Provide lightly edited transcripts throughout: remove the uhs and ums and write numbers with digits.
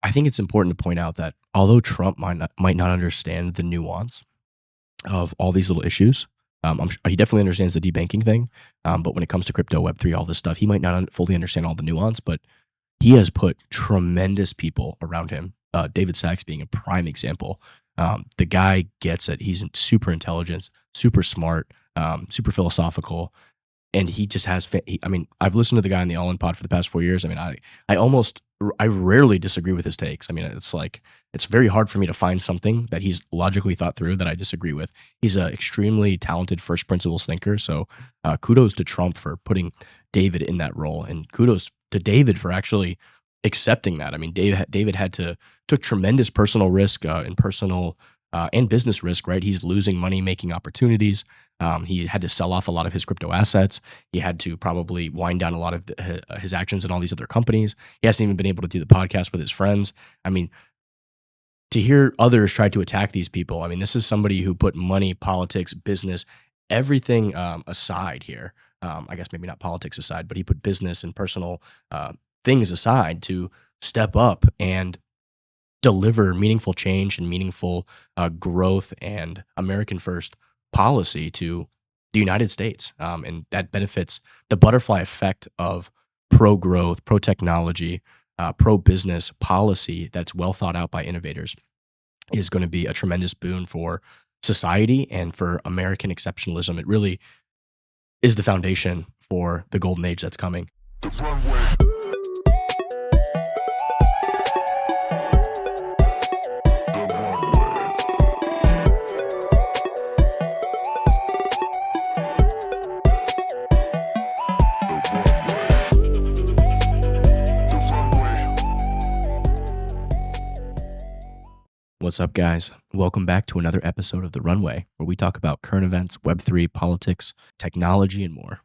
I think it's important to point out that although Trump might not understand the nuance of all these little issues, he definitely understands the debanking thing. But when it comes to crypto, Web3, all this stuff, he might not fully understand all the nuance, but he has put tremendous people around him. David Sachs being a prime example. The guy gets it. He's super intelligent, super smart, super philosophical, and he just has. I've listened to the guy on the All In Pod for the past 4 years. I rarely disagree with his takes. I mean, it's very hard for me to find something that he's logically thought through that I disagree with. He's an extremely talented first principles thinker. So kudos to Trump for putting David in that role, and kudos to David for actually accepting that. I mean, David took tremendous personal risk and personal and business risk, right? He's losing money making opportunities. He had to sell off a lot of his crypto assets. He had to probably wind down a lot of his actions in all these other companies. He hasn't even been able to do the podcast with his friends. I mean, to hear others try to attack these people, I mean, this is somebody who put money, politics, business, everything aside here. I guess maybe not politics aside, but he put business and personal things aside to step up and deliver meaningful change and meaningful growth and American first policy to the United States. And that benefits the butterfly effect of pro growth, pro technology, pro business policy that's well thought out by innovators is going to be a tremendous boon for society and for American exceptionalism. It really is the foundation for the golden age that's coming. The runway. What's up, guys? Welcome back to another episode of The Runway, where we talk about current events, Web3, politics, technology, and more.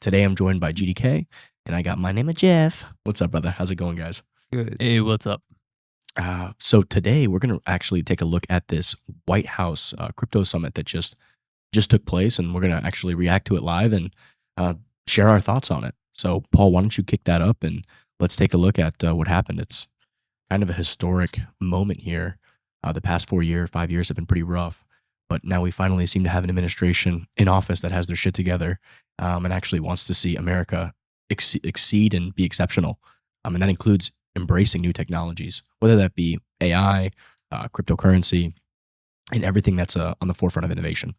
Today, I'm joined by GDK, and I got my name of Jeff. What's up, brother? How's it going, guys? Good. Hey, what's up? So today, we're going to actually take a look at this White House crypto summit that just took place, and we're going to actually react to it live and share our thoughts on it. So, Paul, why don't you kick that up, and let's take a look at what happened. It's kind of a historic moment here. The past 5 years have been pretty rough, but now we finally seem to have an administration in office that has their shit together and actually wants to see America exceed and be exceptional. And that includes embracing new technologies, whether that be AI, cryptocurrency, and everything that's on the forefront of innovation.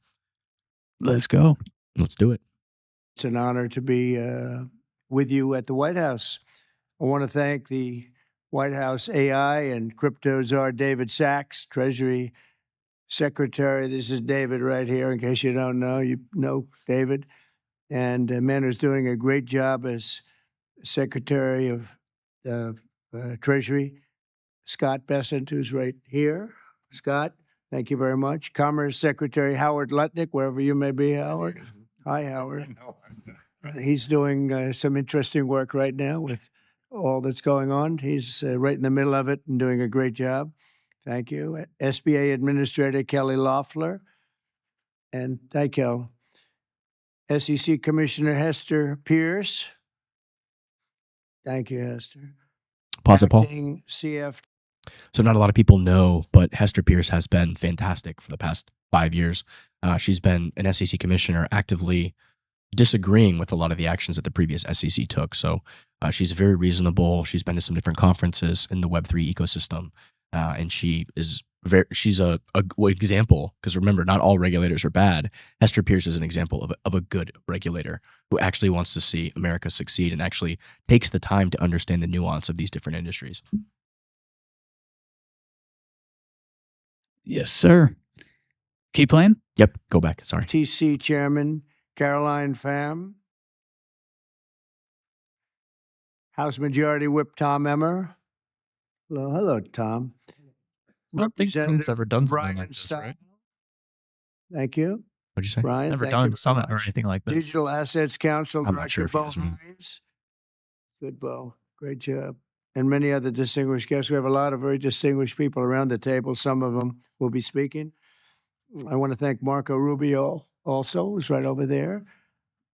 Let's go. Let's do it. It's an honor to be with you at the White House. I want to thank the White House AI and crypto czar David Sachs, Treasury Secretary. This is David right here, in case you don't know. You know David. And man who's doing a great job as Secretary of Treasury, Scott Bessent, who's right here. Scott, thank you very much. Commerce Secretary Howard Lutnick, wherever you may be, Howard. Hi, Howard. He's doing some interesting work right now with all that's going on. He's right in the middle of it and doing a great job. Thank you. SBA Administrator Kelly Loeffler. And thank you. SEC Commissioner Hester Pierce. Thank you, Hester. Pause it, Paul. CF. So not a lot of people know, but Hester Pierce has been fantastic for the past 5 years. She's been an SEC commissioner, actively disagreeing with a lot of the actions that the previous SEC took. So she's very reasonable. She's been to some different conferences in the Web3 ecosystem. And she's a example, because remember, not all regulators are bad. Hester Pierce is an example of a good regulator who actually wants to see America succeed and actually takes the time to understand the nuance of these different industries. Yes, sir. Keep playing? Yep, go back. Sorry. TC Chairman Caroline Pham. House Majority Whip Tom Emmer. Hello, Tom. I don't think Trump's ever done something Brian like this, Stein. right? Thank you. What'd you say? Brian, Never thank done you a summit very or much. anything like this. Digital Assets Council I'm not sure Director if he Bo has one. Hines. Good, Bo. Great job. And many other distinguished guests. We have a lot of very distinguished people around the table. Some of them will be speaking. I want to thank Marco Rubio also, who's right over there.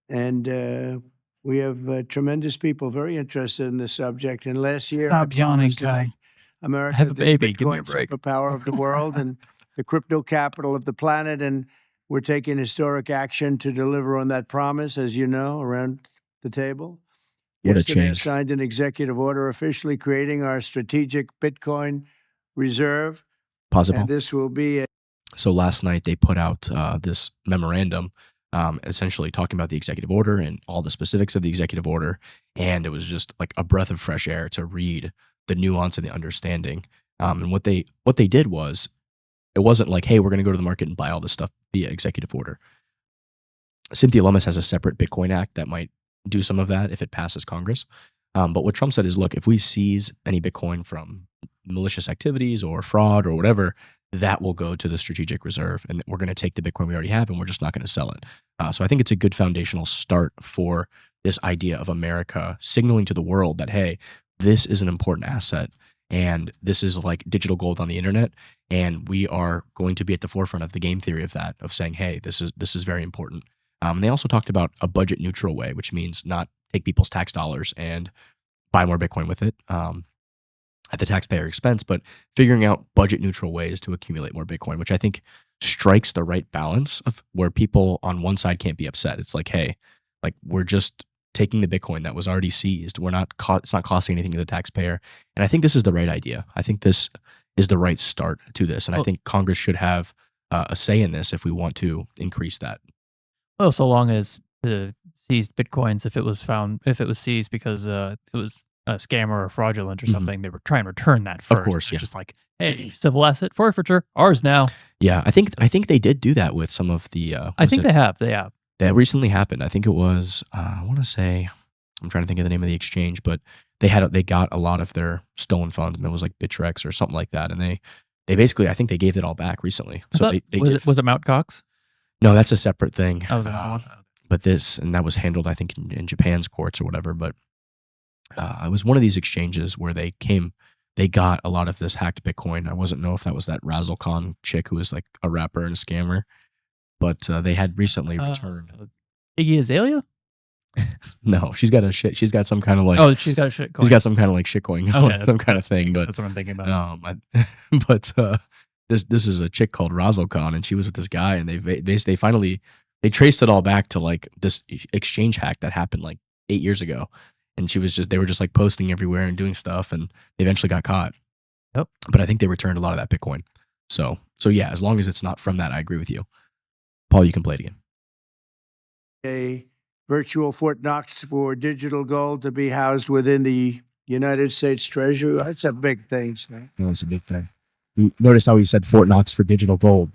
And we have tremendous people very interested in this subject. And last year, I Stop yawning, promised to make Kai. America, have a the baby. Give me a Bitcoin break. superpower of the world and the crypto capital of the planet. And we're taking historic action to deliver on that promise, as you know, around the table. What a Yesterday, I change. signed an executive order officially creating our strategic Bitcoin reserve. Possible. And this will be a So last night they put out this memorandum, essentially talking about the executive order and all the specifics of the executive order. And it was just like a breath of fresh air to read the nuance and the understanding. And what they did was, it wasn't like, hey, we're going to go to the market and buy all this stuff via executive order. Cynthia Lummis has a separate Bitcoin Act that might do some of that if it passes Congress. But what Trump said is, look, if we seize any Bitcoin from malicious activities or fraud or whatever, that will go to the strategic reserve, and we're going to take the Bitcoin we already have and we're just not going to sell it. So I think it's a good foundational start for this idea of America signaling to the world that, hey, this is an important asset and this is like digital gold on the internet, and we are going to be at the forefront of the game theory of that, of saying, hey, this is very important. They also talked about a budget neutral way, which means not take people's tax dollars and buy more Bitcoin with it at the taxpayer expense, but figuring out budget neutral ways to accumulate more Bitcoin, which I think strikes the right balance of where people on one side can't be upset. It's like, hey, like we're just taking the Bitcoin that was already seized. It's not costing anything to the taxpayer. And I think this is the right idea. I think this is the right start to this. And I think Congress should have a say in this if we want to increase that. Well, so long as the seized Bitcoins, if it was seized because it was a scam or fraudulent or something, they were trying to return that first. Of course, yeah. Just like, hey, civil asset forfeiture, ours now. Yeah, I think they did do that with some of the. I think they have. That recently happened. I think it was. I want to say, I'm trying to think of the name of the exchange, but they got a lot of their stolen funds, and it was like Bitrex or something like that, and they basically, I think they gave it all back recently. So was it Mt. Gox? No, that's a separate thing. That was another one. But that was handled, I think, in Japan's courts or whatever. But it was one of these exchanges where they got a lot of this hacked Bitcoin. I wasn't know if that was that Razzle Khan chick who was like a rapper and a scammer, but they had recently returned. Iggy Azalea? No, she's got some kind of like. Oh, she's got a shit coin. She's got some kind of like shit going on, Okay, some kind of thing. But that's what I'm thinking about. But this is a chick called Razzle Khan, and she was with this guy, and they finally traced it all back to like this exchange hack that happened like 8 years ago. And they were just like posting everywhere and doing stuff, and they eventually got caught. Yep. But I think they returned a lot of that Bitcoin. So yeah, as long as it's not from that, I agree with you. Paul, you can play it again. A virtual Fort Knox for digital gold to be housed within the United States Treasury. That's a big thing, sir. No, that's a big thing. You notice how he said Fort Knox for digital gold.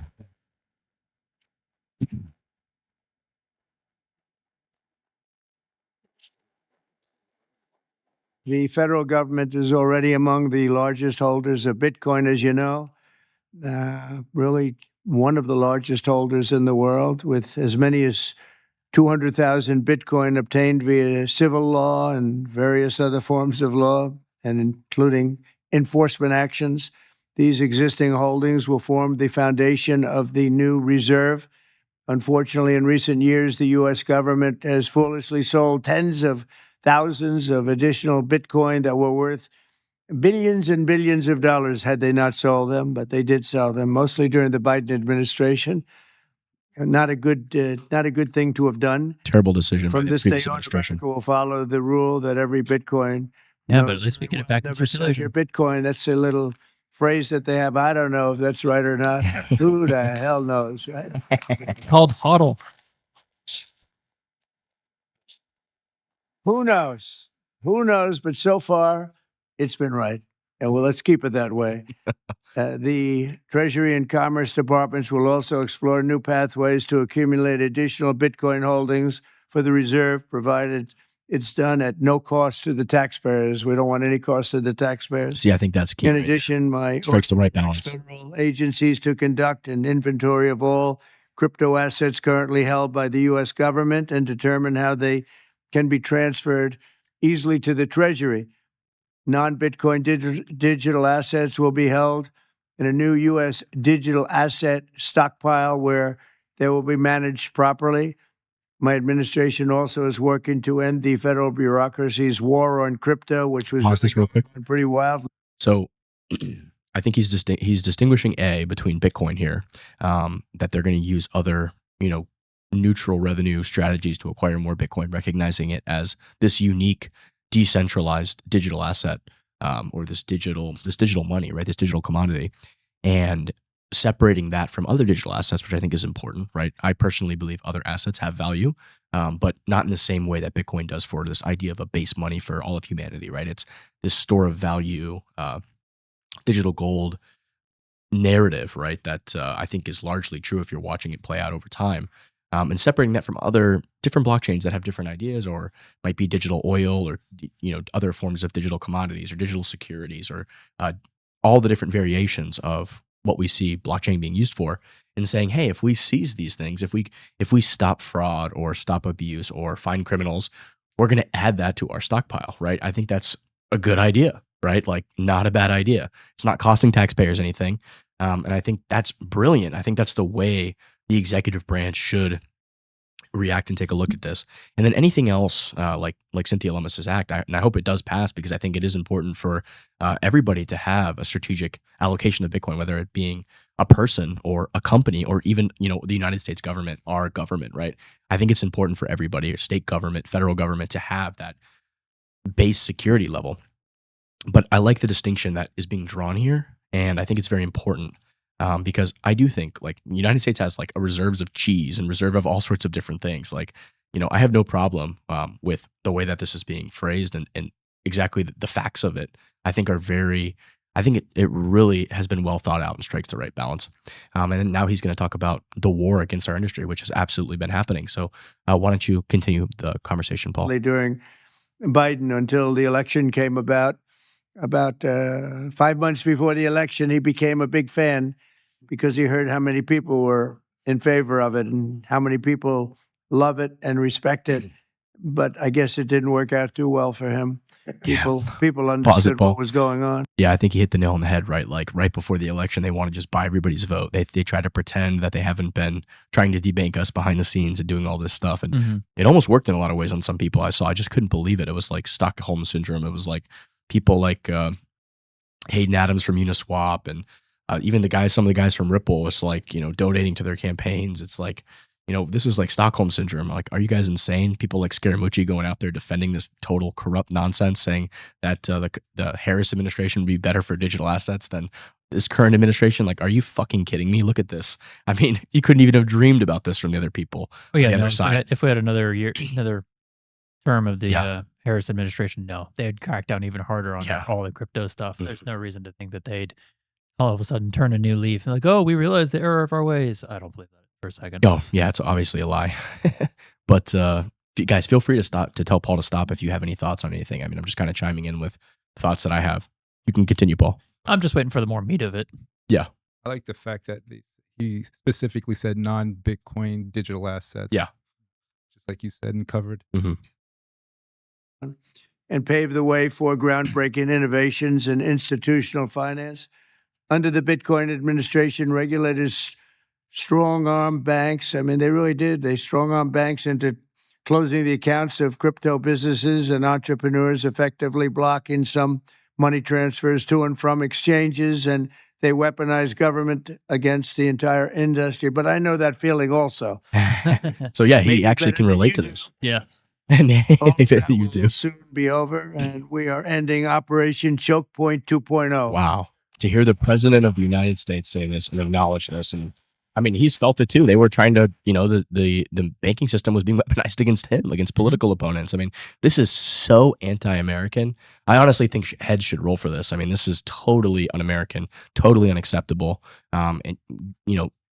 The federal government is already among the largest holders of Bitcoin, as you know. Really one of the largest holders in the world, with as many as 200,000 Bitcoin obtained via civil law and various other forms of law, and including enforcement actions. These existing holdings will form the foundation of the new reserve. Unfortunately, in recent years, the U.S. government has foolishly sold tens of thousands of additional Bitcoin that were worth billions and billions of dollars had they not sold them, but they did sell them, mostly during the Biden administration. Not a good thing to have done. Terrible decision From by the this previous day on, administration. America will follow the rule that every Bitcoin. Yeah, but at least we get it back in never sell your circulation. Bitcoin. That's a little phrase that they have. I don't know if that's right or not. Who the hell knows, right? It's called HODL. Who knows? Who knows? But so far, it's been right. And well, let's keep it that way. The Treasury and Commerce departments will also explore new pathways to accumulate additional Bitcoin holdings for the reserve, provided it's done at no cost to the taxpayers. We don't want any cost to the taxpayers. See, I think that's key. In right addition, my strikes the right balance. federal agencies to conduct an inventory of all crypto assets currently held by the U.S. government and determine how they can be transferred easily to the Treasury. Non-Bitcoin digital assets will be held in a new U.S. digital asset stockpile where they will be managed properly. My administration also is working to end the federal bureaucracy's war on crypto, which was Pause this real quick. pretty wild. So I think he's distinguishing between Bitcoin here, that they're going to use other, neutral revenue strategies to acquire more Bitcoin, recognizing it as this unique, decentralized digital asset, or this digital money, right? This digital commodity, and separating that from other digital assets, which I think is important, right? I personally believe other assets have value, but not in the same way that Bitcoin does for this idea of a base money for all of humanity, right? It's this store of value, digital gold narrative, right? That I think is largely true if you're watching it play out over time. And separating that from other different blockchains that have different ideas, or might be digital oil, or other forms of digital commodities or digital securities, or all the different variations of what we see blockchain being used for, and saying, hey, if we seize these things, if we stop fraud or stop abuse or find criminals, we're going to add that to our stockpile, right? I think that's a good idea, right? Like, not a bad idea. It's not costing taxpayers anything. And I think that's brilliant. I think that's the way the executive branch should react and take a look at this. And then anything else, like Cynthia Lummis's act, and I hope it does pass, because I think it is important for everybody to have a strategic allocation of Bitcoin, whether it being a person or a company, or even the United States government, our government, right? I think it's important for everybody, state government, federal government, to have that base security level. But I like the distinction that is being drawn here, and I think it's very important, because I do think, like, the United States has like a reserves of cheese and reserve of all sorts of different things. Like, I have no problem with the way that this is being phrased, and exactly the facts of it. I think are very. I think it really has been well thought out and strikes the right balance. And then now he's going to talk about the war against our industry, which has absolutely been happening. So why don't you continue the conversation, Paul? During Biden, until the election came about 5 months before the election, he became a big fan, because he heard how many people were in favor of it and how many people love it and respect it. But I guess it didn't work out too well for him. People understood what was going on. Yeah, I think he hit the nail on the head, right? Like, right before the election, they want to just buy everybody's vote. They try to pretend that they haven't been trying to debank us behind the scenes and doing all this stuff. And it almost worked in a lot of ways on some people I saw. I just couldn't believe it. It was like Stockholm syndrome. It was like people like Hayden Adams from Uniswap, and even some of the guys from Ripple was like, donating to their campaigns. It's like, this is like Stockholm syndrome. Like, are you guys insane? People like Scaramucci going out there defending this total corrupt nonsense, saying that the Harris administration would be better for digital assets than this current administration. Like, are you fucking kidding me? Look at this. I mean, you couldn't even have dreamed about this from the other people. Oh, yeah, on the other side. If we had another year, another term of the Harris administration, no, they'd crack down even harder on all the crypto stuff. There's no reason to think that they'd all of a sudden turn a new leaf and like, oh, we realized the error of our ways. I don't believe that for a second. Oh, yeah, it's obviously a lie. But guys, feel free to tell Paul to stop if you have any thoughts on anything. I mean, I'm just kind of chiming in with thoughts that I have. You can continue, Paul. I'm just waiting for the more meat of it. Yeah. I like the fact that he specifically said non-Bitcoin digital assets. Yeah. Just like you said and covered. And pave the way for groundbreaking innovations in institutional finance. Under the Bitcoin administration, regulators strong-armed banks. I mean, they really did. They strong-armed banks into closing the accounts of crypto businesses and entrepreneurs, effectively blocking some money transfers to and from exchanges, and they weaponized government against the entire industry. But I know that feeling also. So yeah, he actually can relate to this. Yeah. And that you do. will soon be over, and we are ending Operation Choke Point 2.0. Wow. To hear the president of the United States say this and acknowledge this, and I mean, he's felt it too. They were trying to, the banking system was being weaponized against him, against political opponents. I mean, this is so anti-American. I honestly think heads should roll for this. I mean, this is totally un-American, totally unacceptable. And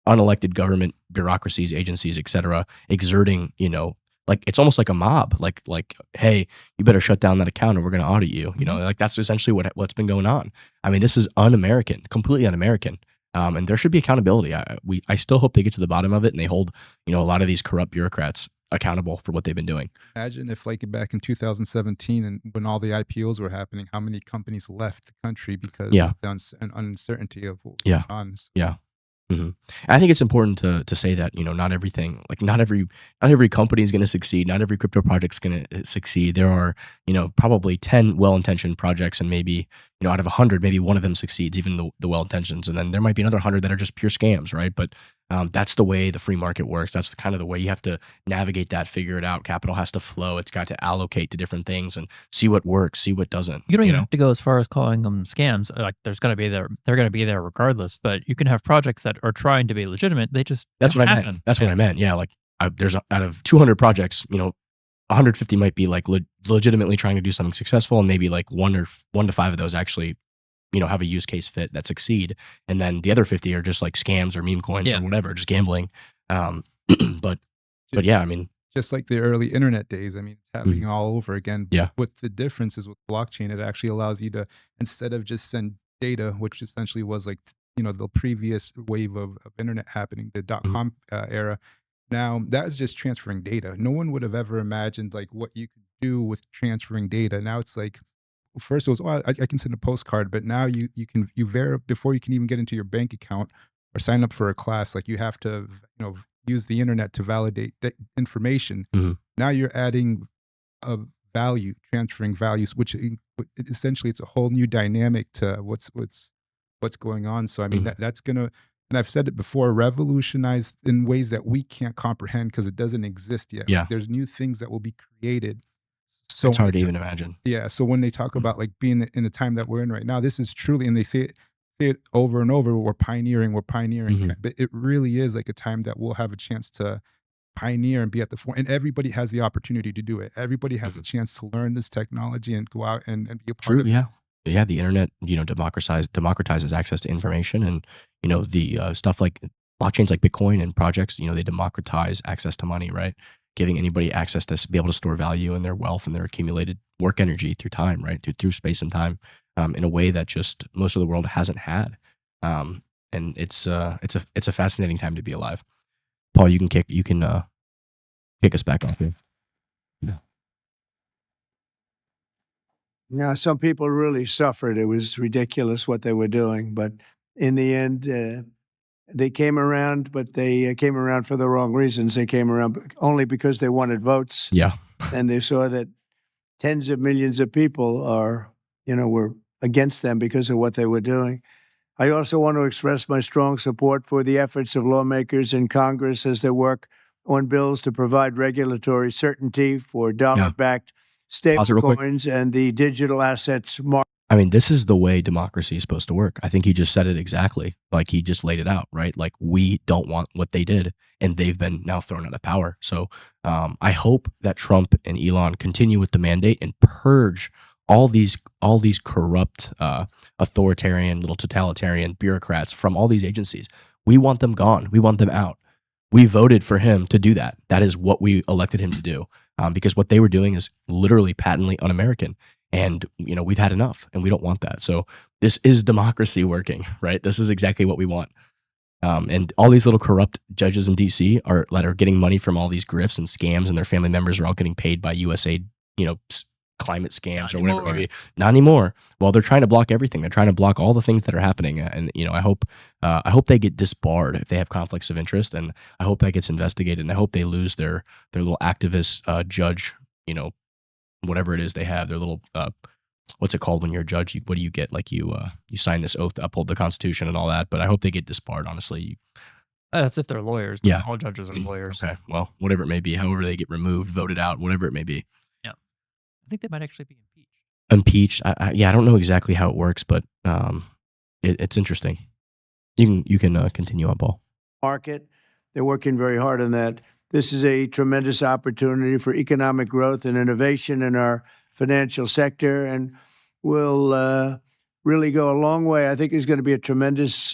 unelected government bureaucracies, agencies, etc., exerting, like, it's almost like a mob. Like, hey, you better shut down that account or we're going to audit you. Like, that's essentially what's been going on. I mean, this is un-American, completely un-American. And there should be accountability. I still hope they get to the bottom of it and they hold, a lot of these corrupt bureaucrats accountable for what they've been doing. Imagine if, like, back in 2017, and when all the IPOs were happening, how many companies left the country because of the uncertainty of what was going on. Yeah. I think it's important to say that, not everything, like, not every company is going to succeed. Not every crypto project is going to succeed. There are, probably 10 well-intentioned projects and maybe, out of 100, maybe one of them succeeds, even the well intentions, and then there might be another 100 that are just pure scams, right? But that's the way the free market works. That's kind of the way you have to navigate that, figure it out. Capital has to flow. It's got to allocate to different things and see what works, see what doesn't. You don't even have to go as far as calling them scams. Like they're going to be there regardless. But you can have projects that are trying to be legitimate. They just that's what I meant. That's what I meant. Yeah, like there's out of 200 projects, 150 might be like legitimately trying to do something successful, and maybe like 1 to 5 of those actually, have a use case fit that succeed, and then the other 50 are just like scams or meme coins or whatever, just gambling. But yeah, I mean, just like the early internet days, I mean, it's happening all over again. Yeah. What the difference is with blockchain, it actually allows you to, instead of just send data, which essentially was like, the previous wave of internet happening, the .com era. Now that's just transferring data. No one would have ever imagined like what you could do with transferring data. Now it's like, first it was, I can send a postcard, but now you can before you can even get into your bank account or sign up for a class, like you have to use the internet to validate that information. Now you're adding a value, transferring values, which essentially it's a whole new dynamic to what's going on. So I mean that's gonna, and I've said it before, revolutionize in ways that we can't comprehend because it doesn't exist yet. Yeah. Like, there's new things that will be created. So it's hard to even imagine. Yeah. So when they talk about like being in the time that we're in right now, this is truly, and they say it over and over, we're pioneering. But it really is like a time that we'll have a chance to pioneer and be at the front. And everybody has the opportunity to do it. Everybody has a chance to learn this technology and go out and be a part of it. Yeah, the internet, democratizes access to information, and the stuff like blockchains, like Bitcoin and projects, they democratize access to money, right? Giving anybody access to be able to store value in their wealth and their accumulated work energy through time, right? Through space and time, in a way that just most of the world hasn't had. And it's a fascinating time to be alive. Paul, you can kick us back off here. Now, some people really suffered. It was ridiculous what they were doing, but in the end, they came around, but they came around for the wrong reasons. They came around only because they wanted votes. Yeah. And they saw that tens of millions of people were against them because of what they were doing. I also want to express my strong support for the efforts of lawmakers in Congress as they work on bills to provide regulatory certainty for dollar-backed stablecoins and the digital assets market. I mean, this is the way democracy is supposed to work. I think he just said it exactly. Like he just laid it out, right? Like we don't want what they did, and they've been now thrown out of power. So I hope that Trump and Elon continue with the mandate and purge all these corrupt, authoritarian, little totalitarian bureaucrats from all these agencies. We want them gone. We want them out. We voted for him to do that. That is what we elected him to do. Because what they were doing is literally patently un-American. And, we've had enough, and we don't want that. So this is democracy working, right? This is exactly what we want. And all these little corrupt judges in DC that are getting money from all these grifts and scams, and their family members are all getting paid by USAID, climate scams or whatever it may be. Not anymore. Well, they're trying to block everything. They're trying to block all the things that are happening. And, I hope they get disbarred if they have conflicts of interest. And I hope that gets investigated. And I hope they lose their little activist judge, whatever it is they have, their little, what's it called when you're a judge? What do you get? Like you sign this oath to uphold the Constitution and all that. But I hope they get disbarred, honestly. That's if they're lawyers. Yeah. All judges are lawyers. Okay. Well, whatever it may be, however they get removed, voted out, whatever it may be. I think they might actually be impeached. Impeached? I don't know exactly how it works, but it's interesting. You can continue on, Paul. Market. They're working very hard on that. This is a tremendous opportunity for economic growth and innovation in our financial sector, and will really go a long way. I think it's going to be a tremendous.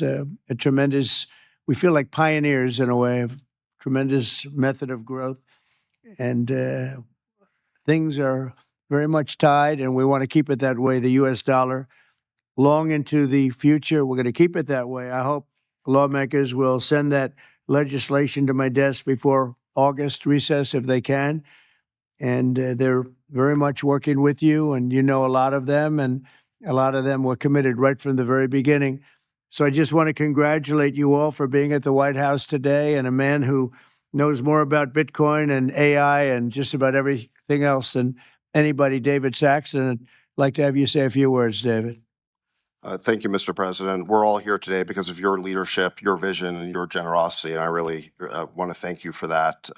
We feel like pioneers in a way, of tremendous method of growth, and things are very much tied, and we want to keep it that way. The U.S. dollar, long into the future, we're going to keep it that way. I hope lawmakers will send that legislation to my desk before August recess if they can. And they're very much working with you, and a lot of them, and a lot of them were committed right from the very beginning. So I just want to congratulate you all for being at the White House today, and a man who knows more about Bitcoin and AI and just about everything else than anybody, David Sachs. And I'd like to have you say a few words, David. Thank you, Mr. President. We're all here today because of your leadership, your vision, and your generosity, and I really want to thank you for that.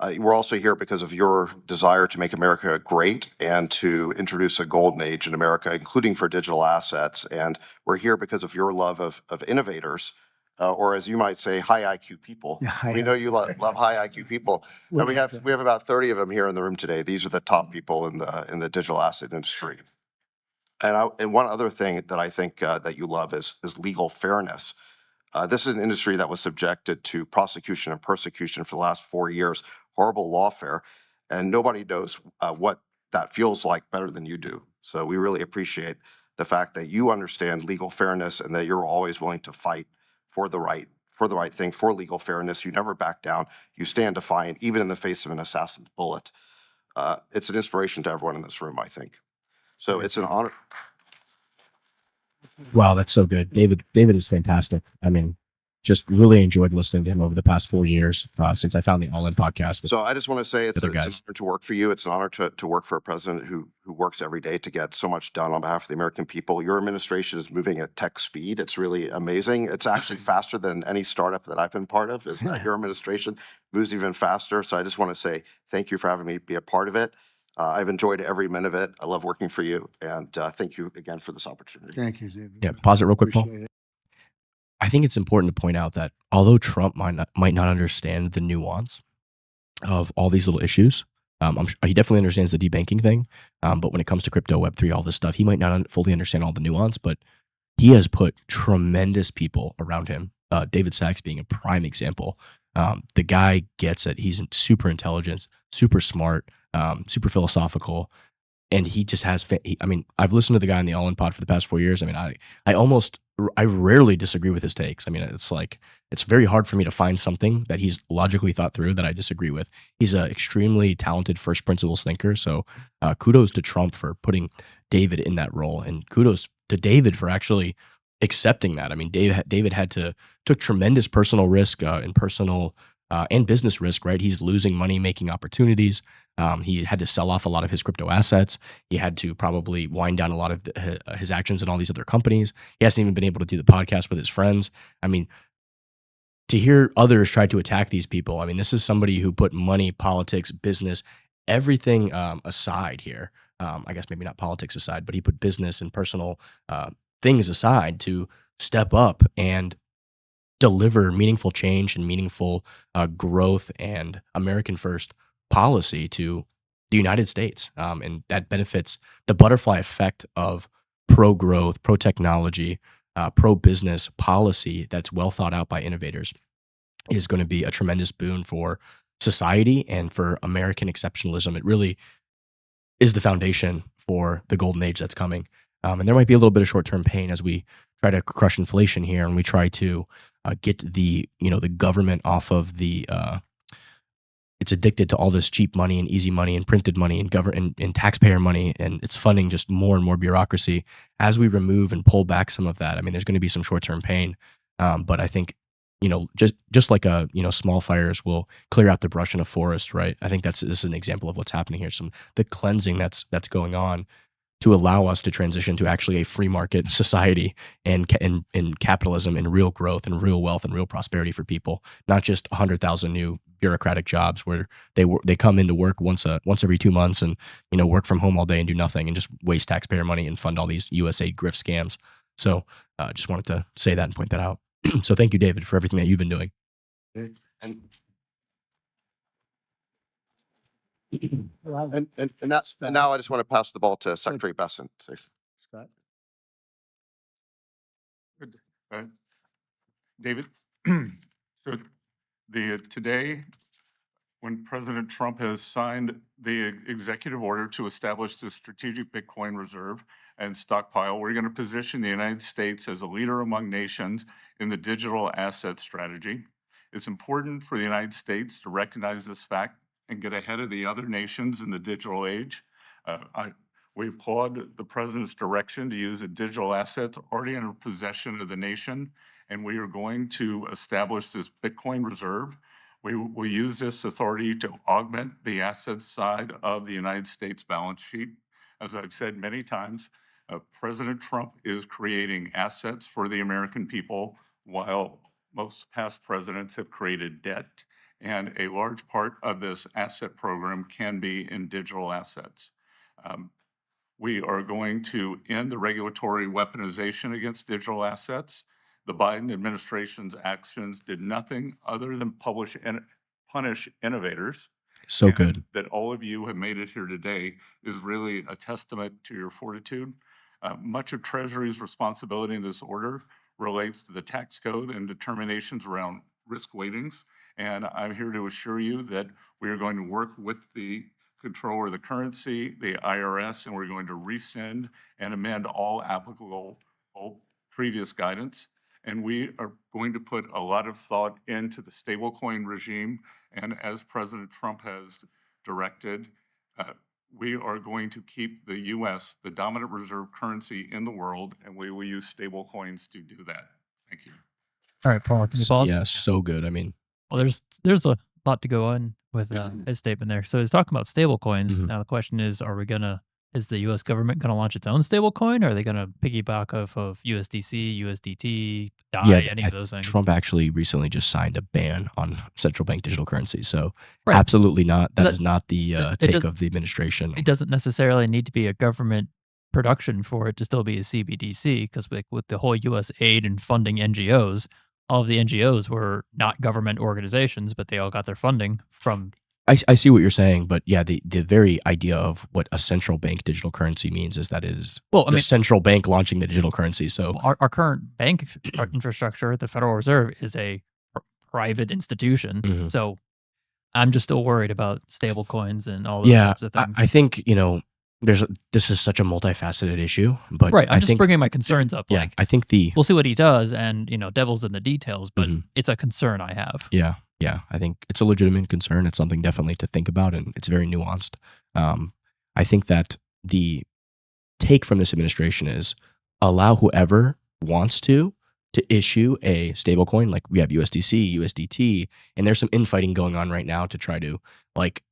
We're also here because of your desire to make America great and to introduce a golden age in America, including for digital assets. And we're here because of your love of innovators, or as you might say, high IQ people. Yeah, We know you love high IQ people, and we have about 30 of them here in the room today. These are the top people in the digital asset industry. And one other thing that I think that you love is legal fairness. This is an industry that was subjected to prosecution and persecution for the last 4 years, horrible lawfare, and nobody knows what that feels like better than you do. So we really appreciate the fact that you understand legal fairness and that you're always willing to fight for the right thing, for legal fairness. You never back down. You stand defiant, even in the face of an assassin's bullet. It's an inspiration to everyone in this room, I think. So it's an honor. Wow, that's so good. David is fantastic. I mean, just really enjoyed listening to him over the past 4 years since I found the All In podcast. So I just want to say it's Other an guys. honor to work for you. It's an honor to work for a president who works every day to get so much done on behalf of the American people. Your administration is moving at tech speed. It's really amazing. It's actually faster than any startup that I've been part of. Is that your administration moves even faster? So I just want to say thank you for having me be a part of it. I've enjoyed every minute of it. I love working for you, and thank you again for this opportunity. Thank you, David. Yeah, pause it real quick, Paul. Appreciate it. I think it's important to point out that although Trump might not understand the nuance of all these little issues, he definitely understands the debanking thing. But when it comes to crypto, Web3, all this stuff, he might not fully understand all the nuance. But he has put tremendous people around him. David Sachs being a prime example. The guy gets it. He's super intelligent, super smart, super philosophical. And he just has, I mean, I've listened to the guy on the All In Pod for the past 4 years. I mean, I rarely disagree with his takes. I mean, it's like, it's very hard for me to find something that he's logically thought through that I disagree with. He's an extremely talented first principles thinker. So kudos to Trump for putting David in that role. And kudos to David for actually accepting that. I mean, David took tremendous personal risk and personal and business risk, right? He's losing money, making opportunities. He had to sell off a lot of his crypto assets. He had to probably wind down a lot of his actions in all these other companies. He hasn't even been able to do the podcast with his friends. I mean, to hear others try to attack these people, I mean, this is somebody who put money, politics, business, everything aside here. I guess maybe not politics aside, but he put business and personal things aside to step up and deliver meaningful change and meaningful growth and American first policy to the United States. And that benefits the butterfly effect of pro growth, pro technology, pro business policy that's well thought out by innovators is going to be a tremendous boon for society and for American exceptionalism. It really is the foundation for the golden age that's coming. And there might be a little bit of short-term pain as we try to crush inflation here, and we try to get the government off of the. It's addicted to all this cheap money and easy money and printed money and taxpayer money, and it's funding just more and more bureaucracy. As we remove and pull back some of that, I mean, there's going to be some short-term pain, but I think just like small fires will clear out the brush in a forest, right? I think this is an example of what's happening here. The cleansing that's going on to allow us to transition to actually a free market society and capitalism and real growth and real wealth and real prosperity for people, not just 100,000 new bureaucratic jobs where they come into work once every 2 months and work from home all day and do nothing and just waste taxpayer money and fund all these USAID grift scams. So just wanted to say that and point that out. So thank you, David, for everything that you've been doing. And now I just want to pass the ball to Secretary Besson. Scott? Good. David, so today, when President Trump has signed the executive order to establish the strategic Bitcoin reserve and stockpile, we're going to position the United States as a leader among nations in the digital asset strategy. It's important for the United States to recognize this fact and get ahead of the other nations in the digital age. We applaud the president's direction to use the digital assets already in possession of the nation, and we are going to establish this Bitcoin reserve. We will use this authority to augment the asset side of the United States balance sheet. As I've said many times, President Trump is creating assets for the American people, while most past presidents have created debt. And a large part of this asset program can be in digital assets. We are going to end the regulatory weaponization against digital assets. The Biden administration's actions did nothing other than punish innovators. So And good. that all of you have made it here today is really a testament to your fortitude. Much of Treasury's responsibility in this order relates to the tax code and determinations around risk weightings. And I'm here to assure you that we are going to work with the controller of the currency, the IRS, and we're going to rescind and amend all applicable previous guidance. And we are going to put a lot of thought into the stablecoin regime. And as President Trump has directed, we are going to keep the U.S. the dominant reserve currency in the world, and we will use stablecoins to do that. Thank you. All right, Paul, can you pause? Yeah, so good. I mean, Well, there's a lot to go on with his statement there. So he's talking about stable coins. Mhm. Now the question is, is the U.S. government going to launch its own stable coin? Or are they going to piggyback off of USDC, USDT, DAI, yeah, any of those things? Trump actually recently just signed a ban on central bank digital currency. So Right. absolutely not. That That- is not the it take does- of the administration. It doesn't necessarily need to be a government production for it to still be a CBDC, because with the whole U.S. aid and funding NGOs, all of the NGOs were not government organizations, but they all got their funding from. I see what you're saying, but yeah, the very idea of what a central bank digital currency means is that it is Well, I the mean, central bank launching the digital currency. So our current bank infrastructure, the Federal Reserve, is a private institution. Mhm. So I'm just still worried about stable coins and all those yeah, types of things. I think this is such a multifaceted issue, but right. I'm I just think bringing my concerns up. yeah, Like, I think we'll see what he does, and devil's in the details, but Mhm. it's a concern I have. Yeah, I think it's a legitimate concern. It's something definitely to think about, and it's very nuanced. I think that the take from this administration is allow whoever wants to issue a stablecoin. Like we have USDC, USDT, and there's some infighting going on right now to try to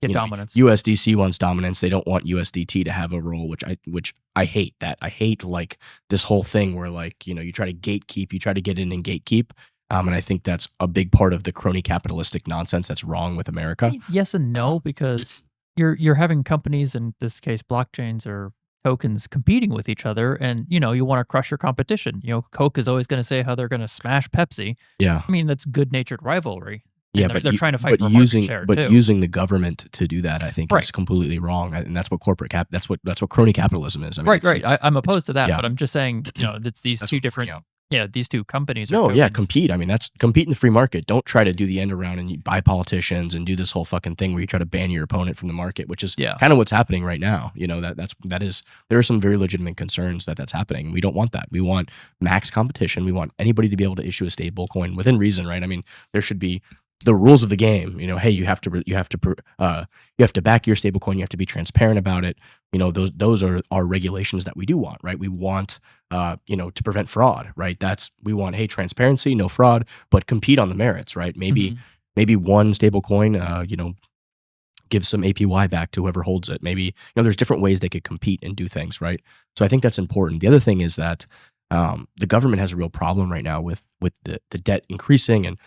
Get dominance. USDC wants dominance. They don't want USDT to have a role, which I hate that. I hate this whole thing where you try to gatekeep, you try to get in and gatekeep. And I think that's a big part of the crony capitalistic nonsense that's wrong with America. Yes and no, because you're having companies, in this case blockchains or tokens, competing with each other, and you want to crush your competition. Coke is always going to say how they're going to smash Pepsi. Yeah. I mean, that's good-natured rivalry. And Yeah, they're trying to fight for using market share too. using the government to do that, I think, Right. is completely wrong, and that's what that's what crony capitalism is. I mean, Right. I'm opposed to that, yeah. but I'm just saying, it's these That's two what- different. yeah. Yeah, these two companies. No, or yeah, tokens. compete. I mean, that's compete in the free market. Don't try to do the end around and you buy politicians and do this whole fucking thing where you try to ban your opponent from the market, which is Yeah. kind of what's happening right now. There are some very legitimate concerns that's happening. We don't want that. We want max competition. We want anybody to be able to issue a stable coin within reason, right? I mean, there should be the rules of the game. Hey, you have to back your stable coin. You have to be transparent about it. Those are our regulations that we do want, right? We want to prevent fraud, right? We want, hey, transparency, no fraud, but compete on the merits, right? Maybe one stable coin, give some APY back to whoever holds it. Maybe, there's different ways they could compete and do things, right? So I think that's important. The other thing is that the government has a real problem right now with the debt increasing and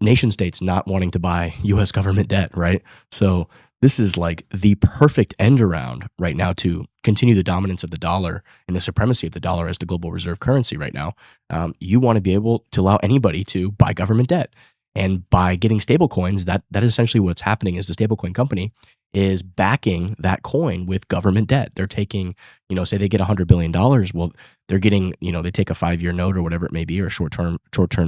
nation states not wanting to buy U.S. government debt, right? So this is like the perfect end around right now to continue the dominance of the dollar and the supremacy of the dollar as the global reserve currency right now. You want to be able to allow anybody to buy government debt. And by getting stable coins, that is essentially what's happening is the stablecoin company is backing that coin with government debt. They're taking, say they get $100 billion. Well, they're getting, they take a 5-year note or whatever it may be, or a short-term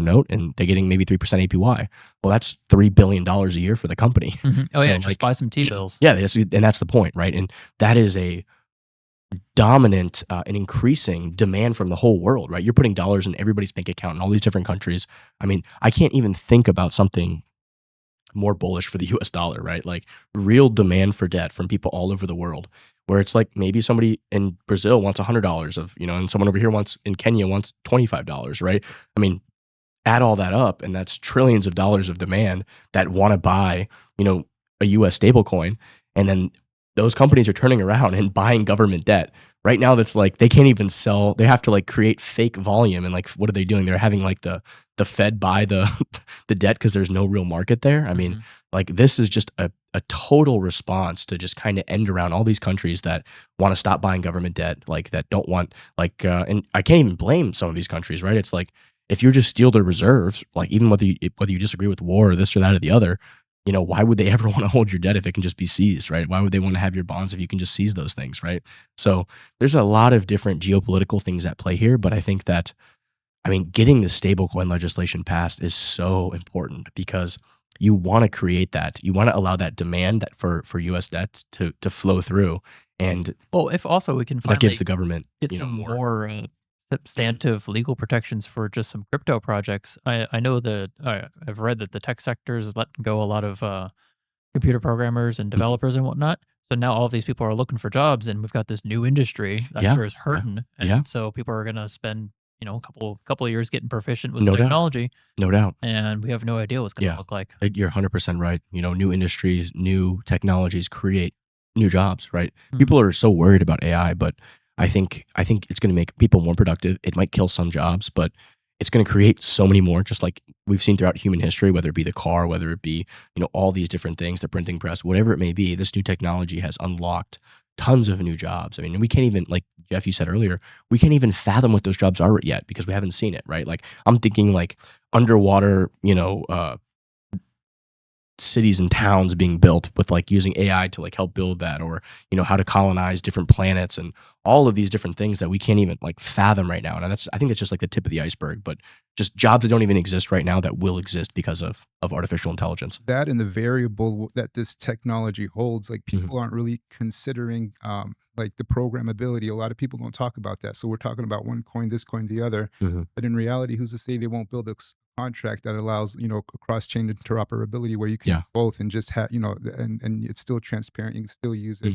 note, and they're getting maybe 3% APY. Well, that's $3 billion a year for the company. Mhm. Oh, So, yeah, just buy some T-bills. Yeah, and that's the point, right? And that is a dominant and increasing demand from the whole world, right? You're putting dollars in everybody's bank account in all these different countries. I mean, I can't even think about something more bullish for the US dollar, right? Like real demand for debt from people all over the world, where it's like maybe somebody in Brazil wants $100 of, and someone over here in Kenya wants $25, right? I mean, add all that up and that's trillions of dollars of demand that want to buy, a US stable coin. And then those companies are turning around and buying government debt right now that's like they can't even sell. They have to like create fake volume, and like what are they doing? They're having like the Fed buy the the debt because there's no real market there. I mean, like this is just a total response to just kind of end around all these countries that want to stop buying government debt, like that don't want like and I can't even blame some of these countries, right? It's like if you just steal their reserves, like even whether you disagree with war or this or that or the other, why would they ever want to hold your debt if it can just be seized, right? Why would they want to have your bonds if you can just seize those things, right? So there's a lot of different geopolitical things at play here, but I think that, I mean, getting the stablecoin legislation passed is so important because you want to create that. You want to allow that demand that for U.S. debt to flow through, and Well, if also we can that gives finally the government, get some more substantive legal protections for just some crypto projects. I know that I've read that the tech sector is letting go a lot of computer programmers and developers and whatnot. So now all of these people are looking for jobs, and we've got this new industry that I'm Yeah, sure is hurting. And yeah. so people are gonna spend a couple of years getting proficient with No doubt. technology, No doubt. and we have no idea what's gonna Yeah. look like. You're 100% right. New industries, new technologies create new jobs, right? Mhm. People are so worried about AI, but I think it's going to make people more productive. It might kill some jobs, but it's going to create so many more, just like we've seen throughout human history, whether it be the car, whether it be, all these different things, the printing press, whatever it may be. This new technology has unlocked tons of new jobs. I mean, we can't even, like Jeff, you said earlier, we can't even fathom what those jobs are yet because we haven't seen it, right? Like I'm thinking like underwater, cities and towns being built with like using AI to like help build that, or how to colonize different planets and all of these different things that we can't even like fathom right now. And I think that's just like the tip of the iceberg, but just jobs that don't even exist right now that will exist because of artificial intelligence. That and the variable that this technology holds, like Mhm. people aren't really considering like the programmability. A lot of people don't talk about that. So we're talking about one coin, this coin, the other. Mhm. But in reality, who's to say they won't build a contract that allows cross-chain interoperability where you can Yeah. use both and just have and it's still transparent. You can still use it.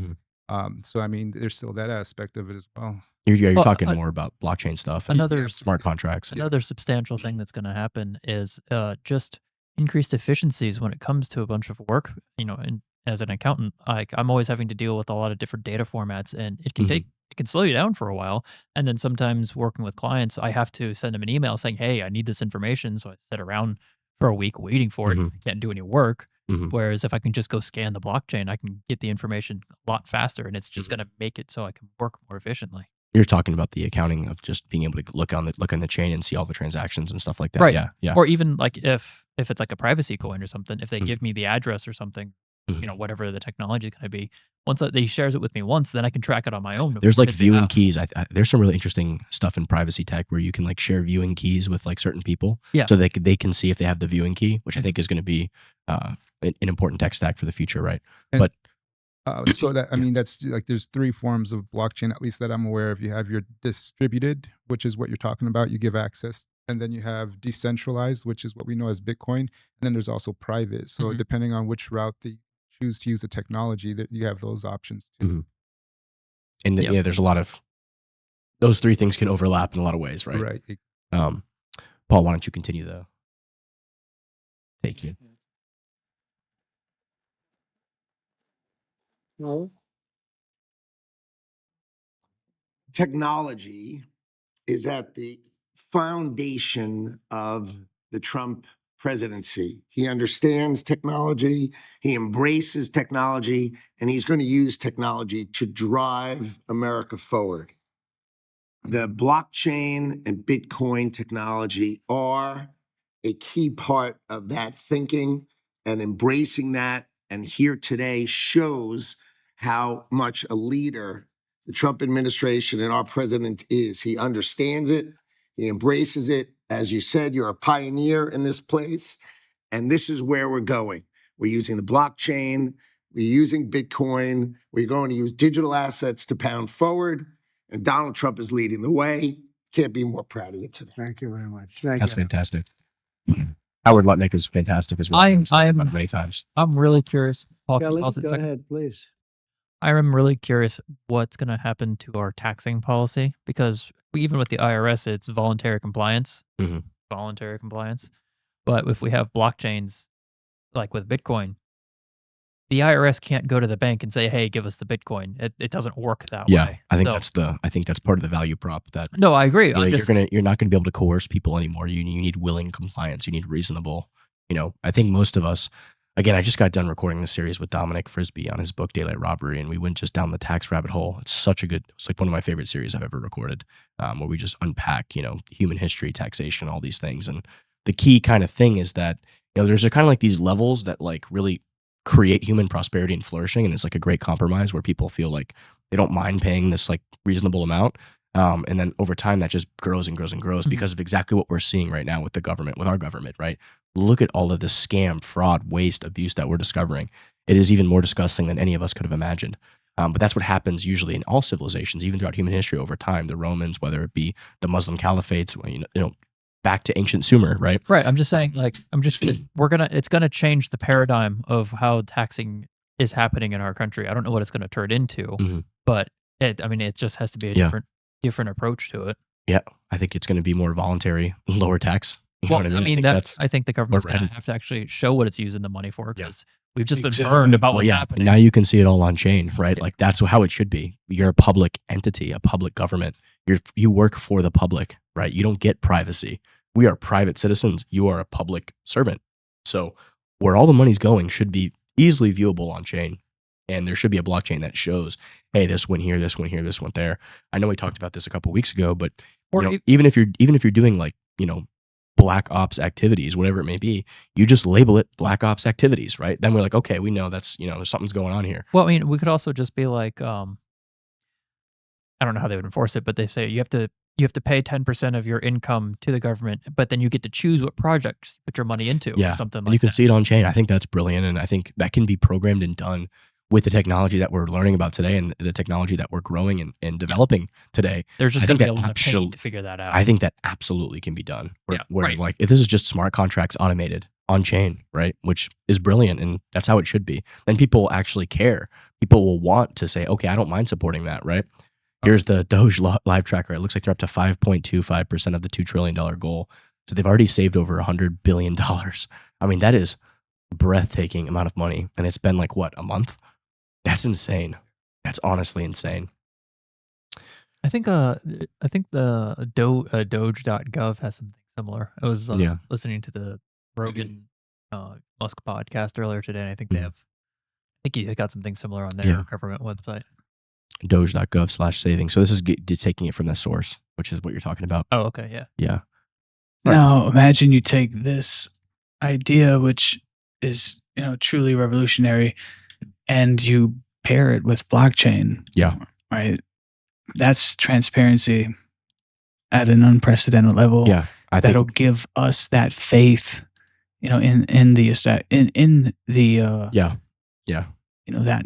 Mhm. So I mean, there's still that aspect of it as well. You're Well, talking more about blockchain stuff and another smart contracts. Another substantial thing that's going to happen is just increased efficiencies when it comes to a bunch of work. And as an accountant, like I'm always having to deal with a lot of different data formats, and it can Mhm. it can slow you down for a while. And then sometimes working with clients, I have to send them an email saying, "Hey, I need this information." So I sit around for a week waiting for it. Mhm. I can't do any work. Mhm. Whereas if I can just go scan the blockchain, I can get the information a lot faster, and it's just going to make it so I can work more efficiently. You're talking about the accounting of just being able to look on the chain and see all the transactions and stuff like that. Right. Yeah. Yeah. Or even like if it's like a privacy coin or something, if they Mhm. give me the address or something, Mhm. whatever the technology is going to be, once they shares it with me once, then I can track it on my own. There's like if they viewing have. keys. There's some really interesting stuff in privacy tech where you can like share viewing keys with like certain people, Yeah. so they can see if they have the viewing key, which I Mhm. think is going to be an important tech stack for the future, right? And But so that I yeah. mean that's like there's three forms of blockchain at least that I'm aware of. You have your distributed, which is what you're talking about. You give access, and then you have decentralized, which is what we know as Bitcoin, and then there's also private. So Mhm. depending on which route they choose to use the technology, that you have those options too. Mhm. And Yep. yeah, there's a lot of those three things can overlap in a lot of ways, right? Right. Um, Paul, why don't you continue the take you? No. Technology is at the foundation of the Trump presidency. He understands technology, he embraces technology, and he's going to use technology to drive America forward. The blockchain and Bitcoin technology are a key part of that thinking, and embracing that. And here today shows how much a leader the Trump administration and our president is. He understands it, he embraces it. As you said, you're a pioneer in this place, and this is where we're going. We're using the blockchain, we're using Bitcoin, we're going to use digital assets to pound forward. And Donald Trump is leading the way. Can't be more proud of you today. Thank you very much. Thank That's you. fantastic. Howard Lutnick is fantastic as well. I He's talked am about it many times. I'm really curious. Paul, can you Kelly, pause it a go second? ahead, please. I'm really curious what's going to happen to our taxing policy because even with the IRS, it's voluntary compliance. Mhm. Voluntary compliance. But if we have blockchains like with Bitcoin, the IRS can't go to the bank and say, "Hey, give us the Bitcoin." It doesn't work that Yeah, way. I think So that's part of the value prop that no, I agree. I'm just you're not gonna be able to coerce people anymore. You need willing compliance. You need reasonable. I think most of us. Again, I just got done recording the series with Dominic Frisby on his book Daylight Robbery, and we went just down the tax rabbit hole. It's like one of my favorite series I've ever recorded, where we just unpack, human history, taxation, all these things. And the key kind of thing is that there's a kind of like these levels that like really create human prosperity and flourishing, and it's like a great compromise where people feel like they don't mind paying this like reasonable amount. And then over time, that just grows and grows and grows because of exactly what we're seeing right now with the government, with our government, right? Look at all of this scam, fraud, waste, abuse that we're discovering. It is even more disgusting than any of us could have imagined. But that's what happens usually in all civilizations, even throughout human history over time. The Romans, whether it be the Muslim caliphates, back to ancient Sumer, right? right. I'm just saying, like, it's gonna change the paradigm of how taxing is happening in our country. I don't know what it's gonna turn into, but it just has to be a different approach to it. Yeah, I think it's going to be more voluntary, lower tax. You know Well, what I I mean? mean, I think the government's we're gonna headed. have to actually show what it's using the money for Yeah. because we've just been Exactly. burned about Well, what's yeah, happening. now you can see it all on chain, right? Like that's how it should be. You're a public entity, a public government. You work for the public, right? You don't get privacy. We are private citizens. You are a public servant. So where all the money's going should be easily viewable on chain. And there should be a blockchain that shows, hey, this went here, this went here, this went there. I know we talked about this a couple weeks ago, but Or even if you're doing like black ops activities, whatever it may be, you just label it black ops activities, right? Then we're like, okay, we know that's something's going on here. well, I mean, we could also just be like, I don't know how they would enforce it, but they say you have to pay 10% of your income to the government, but then you get to choose what projects you put your money into Yeah, or something and like you can that. see it on chain. I think that's brilliant, and I think that can be programmed and done with the technology that we're learning about today and the technology that we're growing and developing today. There's just I going think to be a that lot of pain to figure that out. I think that absolutely can be done. Yeah, Where right. like if this is just smart contracts automated on chain, right? Which is brilliant, and that's how it should be. Then people will actually care. People will want to say, okay, I don't mind supporting that, right? Here's the Doge live tracker. It looks like they're up to 5.25% of the $2 trillion goal. So they've already saved over $100 billion. I mean, that is a breathtaking amount of money. And it's been like, what, a month? That's insane. That's honestly insane. I think the Doge.gov has something similar. I was Yeah. listening to the Rogan Musk podcast earlier today, and I think they have. I think he got something similar on their Yeah. government website. Doge.gov/saving. So this is taking it from the source, which is what you're talking about. Oh, okay, yeah. Yeah. Now, imagine you take this idea, which is truly revolutionary, and you pair it with blockchain. Yeah. Right. That's transparency at an unprecedented level. Yeah. I That'll think. give us that faith, in the Yeah. Yeah. that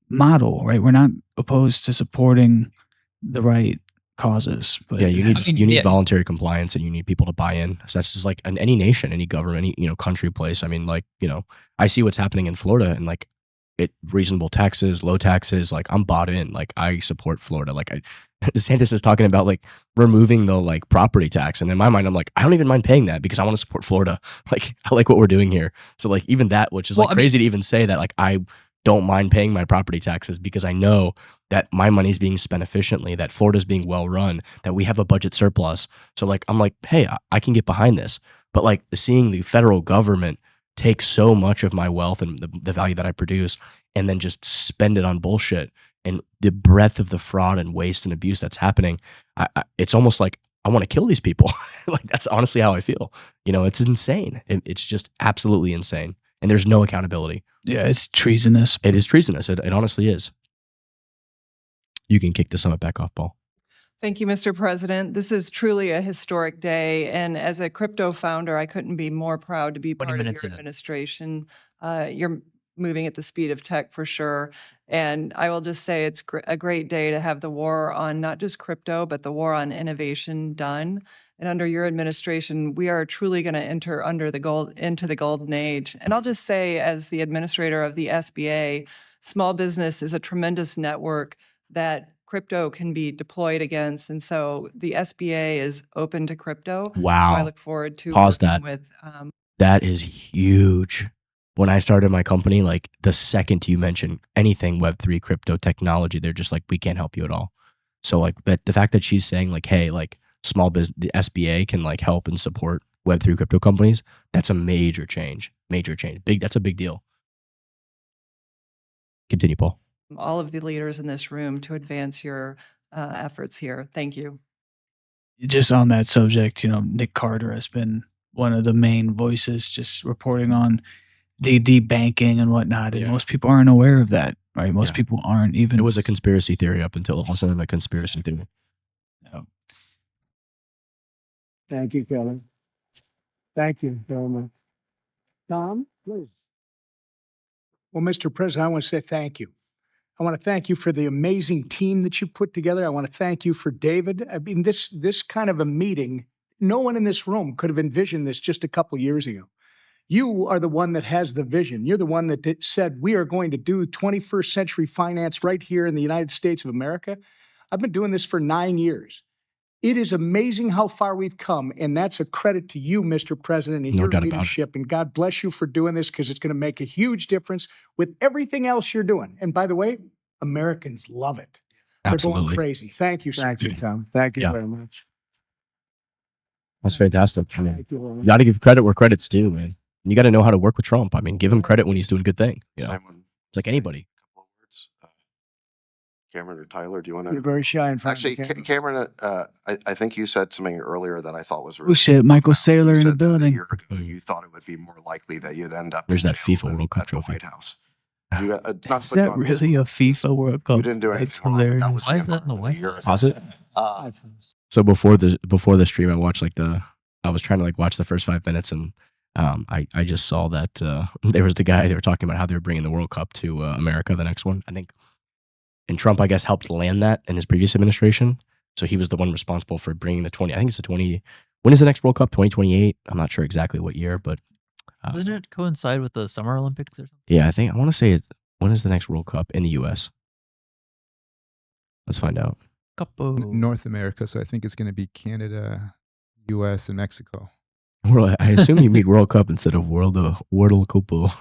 model. Right. We're not opposed to supporting the right causes, but Yeah, you need yeah. voluntary compliance, and you need people to buy in. So that's just like in any nation, any government, any country, place. I mean, like I see what's happening in Florida, and like reasonable taxes, low taxes. Like I'm bought in. Like I support Florida. Like DeSantis is talking about like removing the like property tax, and in my mind, I'm like I don't even mind paying that because I want to support Florida. Like I like what we're doing here. So like even that, which is Well, like crazy to even say that, like I don't mind paying my property taxes because I know that my money's being spent efficiently, that Florida's being well run, that we have a budget surplus. So like I'm like, hey, I can get behind this. But like seeing the federal government take so much of my wealth and the value that I produce and then just spend it on bullshit and the breadth of the fraud and waste and abuse that's happening, it's almost like I want to kill these people. Like that's honestly how I feel. It's insane. It's just absolutely insane. And there's no accountability. yeah, it's treasonous. It is treasonous. It honestly is. You can kick the summit back off, Paul. Thank you, Mr. President. This is truly a historic day. And as a crypto founder, I couldn't be more proud to be 20 part of minutes your in. administration. You're moving at the speed of tech for sure. And I will just say it's a great day to have the war on not just crypto, but the war on innovation done. And under your administration, we are truly going to enter into the golden age. And I'll just say, as the administrator of the SBA, small business is a tremendous network that crypto can be deployed against. And so the SBA is open to crypto. Wow. So I look forward to Pause working that. with That is huge. when I started my company, like the second you mention anything Web3 crypto technology, they're just like, we can't help you at all. So like, but the fact that she's saying like, hey, like small business, the SBA can like help and support Web3 crypto companies, that's a major change. Major change. That's a big deal. Continue, Paul. All of the leaders in this room to advance your efforts here. Thank you. Just on that subject, Nick Carter has been one of the main voices just reporting on the debanking and whatnot, and most people aren't aware of that, right? Most people aren't even. It was a conspiracy theory up until all of a sudden a conspiracy theory. Yeah. Thank you, Kelly. Thank you very much. Tom, please. Well, Mr. President, I want to say thank you. I want to thank you for the amazing team that you put together. I want to thank you for David. I mean, this kind of a meeting, no one in this room could have envisioned this just a couple years ago. You are the one that has the vision. You're the one that said, we are going to do 21st century finance right here in the United States of America. I've been doing this for 9 years. It is amazing how far we've come, and that's a credit to you, Mr. President, and your leadership. And God bless you for doing this, because it's going to make a huge difference with everything else you're doing. And by the way, Americans love it. Absolutely. They're going crazy. Thank you, sir. Thank you, Tom. Thank you very much. That's fantastic. I mean, you got to give credit where credit's due, man. You got to know how to work with Trump. I mean, give him credit when he's doing good thing. You know, it's like anybody. Cameron or Tyler, do you want to? You're very shy in front Actually, of the camera. Cameron, I think you said something earlier that I thought was really Oh shit, Michael Saylor in the said that building. A year ago, you thought it would be more likely that you'd end up. There's in that jail FIFA than World Cup at the trophy. White House. You got, not to Is put you that on the really a spot, FIFA World Cup? You didn't do That's anything wrong, but that hilarious. was Why the is that in the environment White a year House? Pause it. ago. So before the stream, I watched I was trying to like watch the first 5 minutes, and I just saw that there was the guy, they were talking about how they were bringing the World Cup to America, the next one, I think. And Trump, I guess, helped land that in his previous administration. So he was the one responsible for bringing I think it's the 20, when is the next World Cup? 2028? I'm not sure exactly what year, but. Doesn't it coincide with the Summer Olympics or something? Yeah, I want to say when is the next World Cup in the U.S.? Let's find out. North America, so I think it's going to be Canada, U.S., and Mexico. I assume you mean World Cup instead of World Cup.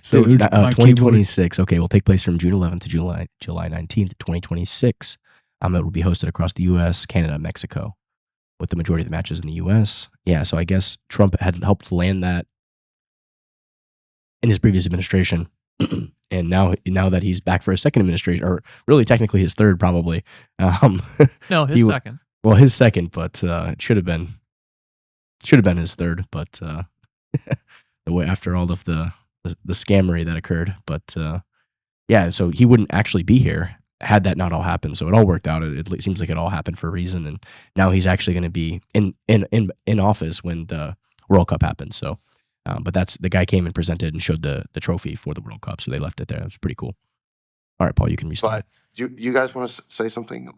So Dude, 2026, okay, will take place from June 11th to July 19th, 2026. It will be hosted across the U.S., Canada, and Mexico, with the majority of the matches in the U.S. Yeah, so I guess Trump had helped land that in his previous administration. And now that he's back for his second administration, or really technically his third, probably. No, his second. Well, his second, but it should have been his third. But the way after all of the scammery that occurred, but yeah, so he wouldn't actually be here had that not all happened. So it all worked out. It seems like it all happened for a reason, and now he's actually going to be in office when the World Cup happens. So. But that's the guy came and presented and showed the trophy for the World Cup, so they left it there. It was pretty cool. All right, Paul, you can restart. But you guys want to say something?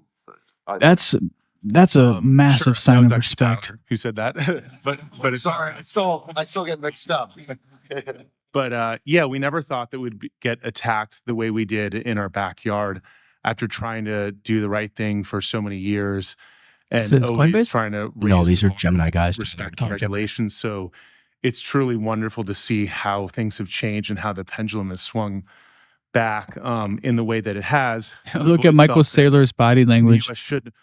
That's a massive sign of respect. Tyler who said that? but it's, Sorry, I still get mixed up. But yeah, we never thought that we'd get attacked the way we did in our backyard after trying to do the right thing for so many years, and Is this always Coinbase? trying to No, raise these are the bar, Gemini guys. respect Oh, regulations. So it's truly wonderful to see how things have changed and how the pendulum has swung back in the way that it has. Look at Michael Saylor's body The language. US should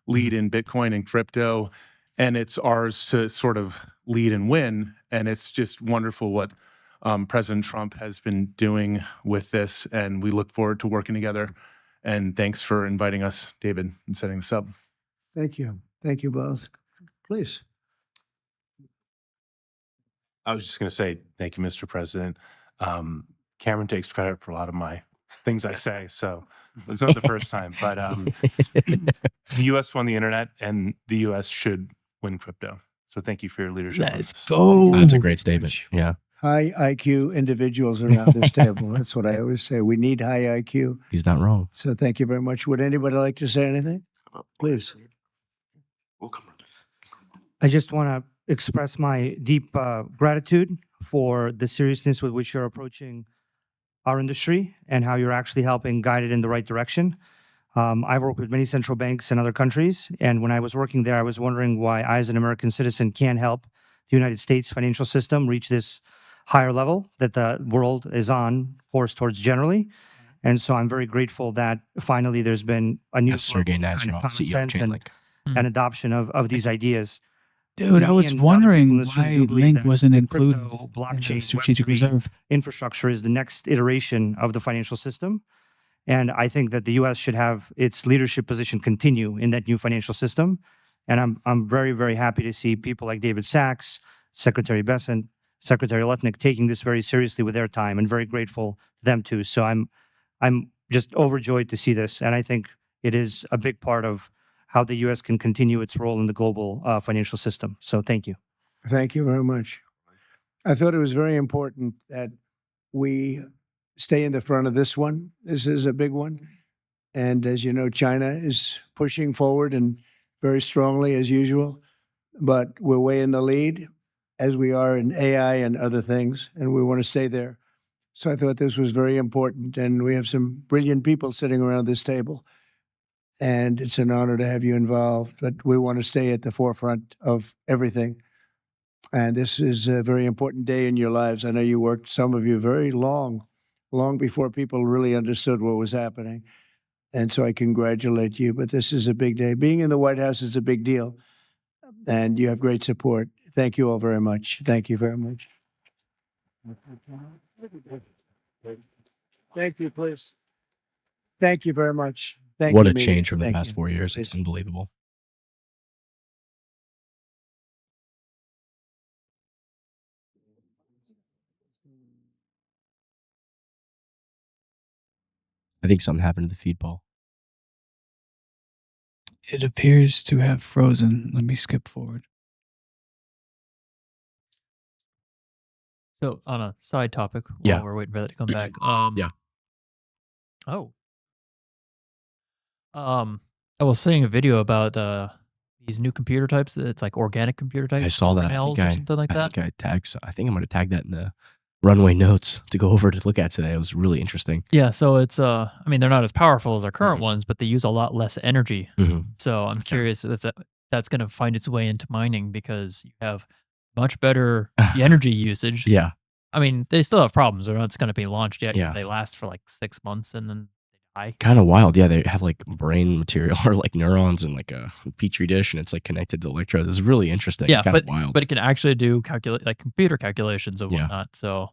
lead in Bitcoin and crypto, and it's ours to sort of lead and win. And it's just wonderful what President Trump has been doing with this, and we look forward to working together. And thanks for inviting us, David, and setting this up. Thank you. Thank you both. Please. I was just going to say, thank you, Mr. President. Cameron takes credit for a lot of my things I say, so it's not the first time. But the U.S. won the internet, and the U.S. should win crypto. So thank you for your leadership. Let's go. That's a great statement. Yeah. High IQ individuals around this table. That's what I always say. We need high IQ. He's not wrong. So thank you very much. Would anybody like to say anything? Please. We'll come around. I just want to express my deep gratitude for the seriousness with which you're approaching our industry and how you're actually helping guide it in the right direction. I've worked with many central banks in other countries, and when I was working there, I was wondering why I, as an American citizen, can't help the United States financial system reach this higher level that the world is on course towards generally. And so I'm very grateful that finally there's been a new That's Sergey level of kind Nazarov, of common CEO of sense and, Chainlink. adoption of these ideas. Dude, I Me was and a lot of people in wondering this room why do believe Link that wasn't the included crypto, in the blockchain, strategic Web3 reserve. infrastructure is the next iteration of the financial system. And I think that the U.S. should have its leadership position continue in that new financial system. And I'm very, very happy to see people like David Sachs, Secretary Bessent, Secretary Lutnick taking this very seriously with their time, and very grateful them too. So I'm just overjoyed to see this, and I think it is a big part of how the U.S. can continue its role in the global financial system. So thank you. Thank you very much. I thought it was very important that we stay in the front of this one. This is a big one. And as you know, China is pushing forward and very strongly as usual, but we're way in the lead as we are in AI and other things, and we want to stay there. So I thought this was very important, and we have some brilliant people sitting around this table, and it's an honor to have you involved, but we want to stay at the forefront of everything. And this is a very important day in your lives. I know you worked, some of you, very long before people really understood what was happening. And so I congratulate you, but this is a big day. Being in the White House is a big deal, and you have great support. Thank you all very much. Thank you very much. Thank you, please. Thank you very much. Thank What you, a media. change from the Thank past you. 4 years. It's Please. unbelievable. I think something happened to the feed, Paul. It appears to have frozen. Let me skip forward. So on a side topic, while Yeah. we're waiting for that to come back. Yeah. Oh. I was seeing a video about these new computer types. It's like organic computer types. I saw that. organelles or something like that. I think I'm going to tag that in the runway notes to go over to look at today. It was really interesting. Yeah, so it's I mean they're not as powerful as our current Mhm. ones, but they use a lot less energy. Mhm. So I'm curious if that's going to find its way into mining because you have much better energy usage. Yeah. I mean, they still have problems. They're not going to be launched yet. Yeah. They last for like 6 months and then they die. Kind of wild. Yeah, they have like brain material or like neurons in like a petri dish, and it's like connected to electrodes. It's really interesting. Yeah, Kind of wild. but it can actually do like computer calculations and Yeah. whatnot. So,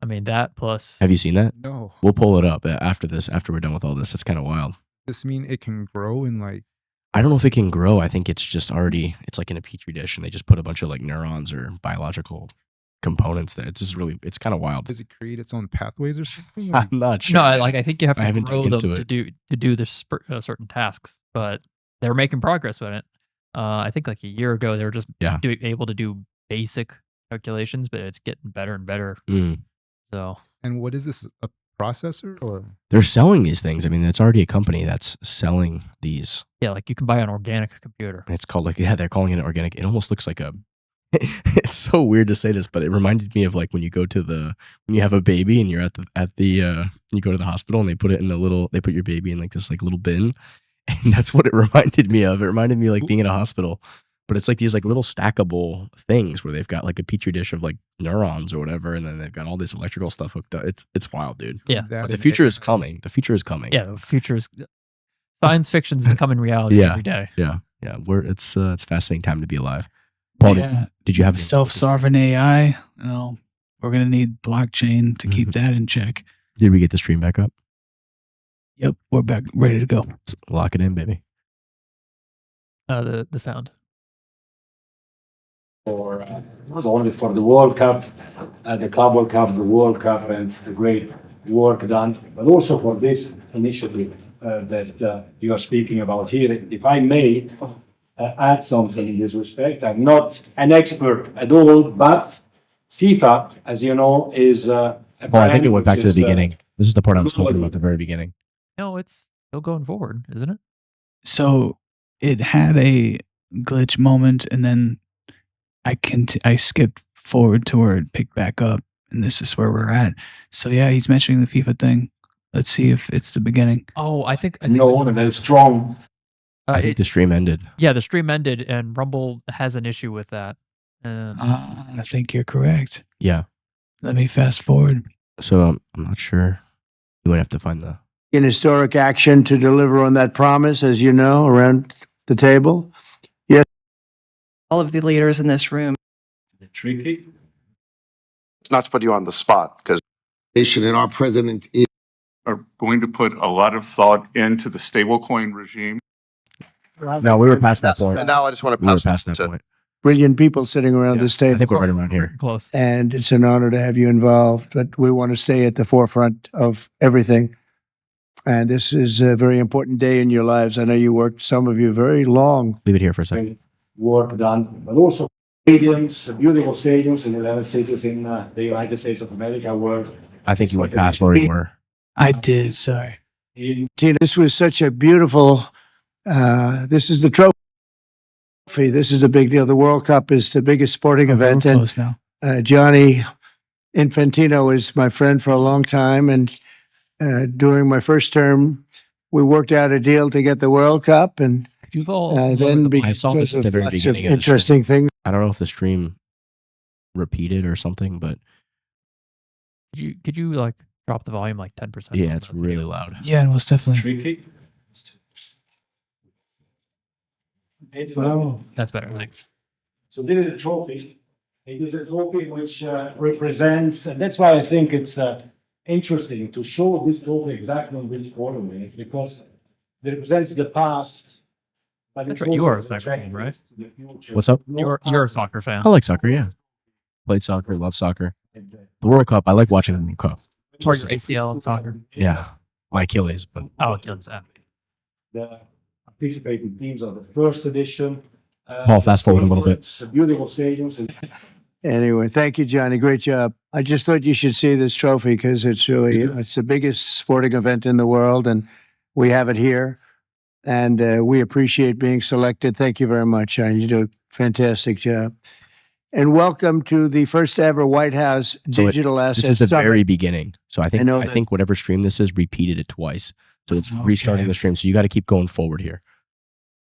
I mean that plus. Have you seen that? No. We'll pull it up after this. After we're done with all this, it's kind of wild. Does this mean it can grow in like? I don't know if it can grow. I think it's just already. It's like in a petri dish, and they just put a bunch of like neurons or biological components there. It's just really. It's kind of wild. Does it create its own pathways or something? I'm not sure. No, I think you have I to haven't grow dug them into to do this certain tasks, but they're making progress with it. I think like a year ago they were just Yeah. able to do basic calculations, but it's getting better and better. Mm. So And what is this? A processor or? They're selling these things. I mean, it's already a company that's selling these. yeah, like you can buy an organic computer. It's called like they're calling it organic. It almost looks like a. It's so weird to say this, but it reminded me of like when you go to when you have a baby and you're at the you go to the hospital and they put your baby in like this like little bin, and that's what it reminded me of. It reminded me of like being in a hospital, but it's like these like little stackable things where they've got like a petri dish of like neurons or whatever, and then they've got all this electrical stuff hooked up. It's wild, dude. Yeah, But the future is coming. The future is coming. Yeah, the future is science fiction's becoming reality Yeah. every day. Yeah. It's a fascinating time to be alive. Paul, Yeah. did you have any- Self-sovereign AI? We're gonna need blockchain to keep that in check. Did we get the stream back up? Yep, we're back, ready to go. Let's lock it in, baby. The sound. For not only for the World Cup, the Club World Cup, the World Cup, and the great work done, but also for this initiative that you are speaking about here. If I may add something in this respect, I'm not an expert at all, but FIFA, as you know, is a Paul, I think it went back which to the is, beginning. This is the part I was talking globally- about at the very beginning. No, it's still going forward, isn't it? So it had a glitch moment, and then I skipped forward to where it picked back up, and this is where we're at. So yeah, he's mentioning the FIFA thing. Let's see if it's the beginning. Oh, I think no, and very strong. I think the stream ended. Yeah, the stream ended, and Rumble has an issue with that. I think you're correct. Yeah. Let me fast forward. So I'm not sure. You might have to find the. In historic action to deliver on that promise, as you know, around the table. Yes. All of the leaders in this room. Tricky. Not to put you on the spot, because And our president is Are going to put a lot of thought into the stablecoin regime. No, we were past that point. and now I just want to We were pass past that that to point. Brilliant people sitting around this I table. think we're right around here. Close. And it's an honor to have you involved, but we want to stay at the forefront of everything. And this is a very important day in your lives. I know you worked, some of you, very long. Leave it here for a second. Great work done, but also stadiums, beautiful stadiums in 11 cities in the United States of America where I think you went past where we were. I did. Sorry. Tina, this was such a beautiful, this is the trophy. This is a big deal. The World Cup is the biggest sporting Okay, we're event. And close now. Johnny Infantino is my friend for a long time. And during my first term, we worked out a deal to get the World Cup. And Could you all then I saw this because at the of very lots of beginning of the interesting things. I don't know if the stream repeated or something, but could you like drop the volume like 10%? yeah, it's really loud. Yeah, most definitely. tricky. It's That's better. Thanks. So this is a trophy. It is a trophy which represents, and that's why I think it's interesting to show this trophy exactly on which quarterly, because it represents the past. But That's it's right. You also are a soccer fan, right? the future. What's up? You're a soccer fan. I like soccer, yeah. Played soccer, love soccer. The World Cup, I like watching the World Cup. Tore your ACL in soccer. Yeah. My Achilles, but Oh, Achilles. The participating teams of the first edition. Paul, fast forward a little bit. Beautiful stadiums. Anyway, thank you, Johnny. Great job. I just thought you should see this trophy because it's really, it's the biggest sporting event in the world, and we have it here. And we appreciate being selected. Thank you very much, Johnny. You do a fantastic job. And welcome to the first ever White House Digital Assets this is the Summit. very beginning. So I know I that- think whatever stream this is repeated it twice. So it's Okay. restarting the stream. So you got to keep going forward here.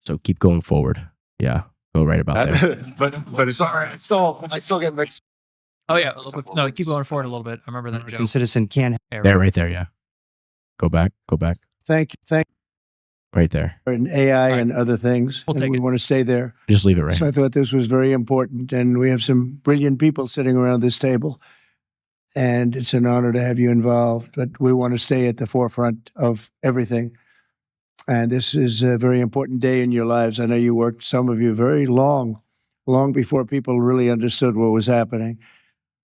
So keep going forward. Yeah. Go right about there. But it's sorry, I still get mixed. Oh yeah, a little bit. No, keep going forward a little bit. I remember that American joke. citizen can There, right there. Yeah. Go back. Go back. Thank you. Right there. And AI right. and other things. We'll and take we it. want to stay there. Just leave it right. So I thought this was very important. And we have some brilliant people sitting around this table. And it's an honor to have you involved. But we want to stay at the forefront of everything. And this is a very important day in your lives. I know you worked, some of you, very long before people really understood what was happening.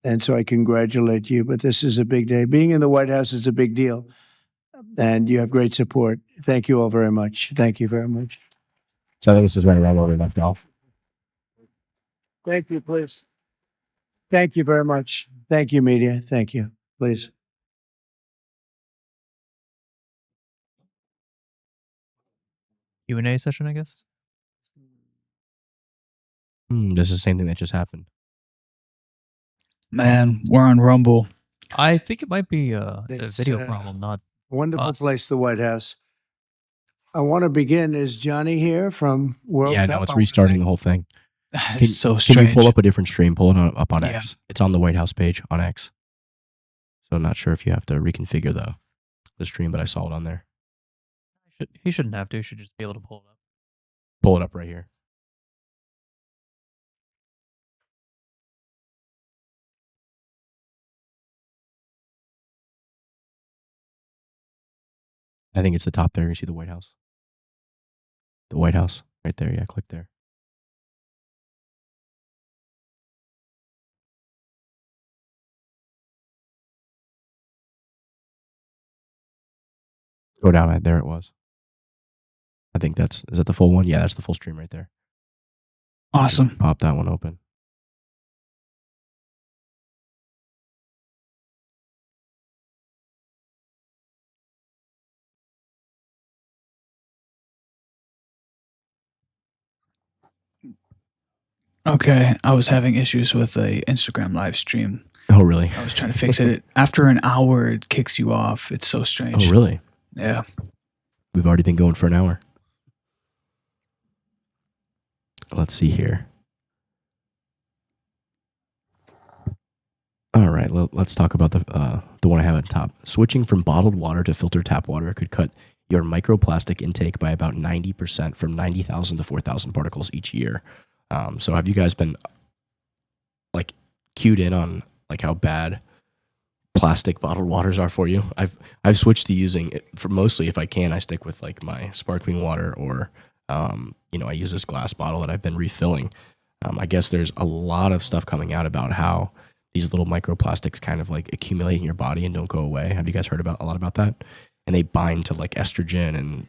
And so I congratulate you. But this is a big day. Being in the White House is a big deal. And you have great support. Thank you all very much. Thank you very much. So I think this is right around where we left off. Thank you, please. Thank you very much. Thank you, media. Thank you. Please. Q&A session, I guess. This is the same thing that just happened. Man, we're on Rumble. I think it might be a It's, video problem, not Wonderful us. place, the White House. I want to begin. Is Johnny here from World Yeah, Cup? no, it's I wanna restarting thank- the whole thing. It's so Can strange. you pull up a different stream? Pull it up on Yeah. X. It's on the White House page on X. So I'm not sure if you have to reconfigure the stream, but I saw it on there. He shouldn't have to. He should just be able to pull it up. Pull it up right here. I think it's the top there. You see the White House? The White House right there. Yeah, click there. Go down. There it was. I think is that the full one? Yeah, that's the full stream right there. Awesome. Pop that one open. Okay, I was having issues with a Instagram live stream. Oh, really? I was trying to fix it. After an hour, it kicks you off. It's so strange. Oh, really? Yeah. We've already been going for an hour. Let's see here. All right. let's talk about the one I have at the top. Switching from bottled water to filtered tap water could cut your microplastic intake by about 90%, from 90,000 to 4,000 particles each year. So have you guys been like cued in on like how bad plastic bottled waters are for you? I've switched to using it for mostly, if I can, I stick with like my sparkling water, or I use this glass bottle that I've been refilling. I guess there's a lot of stuff coming out about how these little microplastics kind of like accumulate in your body and don't go away. Have you guys heard about a lot about that? And they bind to like estrogen, and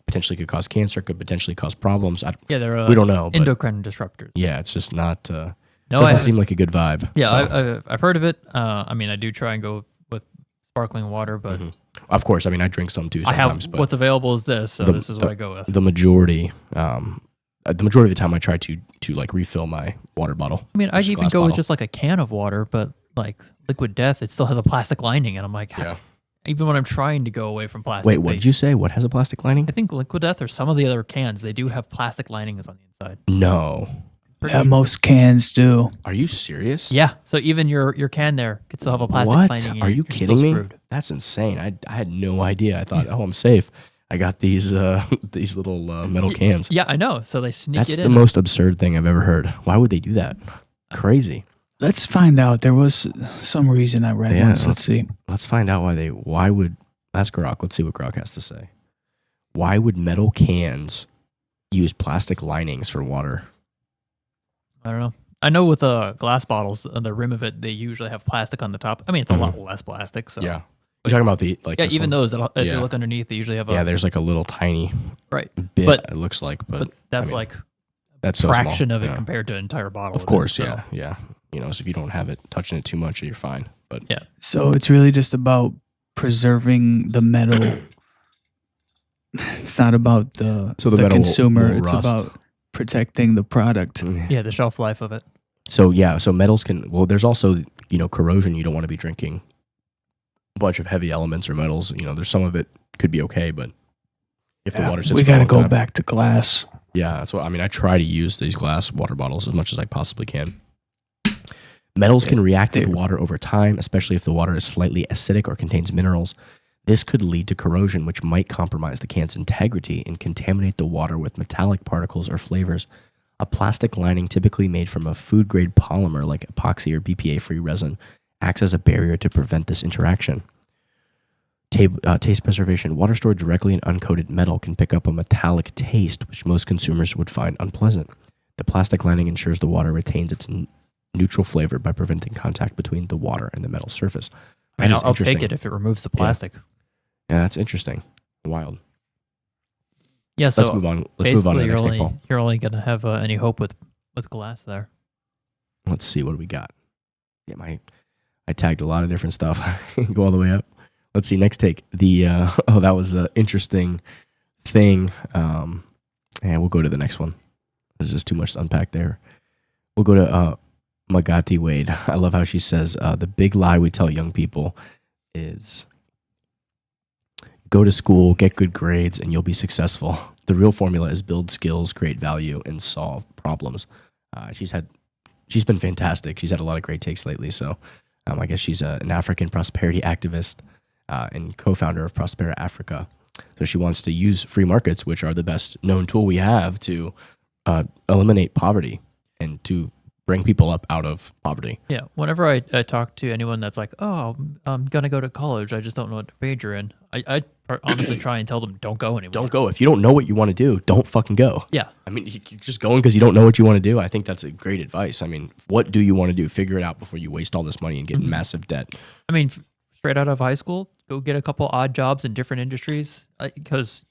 potentially could cause cancer, could potentially cause problems. They're we don't know. endocrine disruptors. Yeah, it's just not. No, doesn't seem like a good vibe. Yeah, so. I've heard of it. I mean, I do try and go with sparkling water, but of course, I mean, I drink some too sometimes. But what's available is this, so this is what I go with. The majority of the time, I try to like refill my water bottle. I mean, I'd even go bottle. with just like a can of water, but like Liquid Death, it still has a plastic lining, and I'm like, even when I'm trying to go away from plastic. Wait, what did you say? What has a plastic lining? I think Liquid Death or some of the other cans, they do have plastic linings on the inside. No. Yeah, most cans do. Are you serious? Yeah. So even your can there could still have a plastic lining. Are you kidding me? That's insane. I had no idea. I thought, I'm safe. I got these little metal cans. Yeah, I know. So they sneak That's it in. the most absurd thing I've ever heard. Why would they do that? Crazy. Let's find out. There was some reason I read once. Let's see. Let's find out why would, ask Grok. Let's see what Grok has to say. Why would metal cans use plastic linings for water? I don't know. I know with glass bottles, on the rim of it, they usually have plastic on the top. I mean, it's a lot less plastic. So yeah. We're talking about the yeah, even those. If you look underneath, they usually have a there's like a little tiny bit. But it looks like, but that's I mean, like that's fraction so of it compared to an entire bottle. Of course, so if you don't have it touching it too much, you're fine. But yeah, so it's really just about preserving the metal. It's not about the metal consumer. will it's rust. about protecting the product. Yeah, the shelf life of it. So metals can. Well, there's also corrosion. You don't want to be drinking a bunch of heavy elements or metals. There's some of it could be okay, but if the water sits, we got to go back to glass. Yeah, that's what I mean. I try to use these glass water bottles as much as I possibly can. Metals can react with water over time, especially if the water is slightly acidic or contains minerals. This could lead to corrosion, which might compromise the can's integrity and contaminate the water with metallic particles or flavors. A plastic lining, typically made from a food-grade polymer like epoxy or BPA-free resin, acts as a barrier to prevent this interaction. Taste preservation. Water stored directly in uncoated metal can pick up a metallic taste, which most consumers would find unpleasant. The plastic lining ensures the water retains its neutral flavor by preventing contact between the water and the metal surface. I'll take it if it removes the plastic. Yeah, that's interesting. Wild. Yeah, so let's move on. Let's move on to the next take, Paul. You're only going to have any hope with glass there. Let's see what do we got. Yeah, I tagged a lot of different stuff. Go all the way up. Let's see. Next take. That was an interesting thing. And we'll go to the next one. There's just too much to unpack there. We'll go to Magati Wade. I love how she says the big lie we tell young people is go to school, get good grades, and you'll be successful. The real formula is build skills, create value, and solve problems. She's been fantastic. She's had a lot of great takes lately. So I guess she's an African prosperity activist and co-founder of Prospera Africa. So she wants to use free markets, which are the best known tool we have to eliminate poverty and to bring people up out of poverty. Yeah. Whenever I talk to anyone that's like, oh, I'm going to go to college, I just don't know what to major in, I honestly try and tell them, don't go anymore. Don't go. If you don't know what you want to do, don't fucking go. Yeah. I mean, you're just going because you don't know what you want to do. I think that's a great advice. I mean, what do you want to do? Figure it out before you waste all this money and get in massive debt. I mean, straight out of high school, go get a couple odd jobs in different industries because,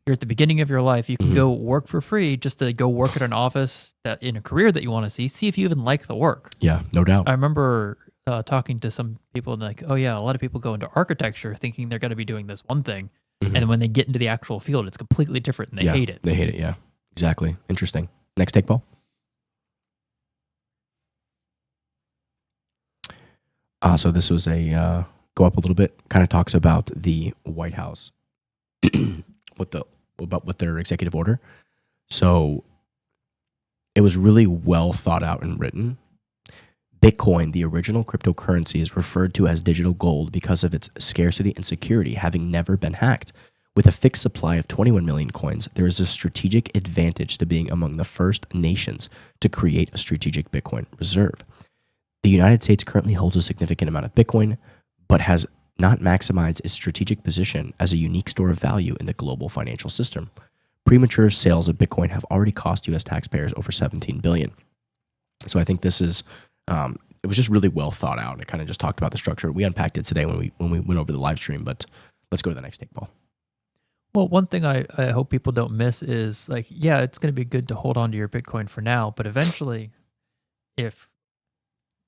you're at the beginning of your life. You can go work for free just to go work at an office that in a career that you want to see if you even like the work. Yeah, no doubt. I remember talking to some people and like, oh yeah, a lot of people go into architecture thinking they're going to be doing this one thing. And then when they get into the actual field, it's completely different and they hate it. They hate it. Yeah, exactly. Interesting. Next take, Paul. So this was a go up a little bit, kind of talks about the White House. With their executive order. So it was really well thought out and written. Bitcoin, the original cryptocurrency, is referred to as digital gold because of its scarcity and security, having never been hacked. With a fixed supply of 21 million coins, there is a strategic advantage to being among the first nations to create a strategic Bitcoin reserve. The United States currently holds a significant amount of Bitcoin, but has not maximized its strategic position as a unique store of value in the global financial system. Premature sales of Bitcoin have already cost U.S. taxpayers over $17 billion. So I think this is, it was just really well thought out. It kind of just talked about the structure. We unpacked it today when we went over the live stream, but let's go to the next take, Paul. Well, one thing I hope people don't miss is like, yeah, it's going to be good to hold on to your Bitcoin for now, but eventually, if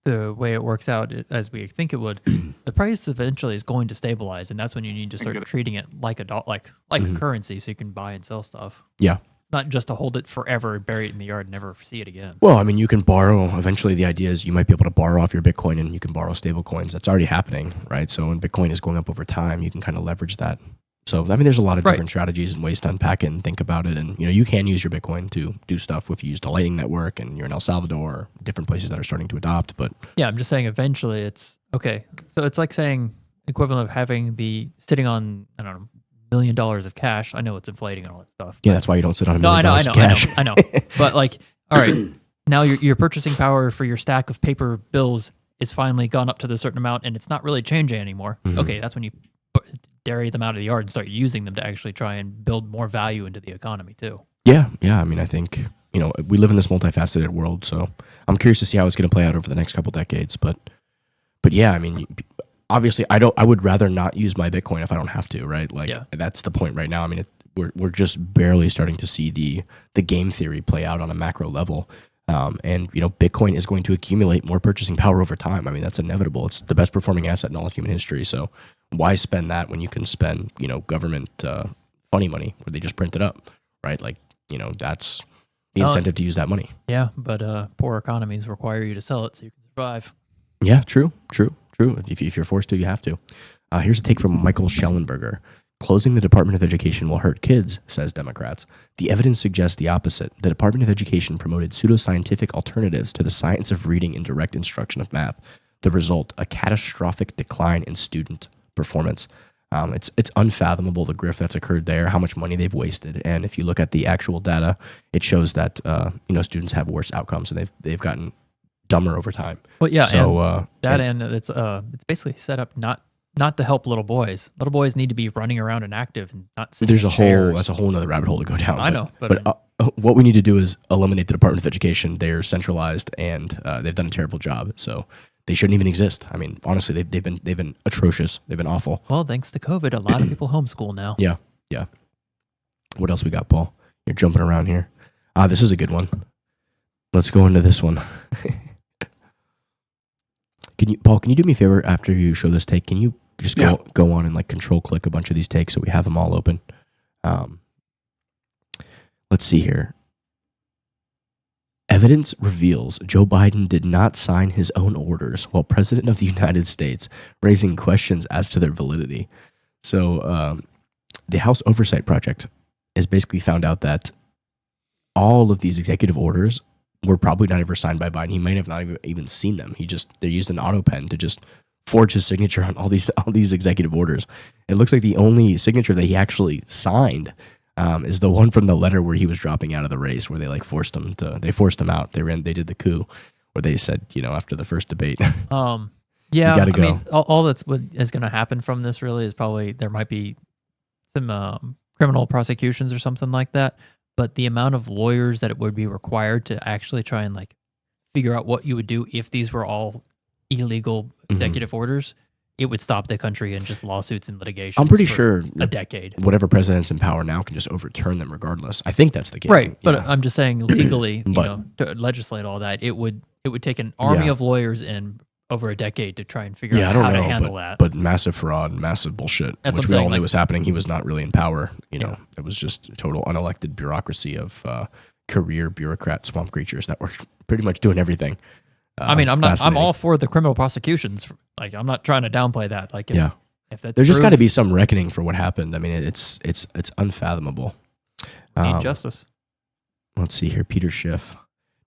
the way it works out as we think it would, the price eventually is going to stabilize, and that's when you need to start treating it like a currency, so you can buy and sell stuff. Yeah. Not just to hold it forever and bury it in the yard and never see it again. Well, I mean, you can borrow. Eventually, the idea is you might be able to borrow off your Bitcoin, and you can borrow stable coins. That's already happening, right? So when Bitcoin is going up over time, you can kind of leverage that. So, I mean, there's a lot of different strategies and ways to unpack it and think about it. And, you can use your Bitcoin to do stuff if you use the Lightning Network and you're in El Salvador, different places that are starting to adopt. But yeah, I'm just saying eventually it's okay. So it's like saying equivalent of having sitting on, I don't know, $1 million of cash. I know it's inflating and all that stuff. Yeah, that's why you don't sit on $1 million of cash. I know. But like, all right, now your purchasing power for your stack of paper bills is finally gone up to the certain amount and it's not really changing anymore. Mm-hmm. Okay, that's when you dairy them out of the yard and start using them to actually try and build more value into the economy too. Yeah. I mean, I think, we live in this multifaceted world, so I'm curious to see how it's going to play out over the next couple decades. But yeah, I mean, obviously I would rather not use my Bitcoin if I don't have to, right? Like that's the point right now. I mean, we're just barely starting to see the game theory play out on a macro level. And Bitcoin is going to accumulate more purchasing power over time. I mean, that's inevitable. It's the best performing asset in all of human history. So why spend that when you can spend, government funny money where they just print it up, right? Like, that's the incentive to use that money. Yeah, but poor economies require you to sell it so you can survive. Yeah, true. If you're forced to, you have to. Here's a take from Michael Schellenberger. Closing the Department of Education will hurt kids, says Democrats. The evidence suggests the opposite. The Department of Education promoted pseudoscientific alternatives to the science of reading and direct instruction of math. The result, a catastrophic decline in student performance. It's unfathomable, the grift that's occurred there, how much money they've wasted. And if you look at the actual data, it shows that students have worse outcomes and they've gotten dumber over time. Well, yeah, so and it's basically set up not to help little boys. Little boys need to be running around and active and not sitting in chairs. That's a whole other rabbit hole to go down. I know, but what we need to do is eliminate the Department of Education. They're centralized and they've done a terrible job. So they shouldn't even exist. I mean, honestly, they've been atrocious. They've been awful. Well, thanks to COVID, a lot of people homeschool now. Yeah. What else we got, Paul? You're jumping around here. This is a good one. Let's go into this one. Paul, can you do me a favor after you show this take? Can you just go on and control click a bunch of these takes so we have them all open? Let's see here. Evidence reveals Joe Biden did not sign his own orders while President of the United States, raising questions as to their validity. So the House Oversight Project has basically found out that all of these executive orders were probably not ever signed by Biden. He might have not even seen them. They used an auto pen to just forge his signature on all these executive orders. It looks like the only signature that he actually signed is the one from the letter where he was dropping out of the race, where they forced him out. They did the coup, where they said, after the first debate, yeah, you gotta go. I mean, all that's what is going to happen from this really is probably there might be some criminal prosecutions or something like that. But the amount of lawyers that it would be required to actually try and figure out what you would do if these were all illegal executive orders, it would stop the country in just lawsuits and litigation. I'm pretty sure a decade. Whatever president's in power now can just overturn them regardless. I think that's the case. Right, but I'm just saying legally, to legislate all that, it would take an army of lawyers in over a decade to try and figure out how to handle that. But massive fraud, massive bullshit, which we all knew was happening. He was not really in power. It was just a total unelected bureaucracy of career bureaucrat swamp creatures that were pretty much doing everything. I mean, I'm all for the criminal prosecutions. I'm not trying to downplay that. If that's there's just got to be some reckoning for what happened. I mean, it's unfathomable. Need justice. Let's see here. Peter Schiff.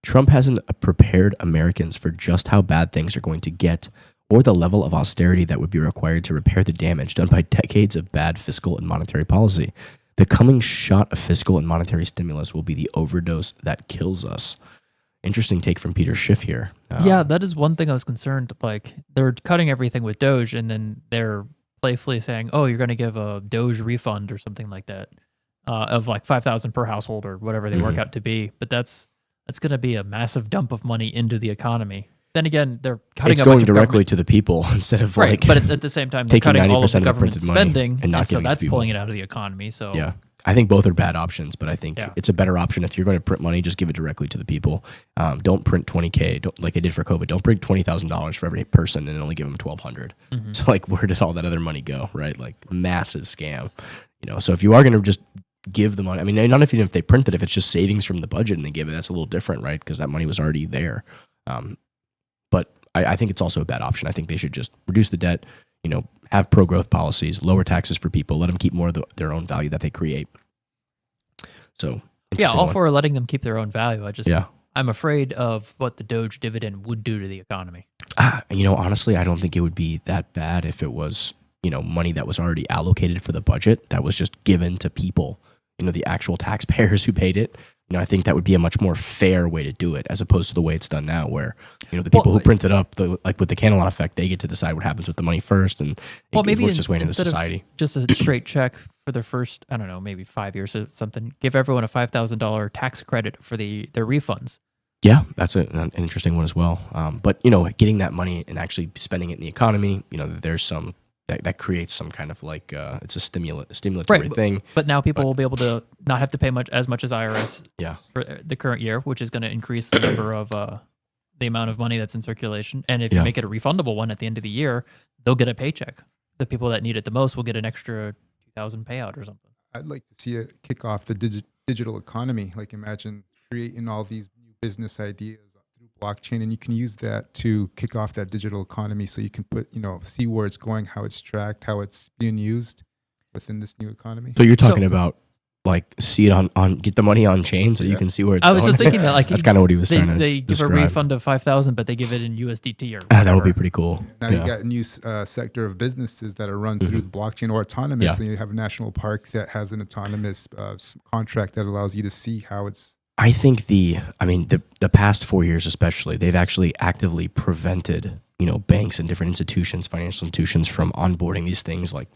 Trump hasn't prepared Americans for just how bad things are going to get or the level of austerity that would be required to repair the damage done by decades of bad fiscal and monetary policy. The coming shot of fiscal and monetary stimulus will be the overdose that kills us. Interesting take from Peter Schiff here. Yeah, that is one thing I was concerned. Like, they're cutting everything with Doge, and then they're playfully saying, "Oh, you're going to give a Doge refund or something like that, of like 5,000 per household or whatever they work out to be." But that's going to be a massive dump of money into the economy. Then again, they're cutting. It's going directly to the people instead of right. like. But at the same time, they're taking cutting all of the 90% of the government printed money spending, and not so giving it to that's people. pulling it out of the economy. So Yeah, I think both are bad options, but I think Yeah. it's a better option if you're going to print money, just give it directly to the people. Don't print 20K, like they did for COVID. Don't print $20,000 for every person and only give them 1,200. So like, where did all that other money go? Right, like massive scam. So if you are going to just give the money, I mean, not if they print it, if it's just savings from the budget and they give it, that's a little different, right? Because that money was already there. But I think it's also a bad option. I think they should just reduce the debt, have pro-growth policies, lower taxes for people, let them keep more of their own value that they create. So yeah, all one. for letting them keep their own value. Yeah. I'm afraid of what the Doge dividend would do to the economy. Honestly, I don't think it would be that bad if it was, money that was already allocated for the budget that was just given to people, the actual taxpayers who paid it. I think that would be a much more fair way to do it as opposed to the way it's done now where, the people who print it up, like with the Cantillon effect, they get to decide what happens with the money first and maybe it works its way into society. Just a straight check for their first, I don't know, maybe 5 years or something, give everyone a $5,000 tax credit for their refunds. Yeah, that's an interesting one as well. But, getting that money and actually spending it in the economy, there's some that creates some kind of like it's a stimulatory thing. But now people will be able to not have to pay as much as IRS Yeah. for the current year, which is going to increase the number of the amount of money that's in circulation. And if you make it a refundable one at the end of the year, they'll get a paycheck. The people that need it the most will get an extra $2,000 payout or something. I'd like to see it kick off the digital economy. Like imagine creating all these new business ideas through blockchain, and you can use that to kick off that digital economy. So you can put, see where it's going, how it's tracked, how it's being used within this new economy. So you're talking about like see it on get the money on chain so you can see where it's I going. was just thinking that like that's kind of what he was trying to they give describe. a refund of 5,000, but they give it in USDT or that would be pretty cool. Now you got a new sector of businesses that are run through the blockchain or autonomous. Yeah. So you have a national park that has an autonomous contract that allows you to see how it's. I think the past 4 years especially, they've actually actively prevented, banks and different institutions, financial institutions from onboarding these things. Like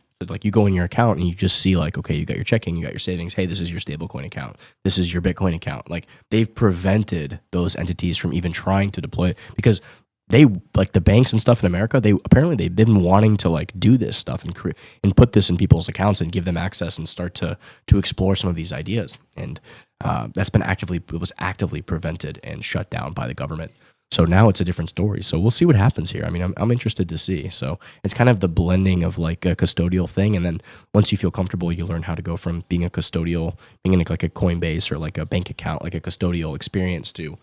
you go in your account and you just see like, okay, you got your checking, you got your savings. Hey, this is your stablecoin account. This is your Bitcoin account. Like they've prevented those entities from even trying to deploy it because they like the banks and stuff in America. They've been wanting to like do this stuff and put this in people's accounts and give them access and start to explore some of these ideas. And it was actively prevented and shut down by the government. So now it's a different story. So we'll see what happens here. I mean, I'm interested to see. So it's kind of the blending of like a custodial thing. And then once you feel comfortable, you learn how to go from being a custodial, being in like a Coinbase or like a bank account, like a custodial experience to,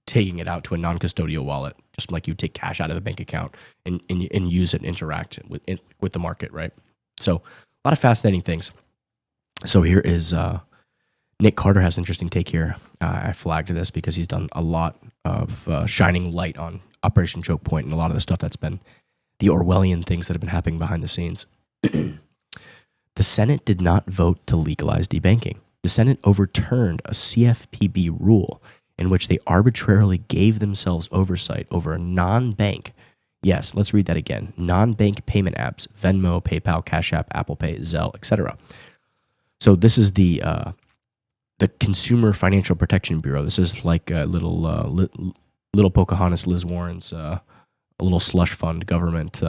taking it out to a non-custodial wallet, just like you take cash out of a bank account and use it and interact with the market, right? So a lot of fascinating things. So here is Nick Carter has an interesting take here. I flagged this because he's done a lot of shining light on Operation Choke Point and a lot of the stuff that's been the Orwellian things that have been happening behind the scenes. The Senate did not vote to legalize debanking. The Senate overturned a CFPB rule in which they arbitrarily gave themselves oversight over a non-bank. Yes, let's read that again. Non-bank payment apps, Venmo, PayPal, Cash App, Apple Pay, Zelle, etc. So this is the Consumer Financial Protection Bureau. This is like a little Pocahontas Liz Warren's a little slush fund government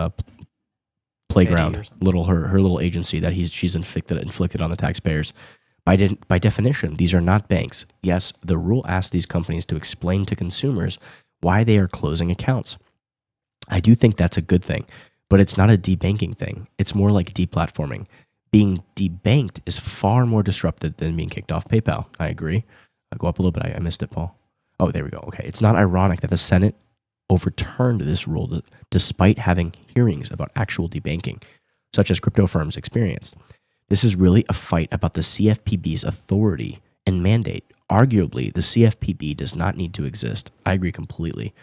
playground. Her little agency that she's inflicted on the taxpayers. By definition, these are not banks. Yes, the rule asks these companies to explain to consumers why they are closing accounts. I do think that's a good thing, but it's not a debanking thing. It's more like deplatforming. Being debanked is far more disruptive than being kicked off PayPal. I agree. I'll go up a little bit. I missed it, Paul. Oh, there we go. Okay. It's not ironic that the Senate overturned this rule despite having hearings about actual debanking, such as crypto firms experienced. This is really a fight about the CFPB's authority and mandate Arguably, the CFPB does not need to exist. I agree completely.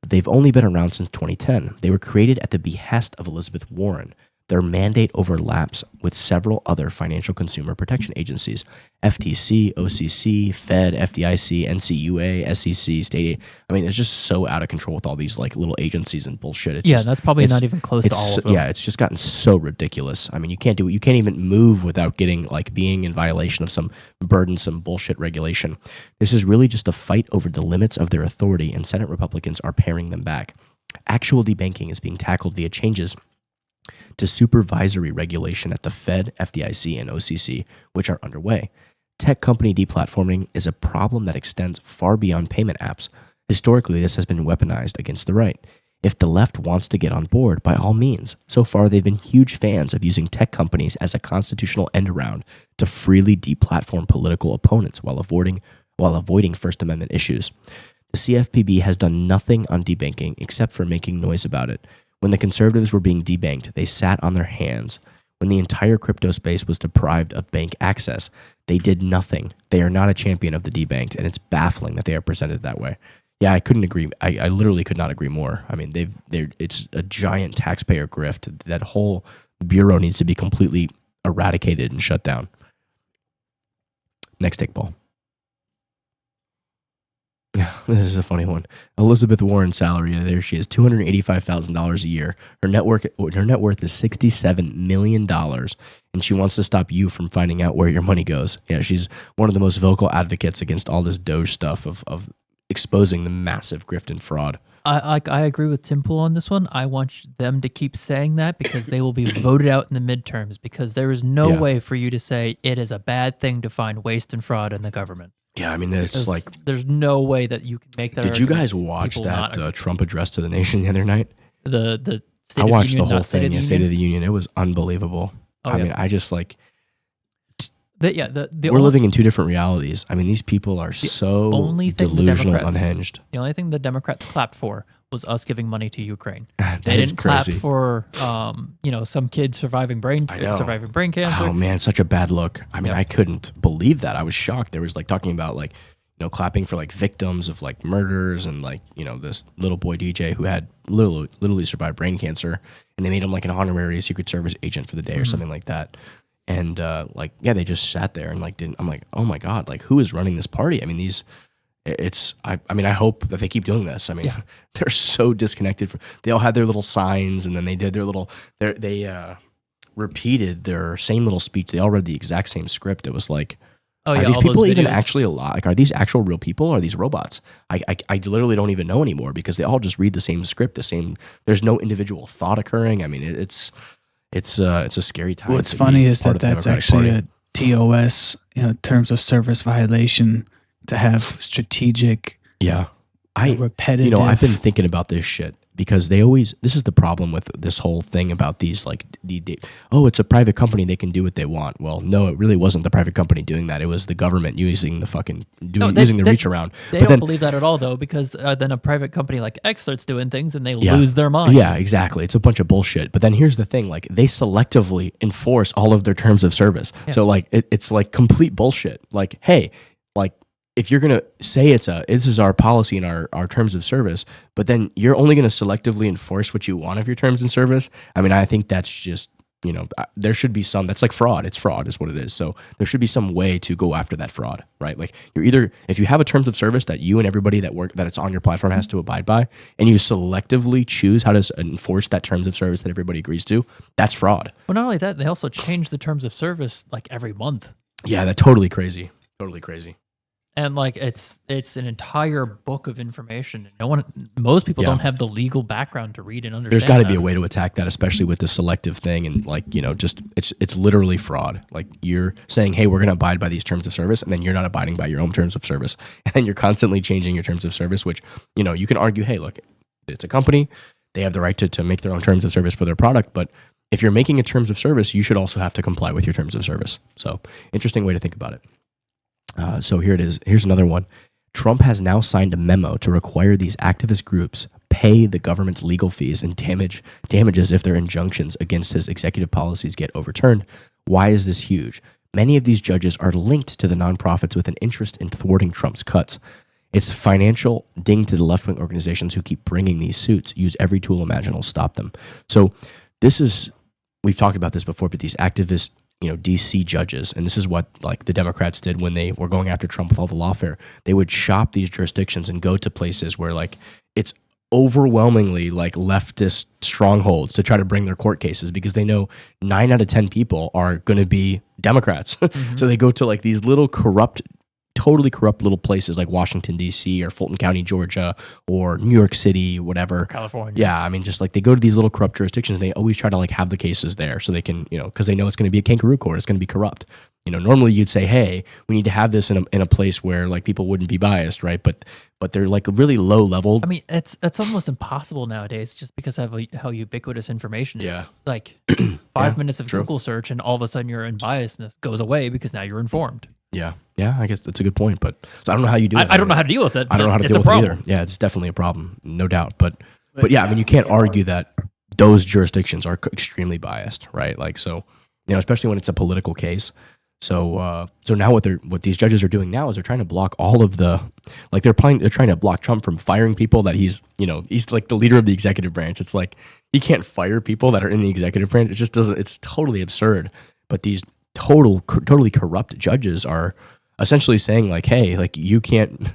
They've only been around since 2010. They were created at the behest of Elizabeth Warren. Their mandate overlaps with several other financial consumer protection agencies: FTC, OCC, Fed, FDIC, NCUA, SEC, state. I mean, it's just so out of control with all these like little agencies and bullshit. It's just, that's probably not even close to all of them. Yeah, it's just gotten so ridiculous. I mean, you can't do it. You can't even move without getting like being in violation of some burdensome bullshit regulation. This is really just a fight over the limits of their authority, and Senate Republicans are paring them back. Actual debanking is being tackled via changes to supervisory regulation at the Fed, FDIC, and OCC, which are underway. Tech company deplatforming is a problem that extends far beyond payment apps. Historically, this has been weaponized against the right. If the left wants to get on board, by all means. So far, they've been huge fans of using tech companies as a constitutional end-around to freely deplatform political opponents while avoiding First Amendment issues. The CFPB has done nothing on debanking except for making noise about it. When the conservatives were being debanked, they sat on their hands. When the entire crypto space was deprived of bank access, they did nothing. They are not a champion of the debanked, and it's baffling that they are presented that way. Yeah, I couldn't agree. I literally could not agree more. I mean, it's a giant taxpayer grift. That whole bureau needs to be completely eradicated and shut down. Next take, Paul. This is a funny one. Elizabeth Warren's salary, there she is, $285,000 a year. Her net worth is $67 million, and she wants to stop you from finding out where your money goes. Yeah, she's one of the most vocal advocates against all this Doge stuff of exposing the massive grift and fraud. I agree with Tim Pool on this one. I want them to keep saying that because they will be voted out in the midterms, because there is no way for you to say it is a bad thing to find waste and fraud in the government. Yeah, I mean, it's like... There's no way that you can make that Did you argument. guys watch that Trump address to the nation the other night? The State I of watched Union, the whole State thing, of the State of Union? the Union. It was unbelievable. Oh, I yeah. mean, I just like... The We're living in two different realities. I mean, these people are so delusional, unhinged. The only thing the Democrats clapped for was us giving money to Ukraine. That They is didn't clap crazy. for some kid surviving brain cancer. Oh man, such a bad look. I mean, Yep. I couldn't believe that. I was shocked. There was like talking about like, clapping for like victims of like murders, and like, this little boy DJ who had literally survived brain cancer, and they made him like an honorary Secret Service agent for the day or something like that. And they just sat there and like didn't. I'm like, oh my god, like who is running this party? I mean, I hope that they keep doing this. I mean, they're so disconnected. They all had their little signs, and then they did their little. They repeated their same little speech. They all read the exact same script. It was like, are these all people those even videos. actually alive? Like, are these actual real people? Or are these robots? I literally don't even know anymore, because they all just read the same script. The same. There's no individual thought occurring. I mean, it's a scary time. What's to funny be is part that of the that's Democratic actually Party. a TOS, terms of service violation, to have strategic, Yeah. repetitive. I've been thinking about this shit, because this is the problem with this whole thing about these, like, it's a private company, they can do what they want. Well, no, it really wasn't the private company doing that. It was the government using the fucking, using the reach around. They don't believe that at all, though, because then a private company like X starts doing things and they lose their mind. Yeah, exactly. It's a bunch of bullshit. But then here's the thing, like, they selectively enforce all of their terms of service. Yeah. So like, it's like complete bullshit. Like, hey, like, if you're going to say this is our policy and our terms of service, but then you're only going to selectively enforce what you want of your terms of service, I mean, I think that's just, there should be that's like fraud. It's fraud is what it is. So there should be some way to go after that fraud, right? Like, if you have a terms of service that you and everybody that it's on your platform has to abide by, and you selectively choose how to enforce that terms of service that everybody agrees to, that's fraud. Well, not only that, they also change the terms of service like every month. Yeah, that's totally crazy. Totally crazy. And like it's an entire book of information. Most people don't have the legal background to read and understand. There's got to be a way to attack that, especially with the selective thing, and like, just it's literally fraud. Like, you're saying, hey, we're going to abide by these terms of service, and then you're not abiding by your own terms of service, and you're constantly changing your terms of service. Which, you can argue, hey, look, it's a company, they have the right to make their own terms of service for their product, but if you're making a terms of service, you should also have to comply with your terms of service. So, interesting way to think about it. So here it is. Here's another one. Trump has now signed a memo to require these activist groups pay the government's legal fees and damages if their injunctions against his executive policies get overturned. Why is this huge? Many of these judges are linked to the nonprofits with an interest in thwarting Trump's cuts. It's financial ding to the left-wing organizations who keep bringing these suits, use every tool imaginable to stop them. So this is, we've talked about this before, but these activist, DC judges, and this is what like the Democrats did when they were going after Trump with all the lawfare. They would shop these jurisdictions and go to places where like it's overwhelmingly like leftist strongholds to try to bring their court cases because they know 9 out of 10 people are going to be Democrats. So they go to like these little totally corrupt little places like Washington, D.C. or Fulton County, Georgia, or New York City, whatever. California. Yeah, I mean, just like they go to these little corrupt jurisdictions and they always try to like have the cases there so they can, because they know it's going to be a kangaroo court, it's going to be corrupt. Normally you'd say, hey, we need to have this in a place where like people wouldn't be biased, right? But they're like really low level. I mean, it's almost impossible nowadays just because of how ubiquitous information is. Yeah. Like 5 minutes of Google search and all of a sudden your unbiasedness goes away because now you're informed. Yeah, I guess that's a good point, but so I don't know how you do it. I don't know how to deal with it. I don't know how to deal with it either. Yeah, it's definitely a problem, no doubt. But yeah, I mean, you can't argue that those jurisdictions are extremely biased, right? Like, so, especially when it's a political case. So now what these judges are doing now is they're trying to block all of the, like they're trying to block Trump from firing people that he's like the leader of the executive branch. It's like he can't fire people that are in the executive branch. It just doesn't. It's totally absurd. But these totally corrupt judges are essentially saying like, hey, like you can't.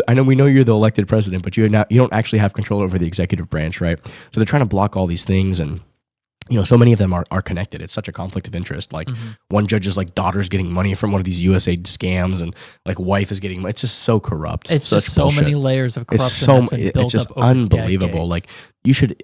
I know we know you're the elected president, but you don't actually have control over the executive branch, right? So they're trying to block all these things, and so many of them are connected. It's such a conflict of interest. Like one judge's like daughter's getting money from one of these USAID scams, and like wife is getting. It's just so corrupt. It's such just so bullshit. many layers of corruption. It's just unbelievable. Like you should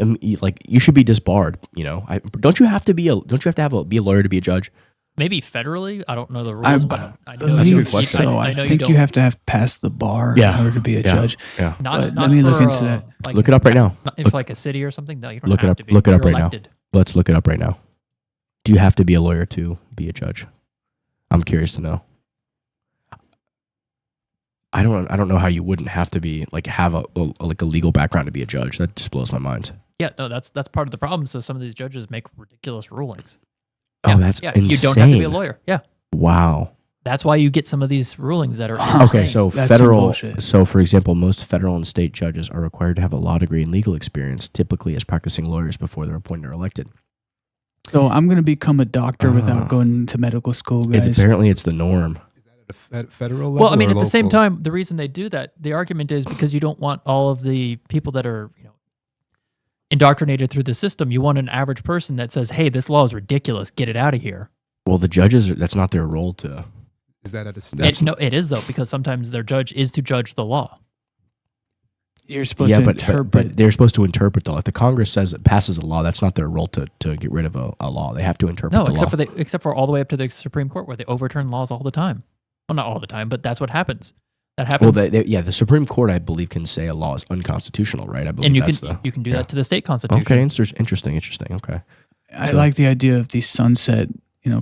be disbarred. Don't you have to be a lawyer to be a judge? Maybe federally, I don't know the rules, but I know That's a good question. question. I think you have to have passed the bar in order to be a judge. Yeah. Not let me look for, into that. Like, look it up right now. If like a city or something, no, you don't Look it have up. to be. Look it up You're right elected. now. Let's look it up right now. Do you have to be a lawyer to be a judge? I'm curious to know. I don't know how you wouldn't have to be like have a legal background to be a judge. That just blows my mind. Yeah, no, that's part of the problem. So some of these judges make ridiculous rulings. Oh, that's insane. You don't have to be a lawyer. Yeah. Wow. That's why you get some of these rulings that are okay. insane. So That's federal. some bullshit. So for example, most federal and state judges are required to have a law degree and legal experience, typically as practicing lawyers before they're appointed or elected. So I'm going to become a doctor without going to medical school, guys. Apparently it's the norm. Is that at a federal level? Well, I mean, or at the same local? time, the reason they do that, the argument is because you don't want all of the people that are, indoctrinated through the system. You want an average person that says, "Hey, this law is ridiculous. Get it out of here." Well, the judges, that's not their role to. Is that at a state? It is though, because sometimes their judge is to judge the law. You're supposed to interpret. But they're supposed to interpret the law. If the Congress says it passes a law, that's not their role to get rid of a law. They have to interpret No, the law. except for all the way up to the Supreme Court, where they overturn laws all the time. Well, not all the time, but that's what happens. That happens. Well, the Supreme Court, I believe, can say a law is unconstitutional, right? I believe and you can do that to the state constitution. Okay, interesting. Okay. I like the idea of these sunset,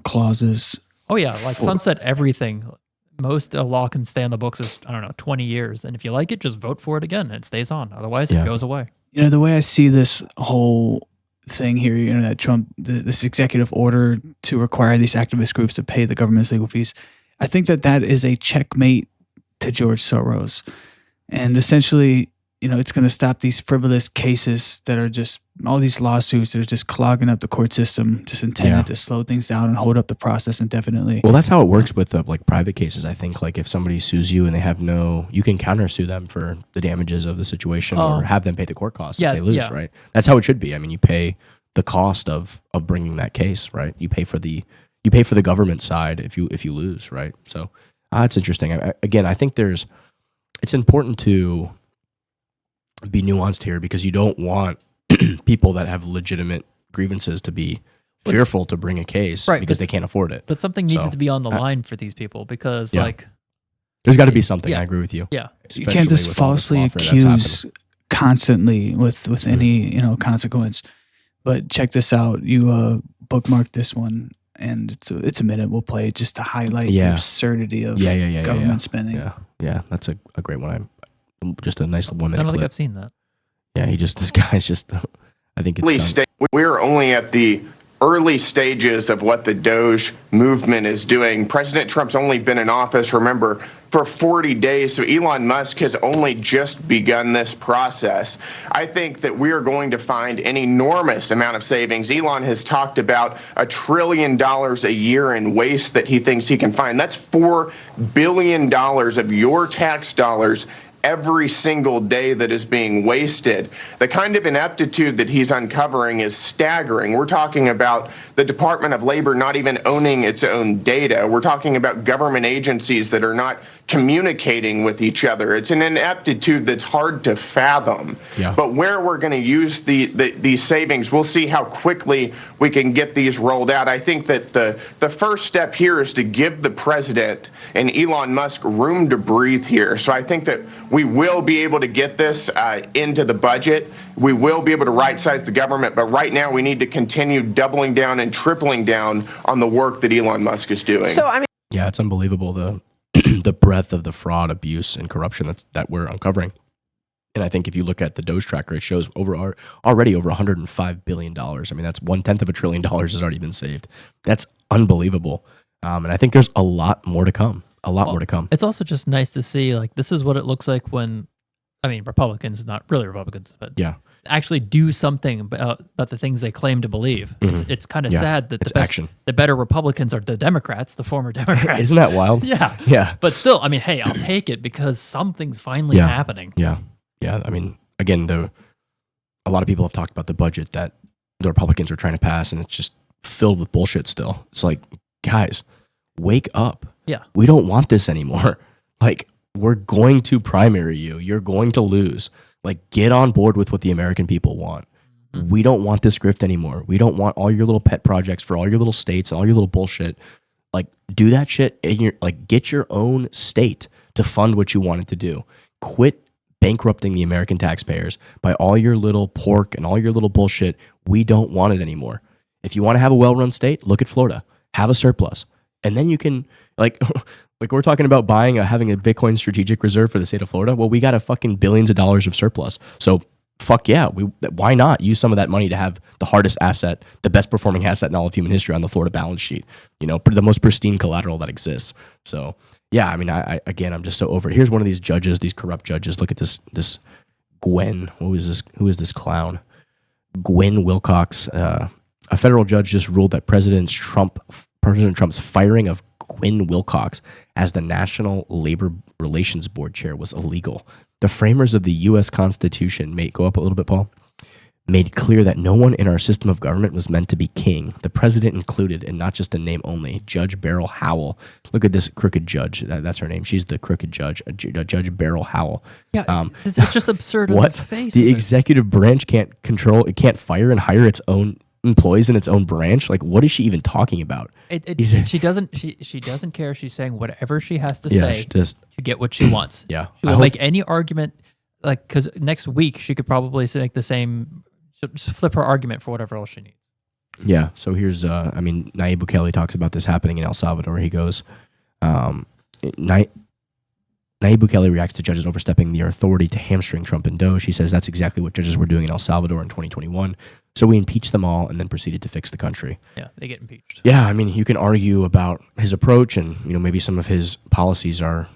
clauses. Oh yeah, like sunset everything. Most a law can stay on the books as 20 years, and if you like it, just vote for it again. And it stays on. Otherwise, it goes away. The way I see this whole thing here, that Trump, this executive order to require these activist groups to pay the government's legal fees, I think that is a checkmate to George Soros, and essentially, it's going to stop these frivolous cases that are just all these lawsuits that are just clogging up the court system, just intended to slow things down and hold up the process indefinitely. Well, that's how it works with like private cases. I think like if somebody sues you and they have you can countersue them for the damages of the situation or have them pay the court costs if they lose, right? That's how it should be. I mean, you pay the cost of bringing that case, right? You pay for the government side if you lose, right? So it's interesting. Again, I think it's important to be nuanced here because you don't want people that have legitimate grievances to be fearful to bring a case because they can't afford it. But something needs to be on the line for these people because there's got to be something. I agree with you. Yeah. You can't just falsely accuse constantly with any consequence. But check this out. You bookmark this one, and it's a minute. We'll play it just to highlight the absurdity of government spending. Yeah, that's a great one. Just a nice 1 minute. I don't clip. think I've seen that. Yeah, this guy's just. I think it's. We're only at the early stages of what the Doge movement is doing. President Trump's only been in office, remember, for 40 days, so Elon Musk has only just begun this process. I think that we are going to find an enormous amount of savings. Elon has talked about $1 trillion a year in waste that he thinks he can find. That's $4 billion of your tax dollars every single day that is being wasted. The kind of ineptitude that he's uncovering is staggering. We're talking about the Department of Labor not even owning its own data. We're talking about government agencies that are not communicating with each other. It's an ineptitude that's hard to fathom. Yeah. But where we're going to use these savings, we'll see how quickly we can get these rolled out. I think that the first step here is to give the president and Elon Musk room to breathe here. So I think that we will be able to get this into the budget. We will be able to right-size the government, but right now we need to continue doubling down and tripling down on the work that Elon Musk is doing. So, I mean, Yeah, it's unbelievable the breadth of the fraud, abuse, and corruption that we're uncovering. And I think if you look at the Doge tracker, it shows already over $105 billion. I mean, that's 1/10 of $1 trillion has already been saved. That's unbelievable. And I think there's a lot more to come. More to come. It's also just nice to see, like, this is what it looks like when, I mean, Republicans, not really Republicans, but Yeah. actually do something about the things they claim to believe. It's kind of Yeah. sad that It's action. the better Republicans are the Democrats, the former Democrats. Isn't that wild? Yeah. Yeah. But still, I mean, hey, I'll take it because something's finally Yeah. happening. Yeah. Yeah. I mean, again, a lot of people have talked about the budget that the Republicans are trying to pass, and it's just filled with bullshit still. It's like, guys, wake up. Yeah. We don't want this anymore. Like, we're going to primary you. You're going to lose. Like, get on board with what the American people want. We don't want this grift anymore. We don't want all your little pet projects for all your little states, all your little bullshit. Like, do that shit get your own state to fund what you wanted to do. Quit bankrupting the American taxpayers by all your little pork and all your little bullshit. We don't want it anymore. If you want to have a well-run state, look at Florida. Have a surplus. And then you can, like we're talking about having a Bitcoin strategic reserve for the state of Florida. Well, we got a fucking billions of dollars of surplus. So fuck yeah, why not use some of that money to have the hardest asset, the best performing asset in all of human history on the Florida balance sheet, the most pristine collateral that exists. So yeah, I mean, I'm just so over it. Here's one of these judges, these corrupt judges. Look at this Gwen. Who is this clown? Gwen Wilcox. A federal judge just ruled that President Trump's firing of Gwen Wilcox as the National Labor Relations Board chair was illegal. The framers of the U.S. Constitution go up a little bit, Paul, made clear that no one in our system of government was meant to be king, the president included, and not just a name only. Judge Beryl Howell. Look at this crooked judge. That's her name. She's the crooked judge, Judge Beryl Howell. Yeah, it's just absurd on its face. The executive branch can't fire and hire its own employees in its own branch. Like, what is she even talking about? She doesn't care. She's saying whatever she has to say to get what she wants. Yeah, she will make any argument. Like, because next week she could probably make the same. She'll just flip her argument for whatever else she needs. Yeah. So here's, Nayib Bukele talks about this happening in El Salvador. He goes, Nayib Bukele reacts to judges overstepping their authority to hamstring Trump and Doge. He says that's exactly what judges were doing in El Salvador in 2021. So we impeached them all and then proceeded to fix the country. Yeah, they get impeached. Yeah, I mean, you can argue about his approach and, maybe some of his policies are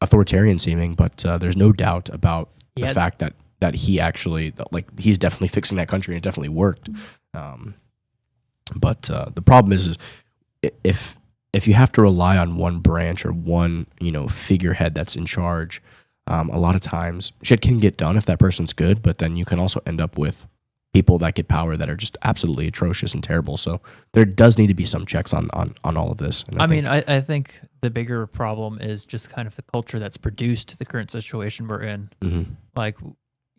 authoritarian seeming, but there's no doubt about the fact that he actually, he's definitely fixing that country and it definitely worked. But the problem is if you have to rely on one branch or one, figurehead that's in charge, a lot of times shit can get done if that person's good, but then you can also end up with people that get power that are just absolutely atrocious and terrible. So there does need to be some checks on all of this. And I think the bigger problem is just kind of the culture that's produced the current situation we're in. Mm-hmm. Like,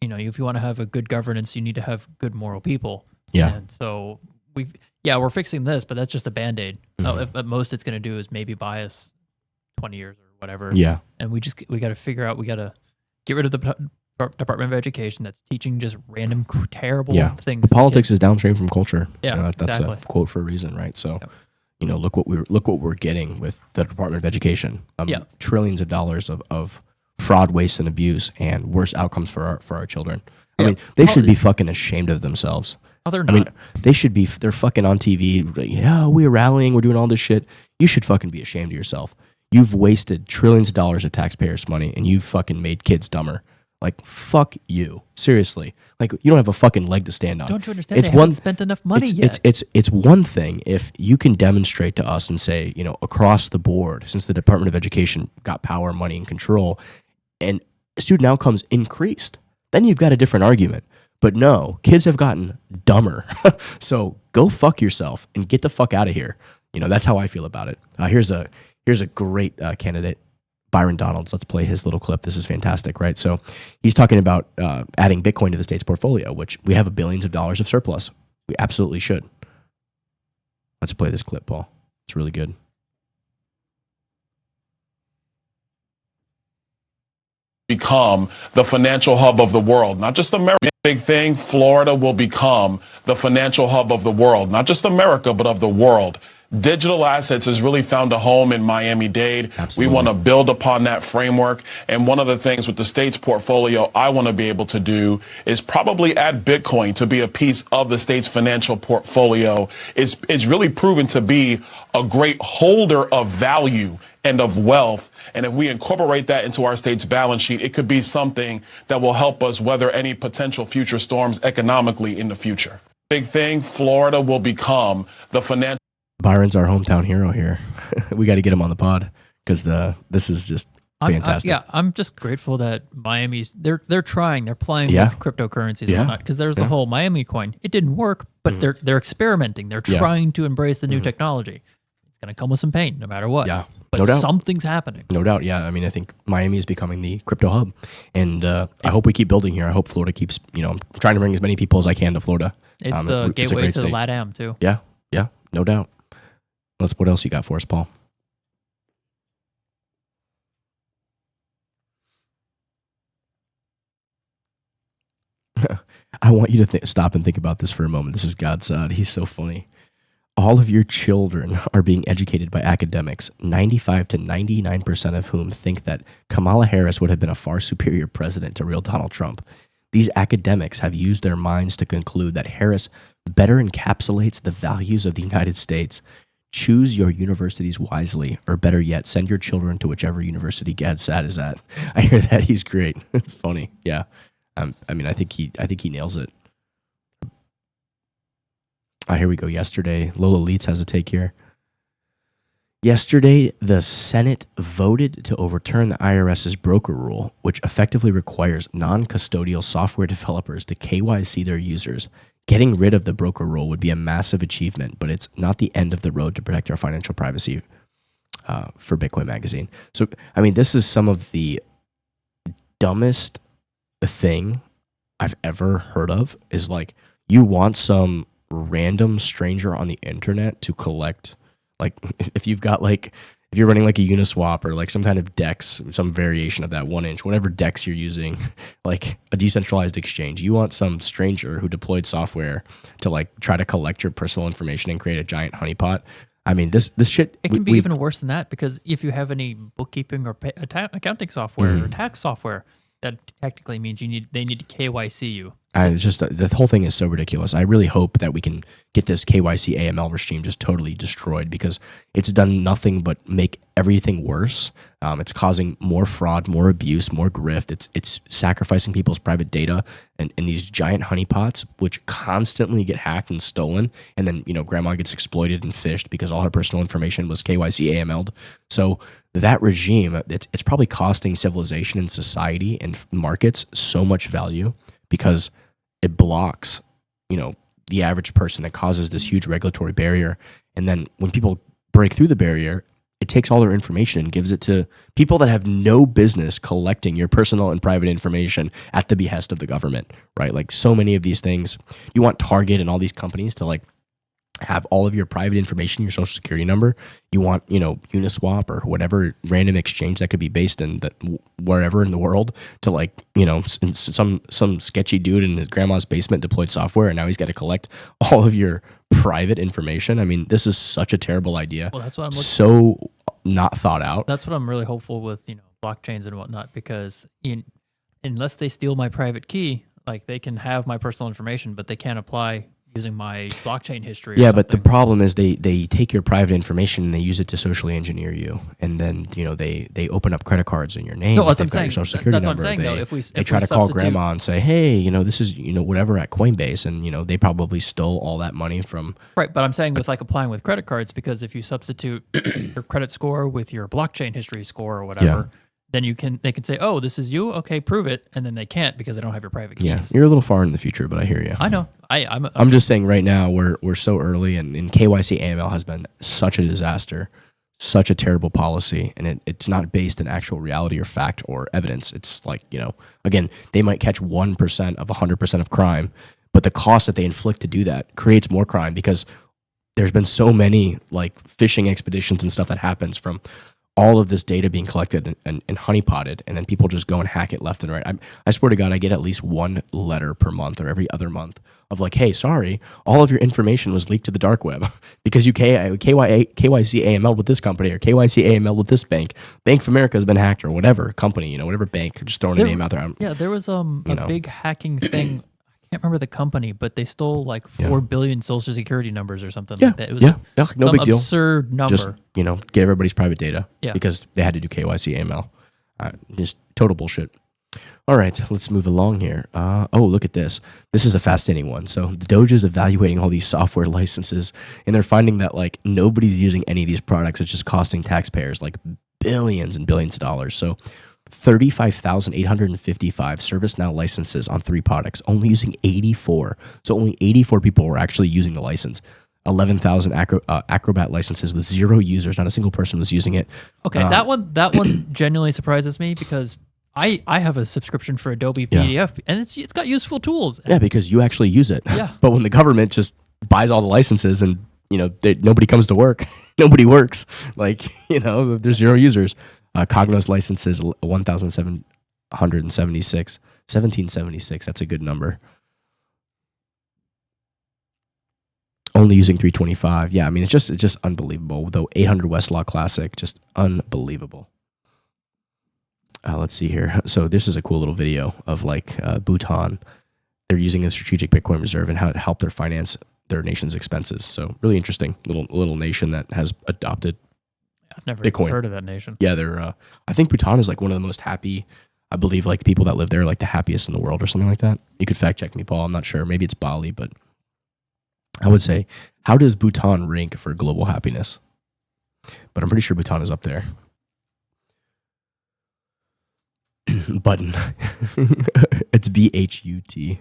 if you want to have a good governance, you need to have good moral people. Yeah. And so we're fixing this, but that's just a Band-Aid. Mm-hmm. At most it's going to do is maybe buy us 20 years or whatever. Yeah. And we got to figure out, we got to get rid of the Department of Education that's teaching just random terrible things. Politics is downstream from culture. Yeah, that's exactly. a quote for a reason, right? So, look what we're getting with the Department of Education. Trillions of dollars of fraud, waste, and abuse, and worse outcomes for our children. I mean, they should be fucking ashamed of themselves. Oh, they're I mean, not. they should be. They're fucking on TV. Yeah, we're rallying. We're doing all this shit. You should fucking be ashamed of yourself. You've wasted trillions of dollars of taxpayers' money, and you've fucking made kids dumber. Like, fuck you. Seriously. Like, you don't have a fucking leg to stand on. Don't you understand? They haven't spent enough money yet. It's one thing if you can demonstrate to us and say, you know, across the board, since the Department of Education got power, money, and control, and student outcomes increased, then you've got a different argument. But no, kids have gotten dumber. So go fuck yourself and get the fuck out of here. You know, that's how I feel about it. Here's a great candidate. Byron Donalds. Let's play his little clip. This is fantastic, right? So he's talking about adding Bitcoin to the state's portfolio, which we have billions of dollars of surplus. We absolutely should. Let's play this clip, Paul. It's really good. Become the financial hub of the world, not just America. Big thing, Florida will become the financial hub of the world, not just America, but of the world. Digital assets has really found a home in Miami-Dade. We want to build upon that framework. And one of the things with the state's portfolio I want to be able to do is probably add Bitcoin to be a piece of the state's financial portfolio. It's really proven to be a great holder of value and of wealth. And if we incorporate that into our state's balance sheet, it could be something that will help us weather any potential future storms economically in the future. Big thing, Florida will become the financial. Byron's our hometown hero here. We got to get him on the pod because this is just fantastic. I'm just grateful that Miami's they're trying, they're playing with cryptocurrencies and whatnot, because there's the whole Miami coin. It didn't work, but they're experimenting. They're trying to embrace the new technology. It's gonna come with some pain, no matter what. Yeah, but no doubt. Something's happening. No doubt. Yeah, I mean, I think Miami is becoming the crypto hub, and I hope we keep building here. I hope Florida keeps. You know, I'm trying to bring as many people as I can to Florida. It's the gateway to the LATAM too. Yeah, no doubt. What else you got for us, Paul? I want you to stop and think about this for a moment. This is Godsod. He's so funny. All of your children are being educated by academics, 95 to 99% of whom think that Kamala Harris would have been a far superior president to real Donald Trump. These academics have used their minds to conclude that Harris better encapsulates the values of the United States. Choose your universities wisely, or better yet, send your children to whichever university Gadsad is at. I hear that. He's great. It's funny. Yeah. I mean, I think he nails it. Here we go. Yesterday, Lola Leitz has a take here. Yesterday, the Senate voted to overturn the IRS's broker rule, which effectively requires non-custodial software developers to KYC their users. Getting rid of the broker rule would be a massive achievement, but it's not the end of the road to protect our financial privacy, for Bitcoin Magazine. So, I mean, this is some of the dumbest thing I've ever heard of, is like, you want some random stranger on the internet to collect, like, if you've got like, if you're running like a Uniswap or like some kind of DEX, some variation of that 1 inch, whatever DEX you're using, like a decentralized exchange, you want some stranger who deployed software to like try to collect your personal information and create a giant honeypot. I mean, this shit. It can be even worse than that, because if you have any bookkeeping or accounting software or tax software, that technically means they need to KYC you. And it's just the whole thing is so ridiculous. I really hope that we can get this KYC AML regime just totally destroyed, because it's done nothing but make everything worse. It's causing more fraud, more abuse, more grift. It's sacrificing people's private data and these giant honeypots, which constantly get hacked and stolen. And then, you know, grandma gets exploited and fished because all her personal information was KYC AML'd. So that regime, it's probably costing civilization and society and markets so much value, because it blocks, you know, the average person. It causes this huge regulatory barrier. And then when people break through the barrier, it takes all their information and gives it to people that have no business collecting your personal and private information at the behest of the government, right? Like, so many of these things, you want Target and all these companies to like have all of your private information, your social security number. You want, you know, Uniswap or whatever random exchange that could be based in wherever in the world to, like, you know, some sketchy dude in grandma's basement deployed software, and now he's got to collect all of your private information. I mean, this is such a terrible idea. Well, that's what I'm so not thought out. That's what I'm really hopeful with, you know, blockchains and whatnot, because unless they steal my private key, Like they can have my personal information, but they can't apply using my blockchain history. Yeah, or but the something. problem is they take your private information and they use it to socially engineer you, and then they open up credit cards in your name. No, that's They've what I'm got your saying. social security That's what I'm number. saying, They, though. If we they try to call grandma and say, hey, this is whatever at Coinbase, and they probably stole all that money from. Right, but I'm saying with like applying with credit cards, because if you substitute your credit score with your blockchain history score or whatever, then they can say, oh, this is you, okay, prove it, and then they can't because they don't have your private keys. Yeah, you're a little far in the future, but I hear you. I know. I'm just saying right now we're so early, and KYC AML has been such a disaster, such a terrible policy, and it's not based in actual reality or fact or evidence. It's like, again, they might catch 1% of 100% of crime, but the cost that they inflict to do that creates more crime because there's been so many like phishing expeditions and stuff that happens from all of this data being collected and honeypotted, and then people just go and hack it left and right. I swear to God, I get at least one letter per month or every other month of like, hey, sorry, all of your information was leaked to the dark web because you KYC AML with this company or KYC AML with this bank. Bank of America has been hacked or whatever company, whatever bank, just throwing a name out there. Yeah, there was a big hacking thing. I can't remember the company, but they stole like 4 billion social security numbers or something like that. It was no big deal. Absurd number. Just, get everybody's private data because they had to do KYC AML. Just total bullshit. All right, let's move along here. Look at this. This is a fascinating one. So the Doge is evaluating all these software licenses, and they're finding that like nobody's using any of these products. It's just costing taxpayers like billions and billions of dollars. So 35,855 ServiceNow licenses on 3 products, only using 84. So only 84 people were actually using the license. 11,000 Acrobat licenses with 0 users. Not a single person was using it. Okay, that one genuinely surprises me because I have a subscrition for Adobe PDF and it's got useful tools. Yeah, because you actually use it. Yeah. But when the government just buys all the licenses and nobody comes to work, nobody works. Like there's 0 users. Cognos licenses 1776. That's a good number. Only using 325. Yeah, I mean it's just unbelievable. Though 800 Westlaw Classic, just unbelievable. Let's see here. So this is a cool little video of like Bhutan. They're using a strategic Bitcoin reserve and how to help their finance their nation's expenses. So really interesting little nation that has adopted I've never Bitcoin. heard of that nation. Yeah, they're. I think Bhutan is like one of the most happy. I believe like the people that live there are like the happiest in the world or something like that. You could fact check me, Paul. I'm not sure. Maybe it's Bali, but I would say, how does Bhutan rank for global happiness? But I'm pretty sure Bhutan is up there. Button. It's BHUTAN.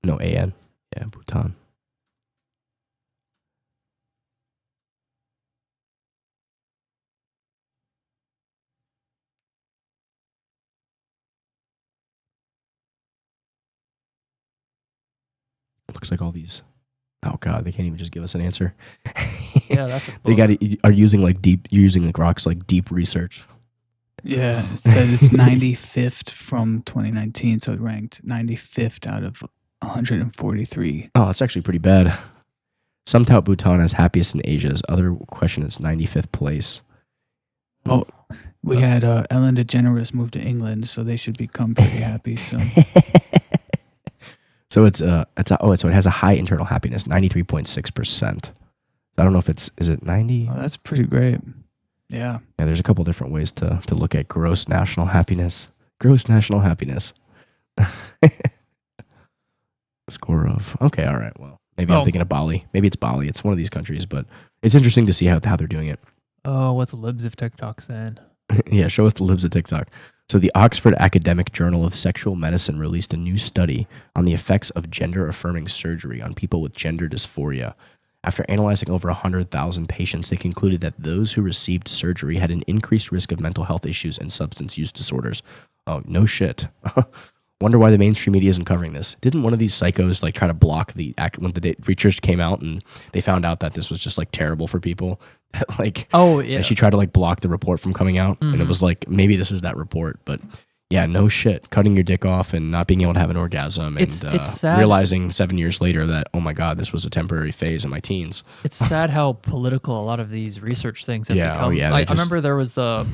No, AN. Yeah, Bhutan. Looks like all these. Oh God, they can't even just give us an answer. Yeah, that's a they got are using like deep. You're using like rocks like deep research. Yeah, it said it's 95th from 2019, so it ranked 95th out of 143. Oh, that's actually pretty bad. Some tout Bhutan as happiest in Asia's. Other question is 95th place. Oh, we had Ellen DeGeneres move to England, so they should become pretty happy. So. So so it has a high internal happiness, 93.6%. I don't know if is it 90? Oh, that's pretty great. Yeah. Yeah, there's a couple different ways to look at gross national happiness. Gross national happiness. Score of. Okay, all right. Well, maybe I'm thinking of Bali. Maybe it's Bali. It's one of these countries, but it's interesting to see how they're doing it. Oh, what's the libs of TikTok saying? Yeah, show us the libs of TikTok. So the Oxford Academic Journal of Sexual Medicine released a new study on the effects of gender-affirming surgery on people with gender dysphoria. After analyzing over 100,000 patients, they concluded that those who received surgery had an increased risk of mental health issues and substance use disorders. Oh, no shit. Wonder why the mainstream media isn't covering this. Didn't one of these psychos like try to block the act when the research came out and they found out that this was just like terrible for people? Like, oh yeah, and she tried to like block the report from coming out, and it was like maybe this is that report, but yeah, no shit. Cutting your dick off and not being able to have an orgasm, and it's sad. Realizing 7 years later that oh my God, this was a temporary phase in my teens. It's sad how political a lot of these research things have become. Oh yeah, I remember there was the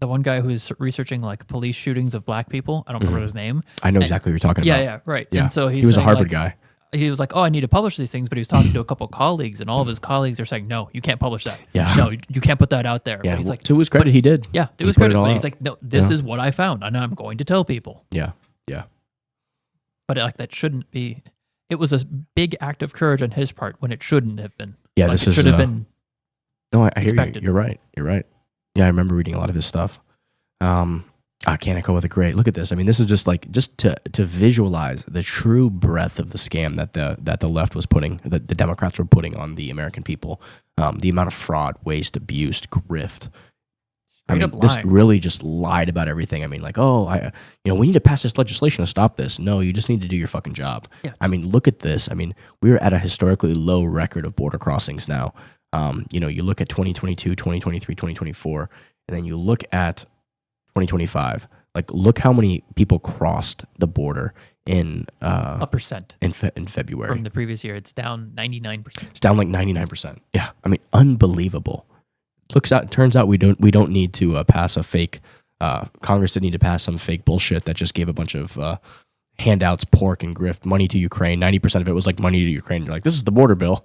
the one guy who's researching like police shootings of black people. I don't remember his name. I know exactly what you're talking Yeah, about. yeah, right. Yeah. And so he was a saying, Harvard like, guy. He was like, "Oh, I need to publish these things," but he was talking to a couple of colleagues, and all of his colleagues are saying, "No, you can't publish that. Yeah. No, you can't put that out there." Yeah. But he's like, to his credit, he did. "Yeah, to He his put it credit." all But he's out. like, "No, this Yeah. is what I found, and I'm going to tell people." Yeah. Yeah. But like that shouldn't be. It was a big act of courage on his part when it shouldn't have been. Yeah, like, this it is should have been. No, I hear you. expected. You're right. You're right. Yeah, I remember reading a lot of his stuff. Can't echo with it. Great. Look at this. I mean, this is just to visualize the true breadth of the scam that the left was putting, that the Democrats were putting on the American people. The amount of fraud, waste, abuse, grift. I mean, this really just lied about everything. I mean, like, we need to pass this legislation to stop this. No, you just need to do your fucking job. Yeah. I mean, look at this. I mean, we're at a historically low record of border crossings now. You look at 2022, 2023, 2024, and then you look at 2025. Like, look how many people crossed the border in a percent in February from the previous year. It's down 99%. It's down like 99%. Yeah, I mean, unbelievable. Turns out we don't need to pass a fake. Congress didn't need to pass some fake bullshit that just gave a bunch of handouts, pork and grift, money to Ukraine. 90% of it was like money to Ukraine. You're like, this is the border bill.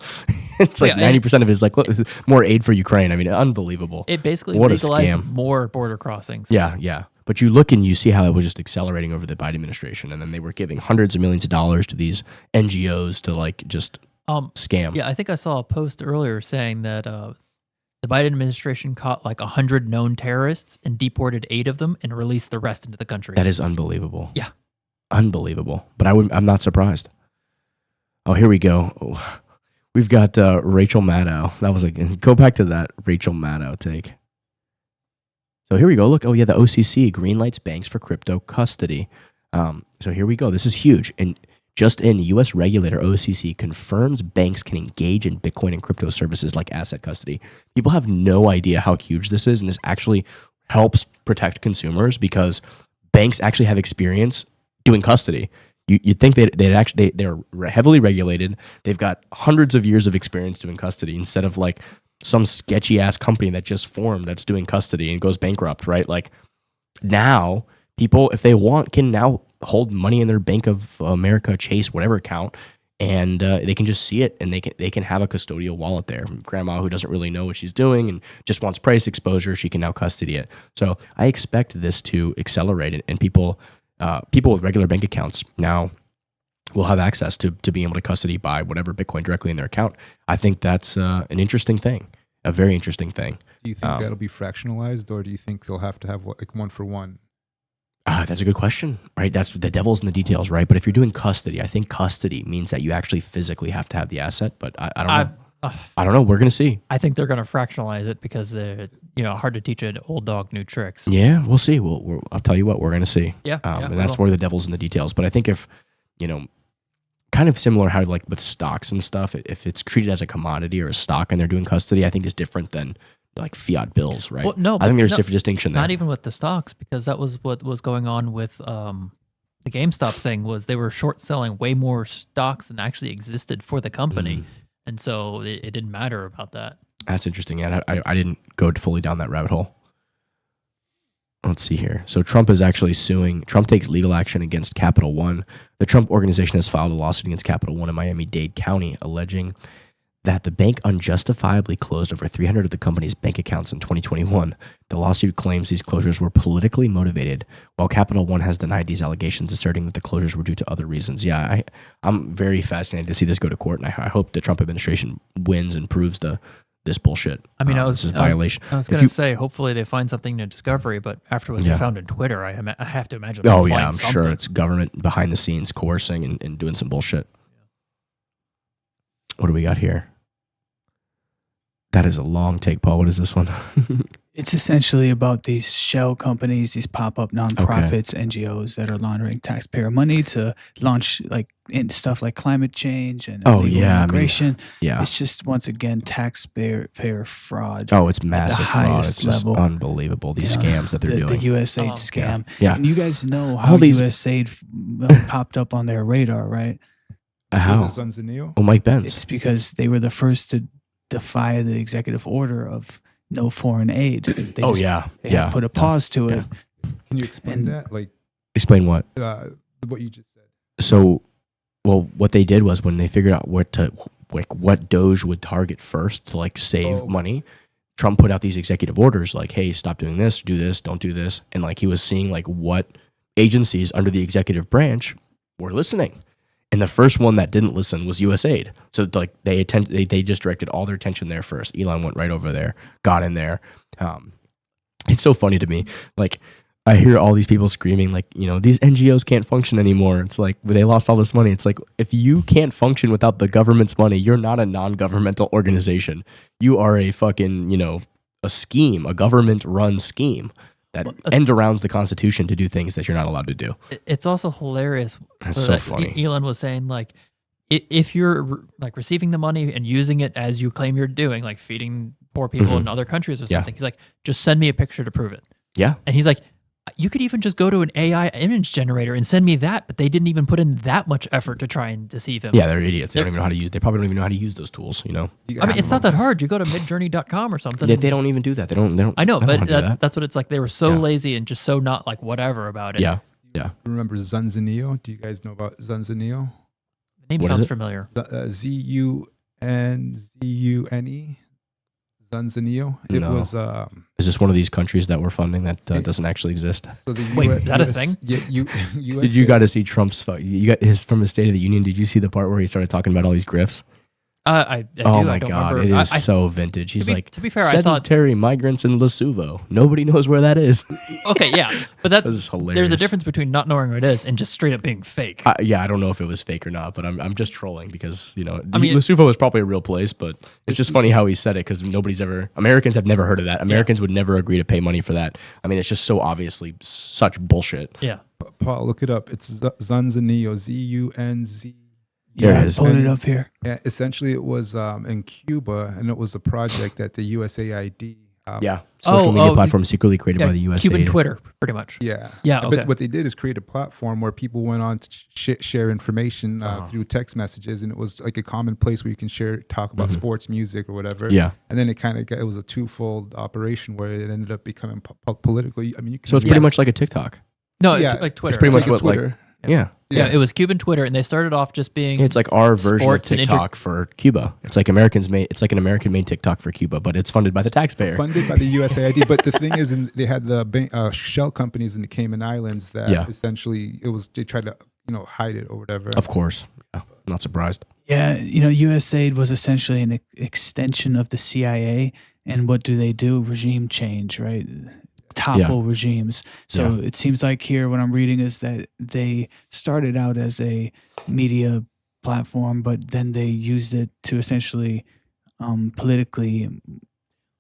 It's like 90% of it is like, look, more aid for Ukraine. I mean, unbelievable. It basically What a legalized scam. more border crossings. Yeah, yeah. But you look and you see how it was just accelerating over the Biden administration, and then they were giving hundreds of millions of dollars to these NGOs to like just scam. Yeah, I think I saw a post earlier saying that the Biden administration caught like 100 known terrorists and deported 8 of them and released the rest into the country. That is unbelievable. Yeah. Unbelievable. But I'm not surprised. Oh, here we go. Oh, we've got Rachel Maddow. That was go back to that Rachel Maddow take. So here we go. Look, oh yeah, the OCC greenlights banks for crypto custody. So here we go. This is huge. And just in, the U.S. regulator OCC confirms banks can engage in Bitcoin and crypto services like asset custody. People have no idea how huge this is, and this actually helps protect consumers because banks actually have experience doing custody. You'd think they're heavily regulated. They've got hundreds of years of experience doing custody instead of like some sketchy ass company that just formed that's doing custody and goes bankrupt, right? Like now people, if they want, can now hold money in their Bank of America, Chase, whatever account, and they can just see it, and they can have a custodial wallet there. Grandma who doesn't really know what she's doing and just wants price exposure, she can now custody it. So I expect this to accelerate it, and people with regular bank accounts now will have access to being able to custody buy whatever Bitcoin directly in their account. I think that's an interesting thing, a very interesting thing. Do you think that'll be fractionalized, or do you think they'll have to have like one for one? That's a good question, right? That's the devil's in the details, right? But if you're doing custody, I think custody means that you actually physically have to have the asset. But I don't know. I don't know. We're gonna see. I think they're going to fractionalize it because they're hard to teach an old dog new tricks. Yeah, we'll see. I'll tell you what, we're gonna see. Yeah, and that's where the devil's in the details. But I think if kind of similar how like with stocks and stuff, if it's treated as a commodity or a stock and they're doing custody, I think is different than like fiat bills, right? Well, no, I think there's no, different distinction there. Not even with the stocks, because that was what was going on with the GameStop thing. Was they were short selling way more stocks than actually existed for the company, and so it didn't matter about that. That's interesting. Yeah, I didn't go fully down that rabbit hole. Let's see here. So Trump is actually suing. Trump takes legal action against Capital One. The Trump organization has filed a lawsuit against Capital One in Miami-Dade County, alleging that the bank unjustifiably closed over 300 of the company's bank accounts in 2021. The lawsuit claims these closures were politically motivated, while Capital One has denied these allegations, asserting that the closures were due to other reasons. Yeah, I'm very fascinated to see this go to court, and I hope the Trump administration wins and proves this bullshit. I mean, this is a violation. I was going to say, hopefully they find something in discovery, but after what they found in Twitter, I have to imagine they'll find I'm something. sure it's government behind the scenes coercing and doing some bullshit. What do we got here? That is a long take, Paul. What is this one? It's essentially about these shell companies, these pop-up nonprofits, NGOs that are laundering taxpayer money to launch in stuff like climate change and illegal immigration. It's just once again taxpayer fraud. Oh, it's massive at the fraud. highest It's just level. unbelievable. These scams that they're doing. The USAID scam. Yeah. And you guys know how USAID popped up on their radar, right? How? Was it Zanzaneo? Oh, Mike Benz. It's because they were the first to defy the executive order of no foreign aid. They Oh just, yeah, they had put a pause to it. Can you explain that? Like, Explain what? What you just said. So, well, what they did was when they figured out what Doge would target first to like save money, Trump put out these executive orders like, hey, stop doing this, do this, don't do this. And like he was seeing like what agencies under the executive branch were listening. And the first one that didn't listen was USAID. So like they just directed all their attention there first. Elon went right over there, got in there. It's so funny to me. Like I hear all these people screaming like, you know, these NGOs can't function anymore. It's like they lost all this money. It's like if you can't function without the government's money, you're not a non-governmental organization. You are a fucking, you know, a scheme, a government-run scheme that end arounds the Constitution to do things that you're not allowed to do. It's also hilarious. That's so funny. Elon was saying like, if you're like receiving the money and using it as you claim you're doing, like feeding poor people in other countries or something, he's like, just send me a picture to prove it. Yeah. And he's like, you could even just go to an AI image generator and send me that, but they didn't even put in that much effort to try and deceive him. Yeah, they're idiots. They don't even know how to use. They probably don't even know how to use those tools. You know. I mean, it's not that hard. You go to midjourney.com or something. They don't even do that. They don't. I know, but that. that's what it's like. They were so lazy and just so not like whatever about it. Yeah. Yeah. Remember Zunzaneo? Do you guys know about Zunzaneo? The name sounds familiar. Zunzune. Zunzaneo. It was. Is this one of these countries that we're funding that doesn't actually exist? So the Wait, is that a thing? Yeah, Did you got to see Trump's? You got his from his State of the Union. Did you see the part where he started talking about all these grifts? I oh do. my I don't God, remember. it is so vintage. He's like, to be fair, I thought sedentary migrants in Lesotho. Nobody knows where that is. Okay, yeah, but that is hilarious. There's a difference between not knowing where it is and just straight up being fake. Yeah, I don't know if it was fake or not, but I'm just trolling because you know I mean, Lesotho is probably a real place, but it's just funny how he said it because Americans have never heard of that. Americans would never agree to pay money for that. I mean, it's just so obviously such bullshit. Yeah, Paul, look it up. It's Zunzaneo. Zunz. There it is. Pulling it up here. Yeah, essentially, it was in Cuba, and it was a project that the USAID. Social media platform secretly created by the USAID. Cuban Twitter, pretty much. Yeah. Okay. But what they did is create a platform where people went on to share information through text messages, and it was like a common place where you can talk about sports, music, or whatever. Yeah. And then it was a twofold operation where it ended up becoming political. I mean, So it's pretty much like a TikTok. No, like Twitter. It's pretty much what Twitter. Yeah. It was Cuban Twitter, and they started off just being. It's like our version of sports and TikTok for Cuba. It's like It's like an American-made TikTok for Cuba, but it's funded by the taxpayer. Funded by the USAID. But the thing is, they had the shell companies in the Cayman Islands that essentially they tried to hide it or whatever. Of course, not surprised. Yeah, USAID was essentially an extension of the CIA, and what do? Regime change, right? Topple regimes. So it seems like here what I'm reading is that they started out as a media platform, but then they used it to essentially politically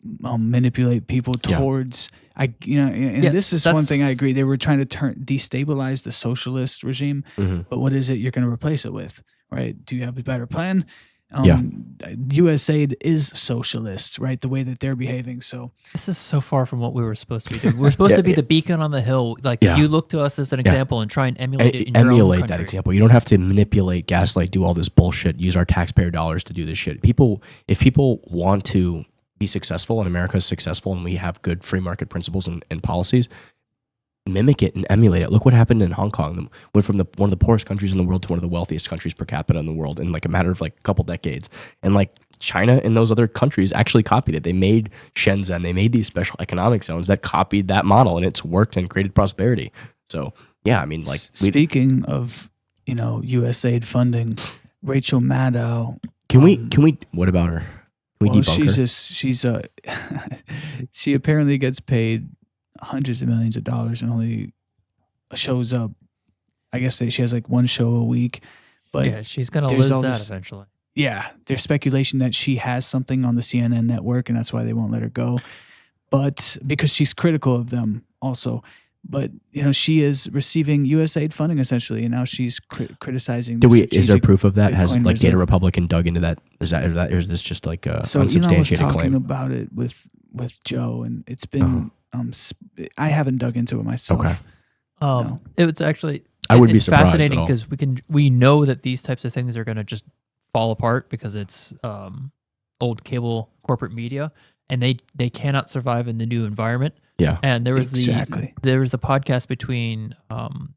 manipulate people towards this is one thing I agree. They were trying to destabilize the socialist regime, but what is it you're going to replace it with, right? Do you have a better plan? USAID is socialist, right? The way that they're behaving. So this is so far from what we were supposed to be doing. We're supposed to be the beacon on the hill. Like you look to us as an example and try and emulate it in your own country. That example. You don't have to manipulate, gaslight, do all this bullshit. Use our taxpayer dollars to do this shit. If people want to be successful and America is successful and we have good free market principles and policies, mimic it and emulate it. Look what happened in Hong Kong. Went from one of the poorest countries in the world to one of the wealthiest countries per capita in the world in like a matter of like a couple decades. And like China and those other countries actually copied it. They made Shenzhen. They made these special economic zones that copied that model, and it's worked and created prosperity. So yeah, I mean, like speaking of USAID funding, Rachel Maddow. Can we? What about her? Can we debunk her? She's she apparently gets paid hundreds of millions of dollars and only shows up. I guess she has like one show a week, but yeah, she's gonna lose that eventually. Yeah, there's speculation that she has something on the CNN network, and that's why they won't let her go. But because she's critical of them, also. But she is receiving USAID funding essentially, and now she's criticizing. Is there proof of that? Has like Data Republican dug into that? Is that or is this just like a unsubstantiated Elon was claim? talking about it with Joe, and it's been. I haven't dug into it myself. Okay. It was actually. I would be surprised. Fascinating because we know that these types of things are going to just fall apart because it's old cable corporate media, and they cannot survive in the new environment. Yeah. And there was Exactly. the podcast between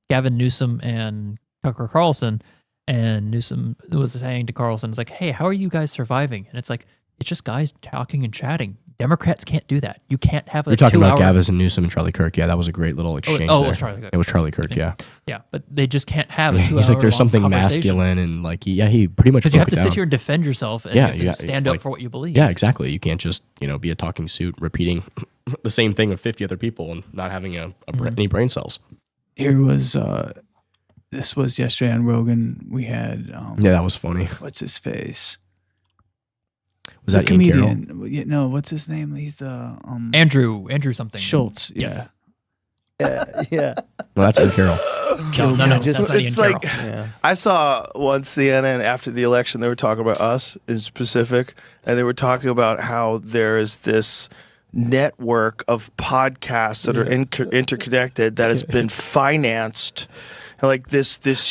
Gavin Newsom and Tucker Carlson, and Newsom was saying to Carlson, "It's like, hey, how are you guys surviving?" And it's like, it's just guys talking and chatting. Democrats can't do that. You can't have a You're talking about 2-hour Gavin Newsom and Charlie Kirk. Yeah, that was a great little exchange. it there. was Charlie Kirk. It was Charlie Kirk. Yeah. Yeah, but they just can't have a 2-hour. He's like, there's something conversation. masculine and like, he pretty much Because you have broke to it sit down. here and defend yourself, and Yeah, you have to yeah, stand like- up for what you believe. Yeah, exactly. You can't just be a talking suit repeating the same thing of 50 other people and not having any brain cells. Here was this was yesterday on Rogan. We had Yeah, that was funny. what's his face? Was The that Ian Carroll? comedian? Yeah, no, what's his name? He's the Andrew something. Schultz. Yes. Yeah. No, that's Ian Carroll. No, that's Just, not Ian it's like Carroll. I saw one CNN after the election. They were talking about us in specific, and they were talking about how there is this network of podcasts that are interconnected that has been financed. Like this Who's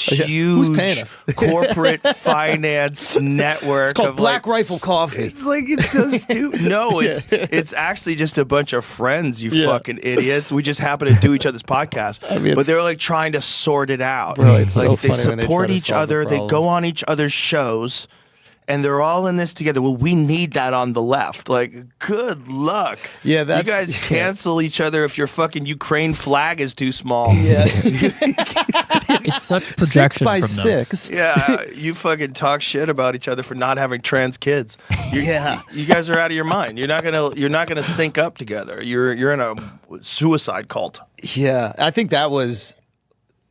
paying huge us? corporate finance network. It's called of Black Rifle Coffee. It's like it's so stupid. No, it's actually just a bunch of friends, you fucking idiots. We just happen to do each other's podcasts. But they're like trying to sort it out. Bro, it's like so they funny when they support try to each solve the other, they problem. go on each other's shows, and they're all in this together. Well, we need that on the left. Like, good luck. Yeah, you that's guys cancel each other if your fucking Ukraine flag is too small. Yeah. It's such projection 6 by from them. 6. Yeah, you fucking talk shit about each other for not having trans kids. Yeah. You guys are out of your mind. You're not gonna sync up together. You're in a suicide cult. Yeah, I think that was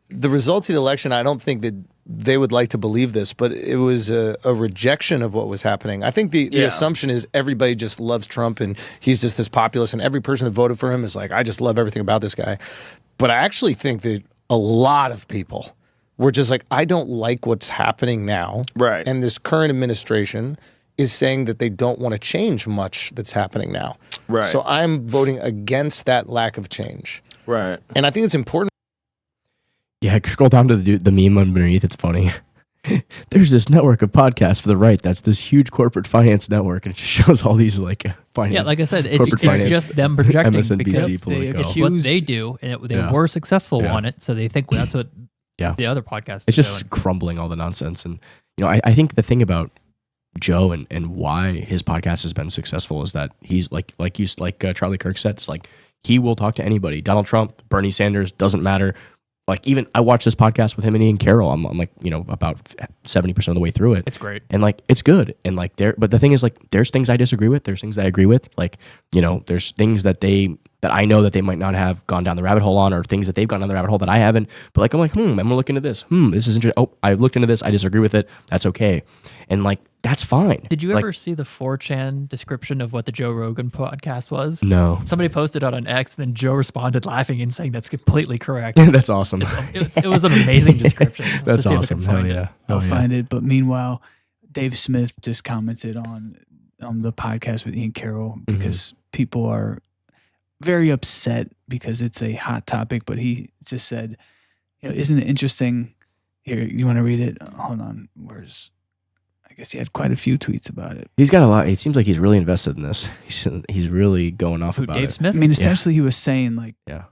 the results of the election. I don't think that they would like to believe this, but it was a rejection of what was happening. I think the assumption is everybody just loves Trump and he's just this populist, and every person that voted for him is like, I just love everything about this guy. But I actually think that a lot of people were just like, I don't like what's happening now. Right. And this current administration is saying that they don't want to change much that's happening now. Right. So I'm voting against that lack of change. Right. And I think it's important. Yeah, scroll down to the meme underneath. It's funny. There's this network of podcasts for the right. That's this huge corporate finance network, and it just shows all these like finance. Yeah, like I said, it's corporate finance, just them projecting MSNBC, because Politico. it's what they do, and they were successful on it, so they think that's what the other podcasts. It's just crumbling all the nonsense, and I think the thing about Joe and why his podcast has been successful is that he's like Charlie Kirk said, it's like he will talk to anybody. Donald Trump, Bernie Sanders, doesn't matter. Like, even I watched this podcast with him and Ian Carroll. I'm like, about 70% of the way through it. It's great. And like, it's good. And like, but the thing is, like, there's things I disagree with. There's things that I agree with. Like, there's things that I know that they might not have gone down the rabbit hole on, or things that they've gone down the rabbit hole that I haven't. But like, I'm like, I'm gonna look into this. This is interesting. Oh, I looked into this. I disagree with it. That's okay. And like, that's fine. Did you Like, ever see the 4chan description of what the Joe Rogan podcast was? No. Somebody posted it on X, and then Joe responded laughing and saying that's completely correct. That's awesome. It was an amazing description. That's Let's see if I awesome. can find Hell it. yeah. I'll Hell yeah. find it. But meanwhile, Dave Smith just commented on the podcast with Ian Carroll because people are very upset because it's a hot topic. But he just said, isn't it interesting? Here, you want to read it? Hold on. I guess he had quite a few tweets about it. He's got a lot. It seems like he's really invested in this. He's really going off about Dave it. Smith? I mean, essentially, he was saying like, Yeah.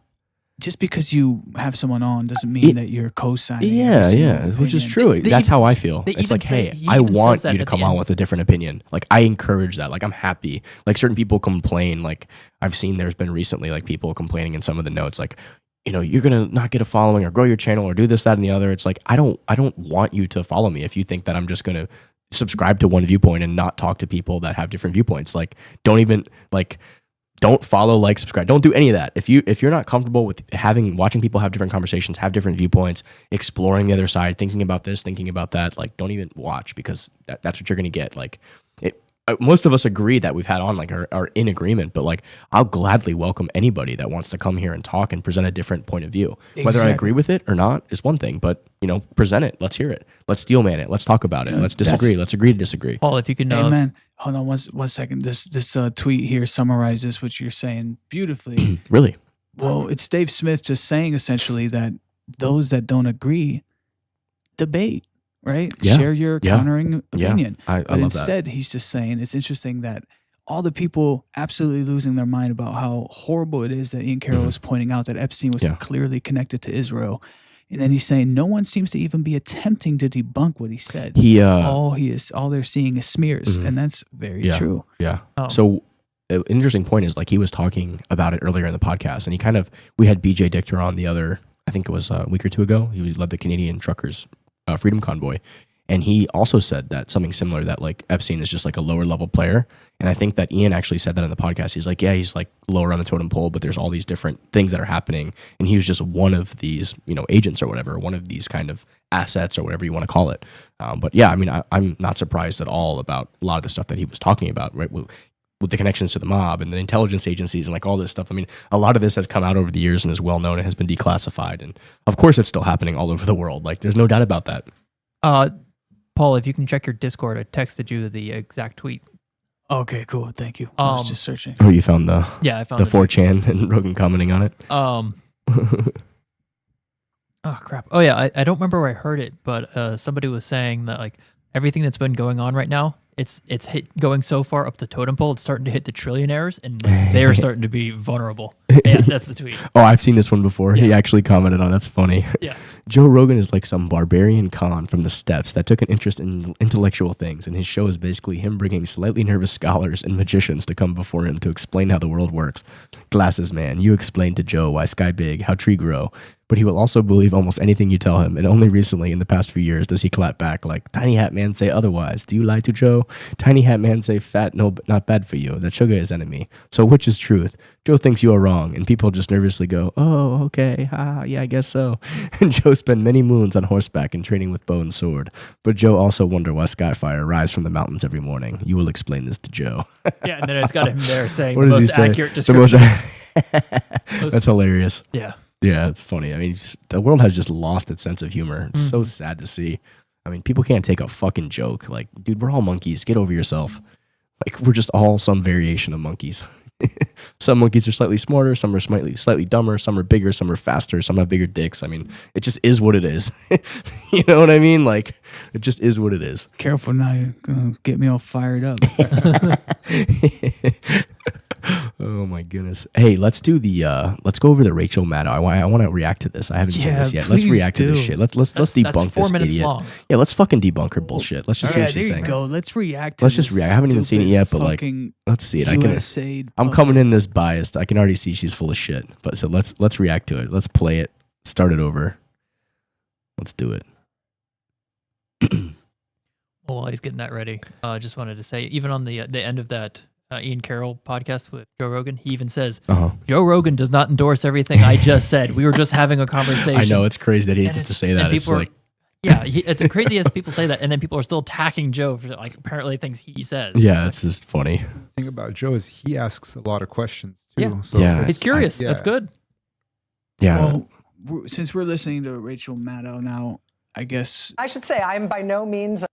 just because you have someone on doesn't mean that you're co-signing. Yeah, every single yeah, which is opinion. true. That's how I feel. they It's even like, say- hey, he I even want says that you to at the come on end. with a different opinion. Like, I encourage that. Like, I'm happy. Like, certain people complain. Like, I've seen there's been recently like people complaining in some of the notes, like, you're gonna not get a following or grow your channel or do this, that, and the other. It's like, I don't want you to follow me if you think that I'm just gonna subscribe to one viewpoint and not talk to people that have different viewpoints. Like, don't follow, like, subscribe. Don't do any of that. If you're not comfortable with watching people have different conversations, have different viewpoints, exploring the other side, thinking about this, thinking about that, like, don't even watch, because that's what you're gonna get. Like, most of us agree that we've had on, like, are in agreement, but like, I'll gladly welcome anybody that wants to come here and talk and present a different point of view. Whether I agree with it or not is one thing, but present it. Let's hear it. Let's steelman it. Let's talk about it. Let's disagree. Let's agree to disagree. Paul, if you can Hey man, hold on one second. This tweet here summarizes what you're saying beautifully. Really? Well, it's Dave Smith just saying essentially that those that don't agree, debate, right? Yeah. Share your Yeah. countering Yeah. opinion. I But love that. instead, he's just saying it's interesting that all the people absolutely losing their mind about how horrible it is that Ian Carroll was pointing out that Epstein was clearly connected to Israel. And then he's saying no one seems to even be attempting to debunk what he said. All they're seeing is smears, and that's very true. Yeah. So an interesting point is like he was talking about it earlier in the podcast, and we had BJ Dichter on the other, I think it was a week or two ago. He led the Canadian Truckers Freedom Convoy. And he also said that something similar, that like Epstein is just like a lower level player. And I think that Ian actually said that in the podcast. He's like, yeah, he's like lower on the totem pole, but there's all these different things that are happening. And he was just one of these, agents or whatever, one of these kind of assets or whatever you want to call it. But yeah, I mean, I'm not surprised at all about a lot of the stuff that he was talking about, right? With the connections to the mob and the intelligence agencies and like all this stuff. I mean, a lot of this has come out over the years and is well known. It has been declassified. And of course it's still happening all over the world. Like there's no doubt about that. Paul, if you can check your Discord, I texted you the exact tweet. Okay, cool. Thank you. I was just searching. Oh, you found the I found the 4chan and Rogan commenting on it. Oh crap. Oh yeah, I don't remember where I heard it, but somebody was saying that like everything that's been going on right now, it's going so far up the totem pole, it's starting to hit the trillionaires, and they're starting to be vulnerable. Yeah, that's the tweet. Oh, I've seen this one before. Yeah. He actually commented on it. That's funny. Yeah. Joe Rogan is like some barbarian Khan from the steppes that took an interest in intellectual things, and his show is basically him bringing slightly nervous scholars and magicians to come before him to explain how the world works. Glasses man, you explain to Joe why sky big, how tree grow, but he will also believe almost anything you tell him, and only recently in the past few years does he clap back like, Tiny Hat Man say otherwise. Do you lie to Joe? Tiny Hat Man say fat, no, not bad for you, that sugar is enemy. So which is truth? Joe thinks you are wrong, and people just nervously go, oh, okay, yeah, I guess so. And Joe spent many moons on horseback and training with bow and sword. But Joe also wonder why Skyfire rise from the mountains every morning. You will explain this to Joe. Yeah, and then it's got him there saying what the does most he say? accurate description. That's hilarious. Yeah. Yeah, it's funny. I mean, the world has just lost its sense of humor. It's so sad to see. I mean, people can't take a fucking joke. Like, dude, we're all monkeys. Get over yourself. Like, we're just all some variation of monkeys. Some monkeys are slightly smarter, some are slightly dumber, some are bigger, some are faster, some have bigger dicks. I mean, it just is what it is. You know what I mean? Like, it just is what it is. Careful now, you're gonna get me all fired up. Oh my goodness. Hey, let's go over the Rachel Maddow. I want to react to this. I haven't seen this yet. Let's react to this shit. Let's debunk that's 4 this minutes idiot. long. Yeah, let's fucking debunk her bullshit. Let's just see what she's saying. There you go. Let's react. Let's just react. I haven't even seen it yet, but like, let's see it. I'm coming in this biased. I can already see she's full of shit. But so let's react to it. Let's play it. Start it over. Let's do it. Well, while he's getting that ready, I just wanted to say, even on the end of that Ian Carroll podcast with Joe Rogan, he even says, Joe Rogan does not endorse everything I just said. We were just having a conversation. I know, it's crazy that he gets to say that. It's like, yeah, it's crazy as people say that, and then people are still attacking Joe for like apparently things he says. Yeah, it's just funny. The thing about Joe is he asks a lot of questions too. Yeah, so he's curious. That's good. Yeah. Well, since we're listening to Rachel Maddow now, I guess I should say I'm by no means.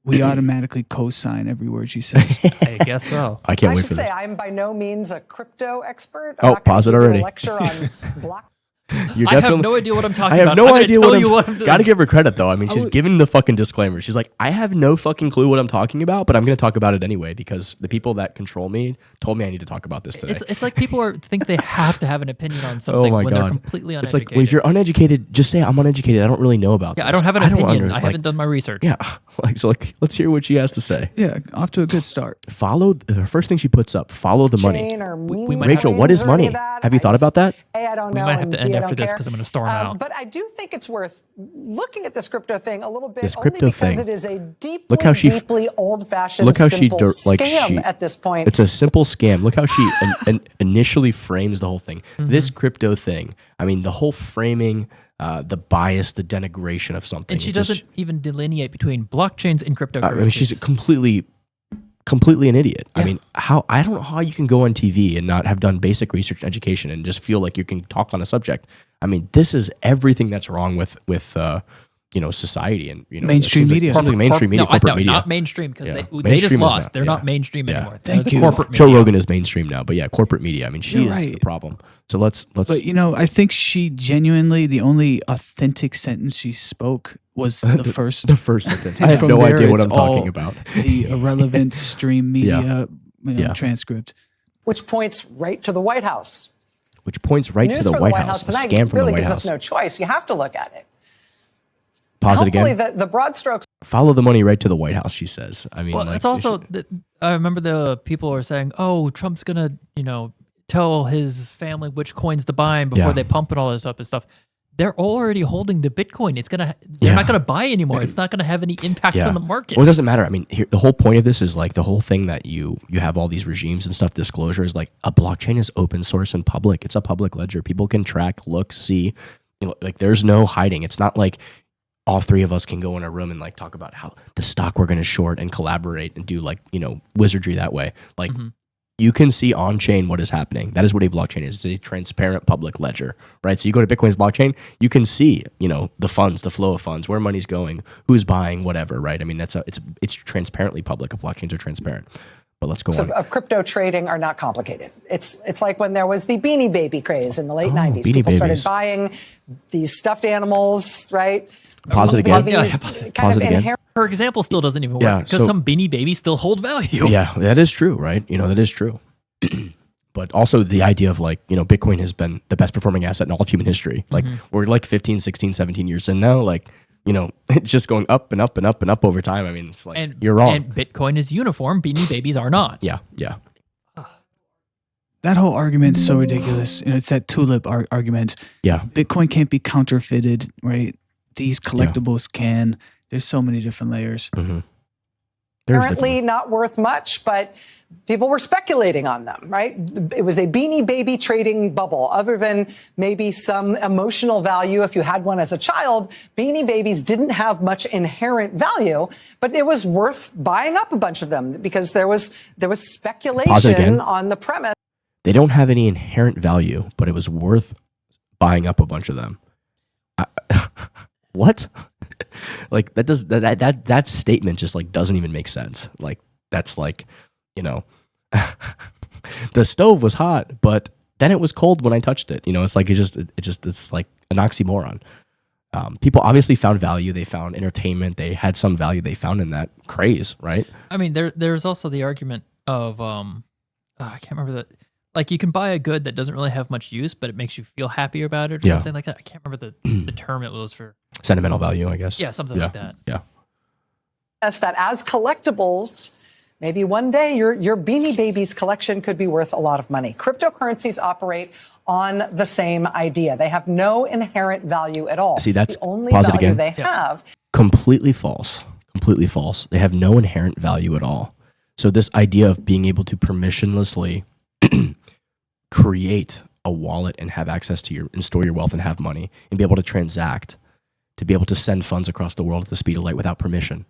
We automatically co-sign every word she says. I guess so. I can't wait for this. I should say I'm by no means a crypto expert. Oh, pause it already. Lecture on block. I have no idea what I'm talking about. I have no idea what I'm Gotta give her credit though. I mean, she's giving the fucking disclaimer. She's like, I have no fucking clue what I'm talking about, but I'm going to talk about it anyway because the people that control me told me I need to talk about this today. It's like people think they have to have an opinion on something when they're completely uneducated. It's like, well, if you're uneducated, just say I'm uneducated. I don't really know about this. I don't have an opinion. I haven't done my research. Yeah. Let's hear what she has to say. Yeah, off to a good start. Follow the first thing she puts up. Follow the money. Rachel, what is money? Have you thought about that? I don't know. We might have to end after this because I'm going to storm out. But I do think it's worth looking at this crypto thing a little bit. This crypto thing. It is a deeply old-fashioned, simple scam at this point. It's a simple scam. Look how she initially frames the whole thing. Mm-hmm. This crypto thing. I mean, the whole framing, the bias, the denigration of something. And she doesn't even delineate between blockchains and cryptocurrencies. I mean, she's completely an idiot. Yeah. I mean, I don't know how you can go on TV and not have done basic research and education and just feel like you can talk on a subject. I mean, this is everything that's wrong with society and mainstream media. Corporate media. Not mainstream because they just lost. They're not mainstream anymore. Thank you. Corporate Joe Rogan is mainstream now, but yeah, corporate media. I mean, she is the problem. So let's. But I think she genuinely the only authentic sentence she spoke was the first sentence. I have no idea what I'm talking about. The irrelevant stream media transcript. Which points right to the White House. Which points right News to the from White House. A tonight scam from really the White gives House. us no choice. You have to look at it. Pause it Hopefully again. the broad strokes. Follow the money right to the White House, she says. I mean, Well, like, it's also, I remember the people were saying, oh, Trump's going to, tell his family which coins to buy before they pump and all this stuff and stuff. They're already holding the Bitcoin. They're not going to buy anymore. It's not going to have any impact on the market. Well, it doesn't matter. I mean, the whole point of this is like the whole thing that you have all these regimes and stuff. Disclosure is like a blockchain is open source and public. It's a public ledger. People can track, look, see. Like there's no hiding. It's not like all three of us can go in a room and like talk about how the stock we're going to short and collaborate and do like wizardry that way. Like. You can see on chain what is happening. That is what a blockchain is. It's a transparent public ledger, right? So you go to Bitcoin's blockchain, you can see, the funds, the flow of funds, where money's going, who's buying, whatever, right? I mean, it's transparently public. Blockchains are transparent. But let's go on. Of crypto trading are not complicated. It's like when there was the Beanie Baby craze in the late 90s. People started buying these stuffed animals, right? Pause it again. Pause it again. Her example still doesn't even work because some Beanie Babies still hold value. Yeah, that is true, right? That is true. But also the idea of like, Bitcoin has been the best performing asset in all of human history. Like we're like 15, 16, 17 years in now, like, it's just going up and up and up and up over time. I mean, it's like, you're wrong. And Bitcoin is uniform. Beanie Babies are not. Yeah. That whole argument is so ridiculous. It's that tulip argument. Yeah. Bitcoin can't be counterfeited, right? These collectibles can. There's so many different layers. Apparently not worth much, but people were speculating on them, right? It was a Beanie Baby trading bubble. Other than maybe some emotional value if you had one as a child, Beanie Babies didn't have much inherent value, but it was worth buying up a bunch of them because there was speculation on the premise. They don't have any inherent value, but it was worth buying up a bunch of them. What? Like that statement just like doesn't even make sense. Like that's like, the stove was hot, but then it was cold when I touched it. It's like it's like an oxymoron. People obviously found value. They found entertainment. They had some value they found in that craze, right? I mean, there's also the argument of I can't remember that. Like you can buy a good that doesn't really have much use, but it makes you feel happier about it or something like that. I can't remember the term it was for. Sentimental value, I guess. Yeah, something like that. Yeah. That as collectibles, maybe one day your Beanie Babies collection could be worth a lot of money. Cryptocurrencies operate on the same idea. They have no inherent value at all. See, that's the only pause it value again. they have. Completely false. Completely false. They have no inherent value at all. So this idea of being able to permissionlessly create a wallet and have access to and store your wealth and have money and be able to transact, to be able to send funds across the world at the speed of light without permission.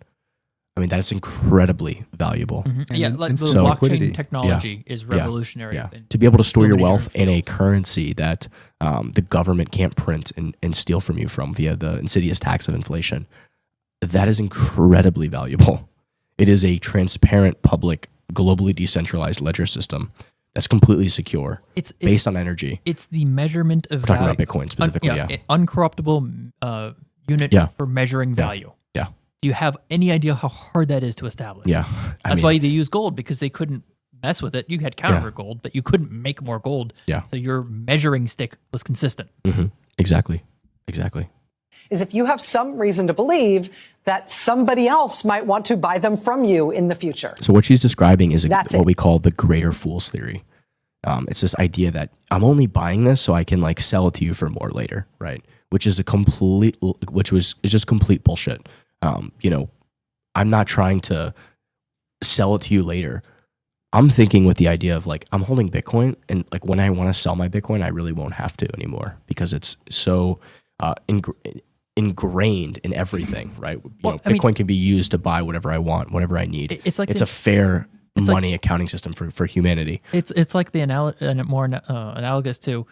I mean, that is incredibly valuable. Yeah, like the blockchain technology is revolutionary. Yeah. To be able to store your wealth in a currency that the government can't print and steal from you via the insidious tax of inflation, that is incredibly valuable. It is a transparent, public, globally decentralized ledger system that's completely secure. It's based on energy. It's the measurement of We're talking about Bitcoin specifically. Uncorruptible unit for measuring value. Yeah. Do you have any idea how hard that is to establish? Yeah. That's why they use gold, because they couldn't mess with it. You had counterfeit gold, but you couldn't make more gold. Yeah. So your measuring stick was consistent. Exactly. Is if you have some reason to believe that somebody else might want to buy them from you in the future. So what she's describing is what we call the greater fool's theory. It's this idea that I'm only buying this so I can like sell it to you for more later, right? Which is just complete bullshit. I'm not trying to sell it to you later. I'm thinking with the idea of like, I'm holding Bitcoin and like when I want to sell my Bitcoin, I really won't have to anymore because it's so ingrained in everything, right? Bitcoin can be used to buy whatever I want, whatever I need. It's a fair money accounting system for humanity. It's like the more analogous to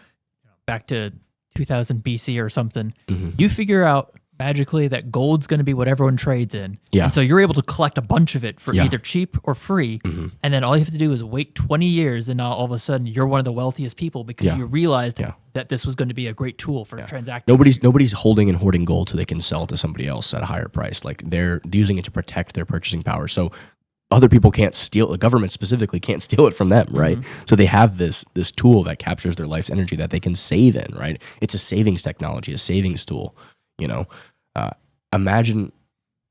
back to 2000 BC or something. You figure out magically that gold's going to be what everyone trades in. Yeah. And so you're able to collect a bunch of it for either cheap or free. And then all you have to do is wait 20 years and now all of a sudden you're one of the wealthiest people because you realized that this was going to be a great tool for transacting. Nobody's holding and hoarding gold so they can sell it to somebody else at a higher price. Like they're using it to protect their purchasing power. So other people can't steal, the government specifically can't steal it from them, right? So they have this tool that captures their life's energy that they can save in, right? It's a savings technology, a savings tool, you know. Imagine,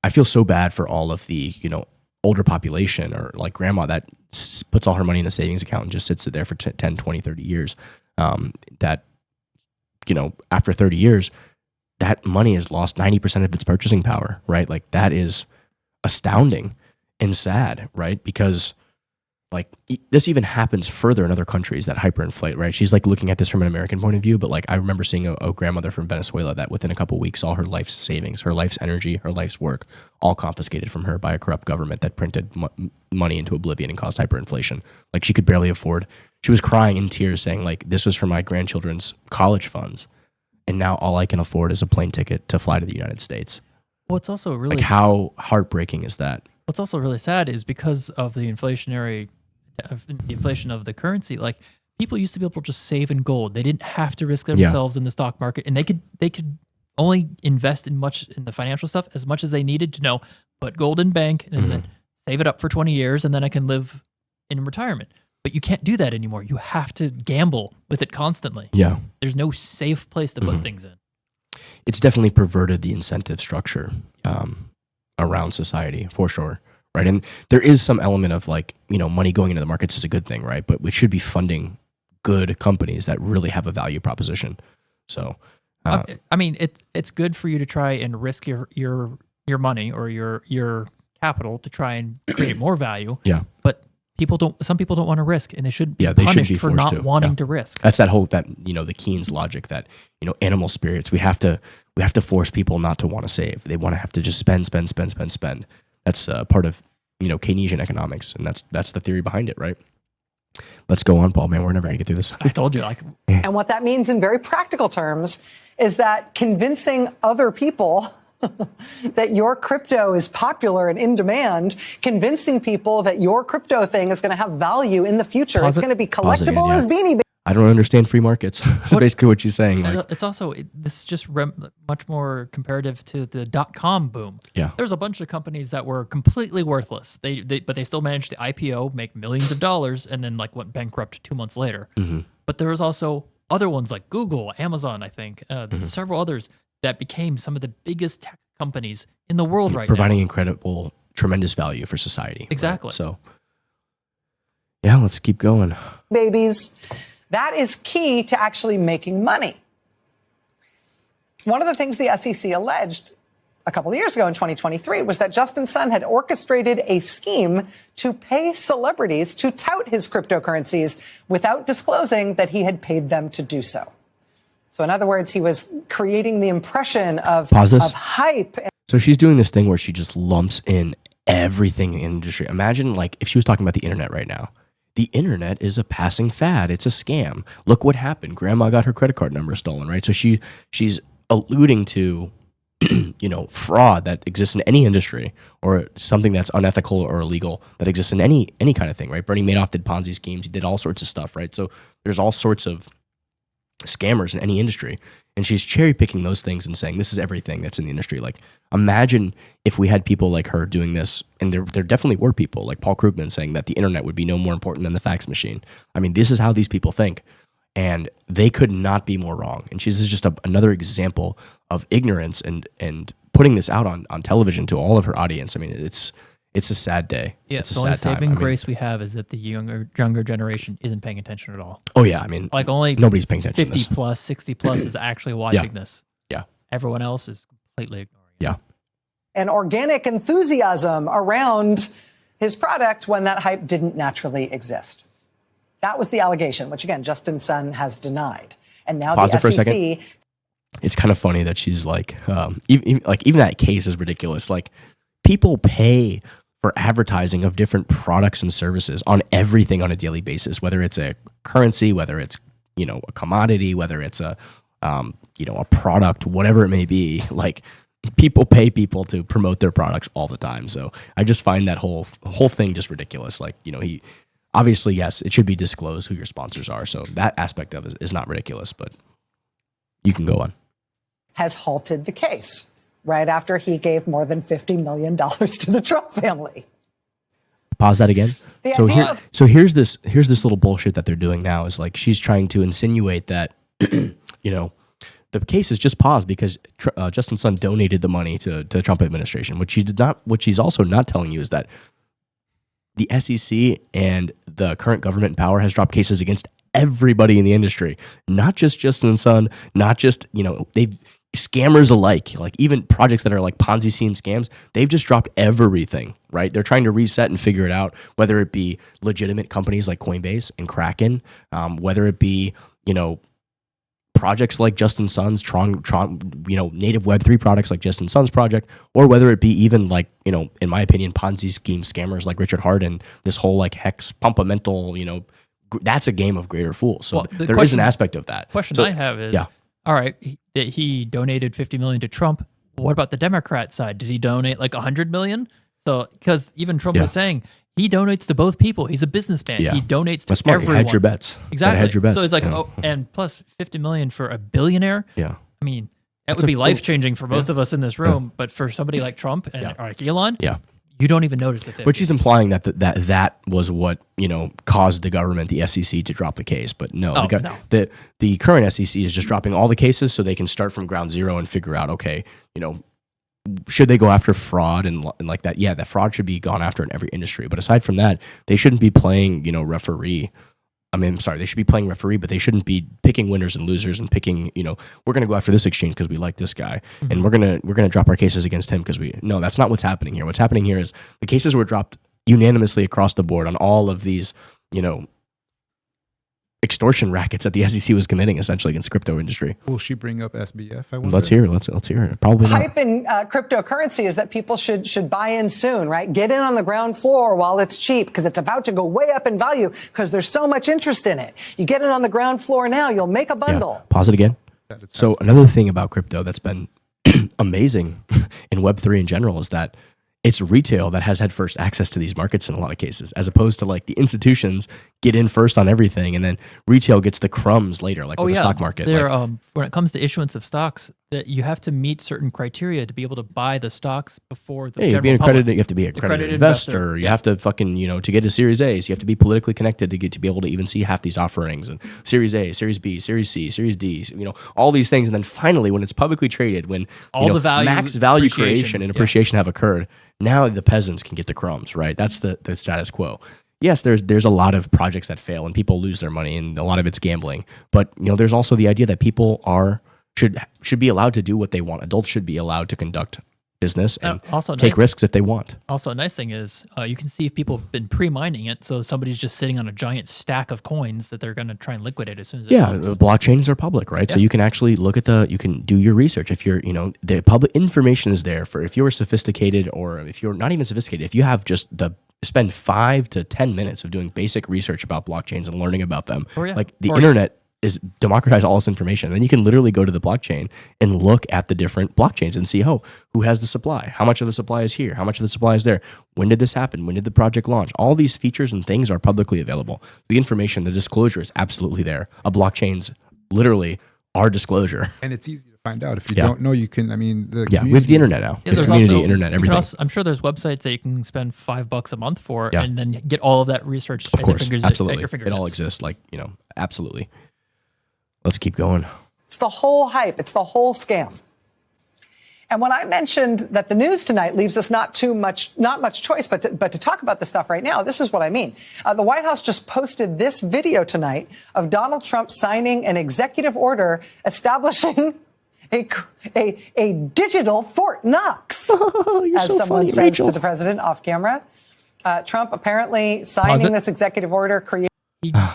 I feel so bad for all of the, you know, older population or like grandma that puts all her money in a savings account and just sits it there for 10, 20, 30 years. That, you know, after 30 years, that money has lost 90% of its purchasing power, right? Like that is astounding and sad, right? Because like this even happens further in other countries that hyperinflate, right? She's like looking at this from an American point of view, but like I remember seeing a grandmother from Venezuela that within a couple of weeks saw her life's savings, her life's energy, her life's work all confiscated from her by a corrupt government that printed money into oblivion and caused hyperinflation. Like she could barely afford. She was crying in tears saying like, this was for my grandchildren's college funds. And now all I can afford is a plane ticket to fly to the United States. What's also really like how heartbreaking is that? What's also really sad is because of the inflation of the currency, like people used to be able to just save in gold. They didn't have to risk themselves in the stock market, and they could only invest in the financial stuff as much as they needed to know, put gold in bank and then save it up for 20 years and then I can live in retirement. But you can't do that anymore. You have to gamble with it constantly. Yeah. There's no safe place to put things in. It's definitely perverted the incentive structure around society for sure. Right. And there is some element of like, you know, money going into the markets is a good thing, right? But we should be funding good companies that really have a value proposition. So, I mean, it's good for you to try and risk your money or your capital to try and create more value. Yeah. But some people don't want to risk, and they shouldn't be they punished should be for forced not wanting to risk. That's that you know, the Keynes logic that, you know, animal spirits, we have to force people not to want to save. They want to have to just spend. That's part of, you know, Keynesian economics, and that's the theory behind it, right? Let's go on, Paul. Man, we're never going to get through this. I told you. And what that means in very practical terms is that convincing other people that your crypto is popular and in demand, convincing people that your crypto thing is going to have value in the future. It's going to be collectible as Beanie Babies. I don't understand free markets. That's basically what she's saying. Like, it's also, this is just much more comparative to the .com boom. Yeah. There's a bunch of companies that were completely worthless. But they still managed to IPO, make millions of dollars, and then like went bankrupt 2 months later. But there was also other ones like Google, Amazon, I think, several others that became some of the biggest tech companies in the world right now. Providing incredible, tremendous value for society. Exactly. Right? So, yeah, let's keep going. Babies. That is key to actually making money. One of the things the SEC alleged a couple of years ago in 2023 was that Justin Sun had orchestrated a scheme to pay celebrities to tout his cryptocurrencies without disclosing that he had paid them to do so. So in other words, he was creating the impression of hype. So she's doing this thing where she just lumps in everything in the industry. Imagine like if she was talking about the internet right now. The internet is a passing fad. It's a scam. Look what happened. Grandma got her credit card number stolen, right? So she's alluding to, you know, fraud that exists in any industry or something that's unethical or illegal that exists in any kind of thing, right? Bernie Madoff did Ponzi schemes. He did all sorts of stuff, right? So there's all sorts of scammers in any industry. And she's cherry picking those things and saying, this is everything that's in the industry. Like, imagine if we had people like her doing this, and there definitely were people like Paul Krugman saying that the internet would be no more important than the fax machine. I mean, this is how these people think, and they could not be more wrong. And this is just another example of ignorance and putting this out on television to all of her audience. I mean, it's a sad day. Yeah, it's a the only sad time. saving grace we have is that the younger generation isn't paying attention at all. Oh yeah, I mean, like only nobody's paying attention. 50 plus, 60 plus is actually watching this. Yeah, everyone else is completely ignoring it. Yeah, an organic enthusiasm around his product when that hype didn't naturally exist. That was the allegation, which again Justin Sun has denied, and now Pause the it for a SEC. second. It's kind of funny that she's like, even that case is ridiculous. Like, people pay for advertising of different products and services on everything on a daily basis, whether it's a currency, whether it's, you know, a commodity, whether it's a, you know, a product, whatever it may be. Like, people pay people to promote their products all the time. So I just find that whole thing just ridiculous. Like, you know, he obviously, yes, it should be disclosed who your sponsors are. So that aspect of it is not ridiculous, but you can go on. Has halted the case right after he gave more than $50 million to the Trump family. Pause that again. The So idea of- here's this little bullshit that they're doing now is like she's trying to insinuate that the case is just paused because Justin Sun donated the money to the Trump administration. What she did not. What she's also not telling you is that the SEC and the current government in power has dropped cases against everybody in the industry, not just Justin Sun, not just they've scammers alike, like even projects that are like Ponzi scheme scams. They've just dropped everything. Right? They're trying to reset and figure it out. Whether it be legitimate companies like Coinbase and Kraken, whether it be projects like Justin Sun's native Web3 products like Justin Sun's project, or whether it be even like, in my opinion, Ponzi scheme scammers like Richard Harden, this whole like hex pumpamental, that's a game of greater fools. So there is an aspect of that. Question I have is, all right, he donated $50 million to Trump. What about the Democrat side? Did he donate like $100 million? So, because even Trump was saying, he donates to both people. He's a businessman. Yeah. He donates to That's smart. everyone. Hedge your bets. Exactly. Hedge your bets. So it's like, and plus $50 million for a billionaire. Yeah. I mean, that would be life changing for most of us in this room. But for somebody like Trump and or like Elon, you don't even notice the 50. But she's implying that was what caused the government, the SEC, to drop the case. But no, the current SEC is just dropping all the cases so they can start from ground zero and figure out, okay, should they go after fraud and like that? Yeah, that fraud should be gone after in every industry. But aside from that, they shouldn't be playing, referee. I mean, I'm sorry, they should be playing referee, but they shouldn't be picking winners and losers and picking, we're going to go after this exchange because we like this guy, and we're going to drop our cases against him because no, that's not what's happening here. What's happening here is the cases were dropped unanimously across the board on all of these, extortion rackets that the SEC was committing essentially against the crypto industry. Will she bring up SBF? I wonder. Let's hear it. Probably not. Hype in cryptocurrency is that people should buy in soon, right? Get in on the ground floor while it's cheap because it's about to go way up in value because there's so much interest in it. You get in on the ground floor now, you'll make a bundle. Yeah. Pause it again. So another thing about crypto that's been amazing in Web3 in general is that it's retail that has had first access to these markets in a lot of cases, as opposed to like the institutions get in first on everything, and then retail gets the crumbs later, like with the stock market. When it comes to issuance of stocks, that you have to meet certain criteria to be able to buy the stocks before the general public. You have to be an accredited investor. You have to fucking, to get a Series A, so you have to be politically connected to be able to even see half these offerings, and Series A, Series B, Series C, Series D, all these things. And then finally, when it's publicly traded, when all the value, max value creation and appreciation have occurred, now the peasants can get the crumbs, right? That's the status quo. Yes, there's a lot of projects that fail and people lose their money, and a lot of it's gambling. But there's also the idea that people should be allowed to do what they want. Adults should be allowed to conduct business and also take risks if they want. Also, a nice thing is you can see if people have been pre-mining it. So somebody's just sitting on a giant stack of coins that they're going to try and liquidate as soon as it comes. Blockchains are public, right? Yeah. So you can actually look at you can do your research. If you're, the public information is there for if you're sophisticated, or if you're not even sophisticated, if you have just spend 5 to 10 minutes of doing basic research about blockchains and learning about them. Like the internet is democratize all this information. And then you can literally go to the blockchain and look at the different blockchains and see, who has the supply? How much of the supply is here? How much of the supply is there? When did this happen? When did the project launch? All these features and things are publicly available. The information, the disclosure is absolutely there. A blockchain's literally our disclosure. And it's easy to find out. If you don't know, you can, we have the internet now. Yeah, there's community, also, internet, everything. I'm sure there's websites that you can spend $5 a month for and then get all of that research. Of course, absolutely. At your fingertips. It all exists, absolutely. Let's keep going. It's the whole hype. It's the whole scam. And when I mentioned that the news tonight leaves us not much choice, but to talk about this stuff right now, this is what I mean. The White House just posted this video tonight of Donald Trump signing an executive order establishing a digital Fort Knox, as so someone funny, says Rachel. to the president off camera. Trump apparently signing this executive order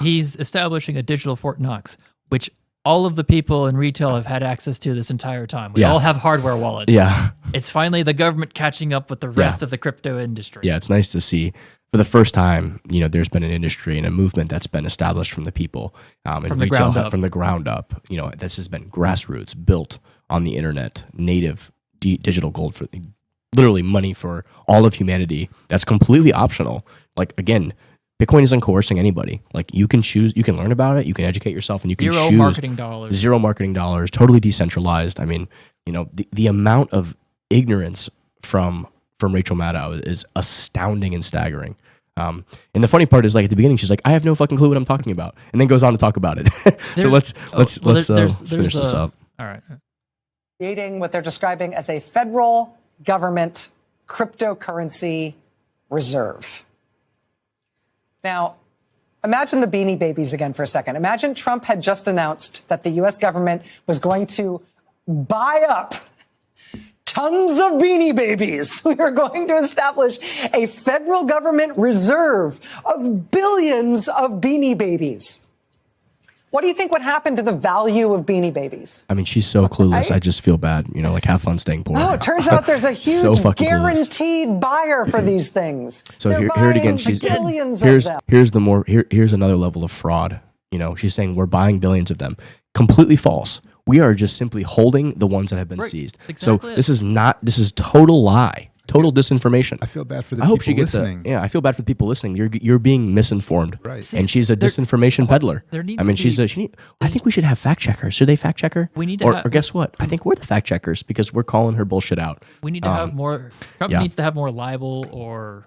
He's establishing a digital Fort Knox, which all of the people in retail have had access to this entire time. We all have hardware wallets. Yeah. It's finally the government catching up with the rest of the crypto industry. Yeah, it's nice to see. For the first time, there's been an industry and a movement that's been established from the people, from the ground up. From the ground up. This has been grassroots, built on the internet, native digital gold, for literally money for all of humanity. That's completely optional. Like, again, Bitcoin isn't coercing anybody. Like, you can choose, you can learn about it, you can educate yourself, and you can choose. Zero marketing dollars, totally decentralized. I mean, the amount of ignorance from Rachel Maddow is astounding and staggering. And the funny part is, like, at the beginning, she's like, "I have no fucking clue what I'm talking about," and then goes on to talk about it. So let's finish this up. All right. Creating what they're describing as a federal government cryptocurrency reserve. Now, imagine the Beanie Babies again for a second. Imagine Trump had just announced that the U.S. government was going to buy up tons of Beanie Babies. We are going to establish a federal government reserve of billions of Beanie Babies. What do you think would happen to the value of Beanie Babies? I mean, she's so clueless. I just feel bad. You know, like, have fun staying poor. Oh, it turns out there's a huge So fucking guaranteed buyer for these things. So They're here it again. buying She's billions of them. here's another level of fraud. You know, she's saying we're buying billions of them. Completely false. We are just simply holding the ones that have been seized. Exactly So this is total lie. Total disinformation. I feel bad for the I people hope she gets listening. I feel bad for the people listening. You're being misinformed. Right. See, And she's a disinformation peddler. there needs I mean, to I think we should have fact checkers. Should they fact check her? We need to or guess what? I think we're the fact checkers because we're calling her bullshit out. We need to have more. Trump needs to have more libel or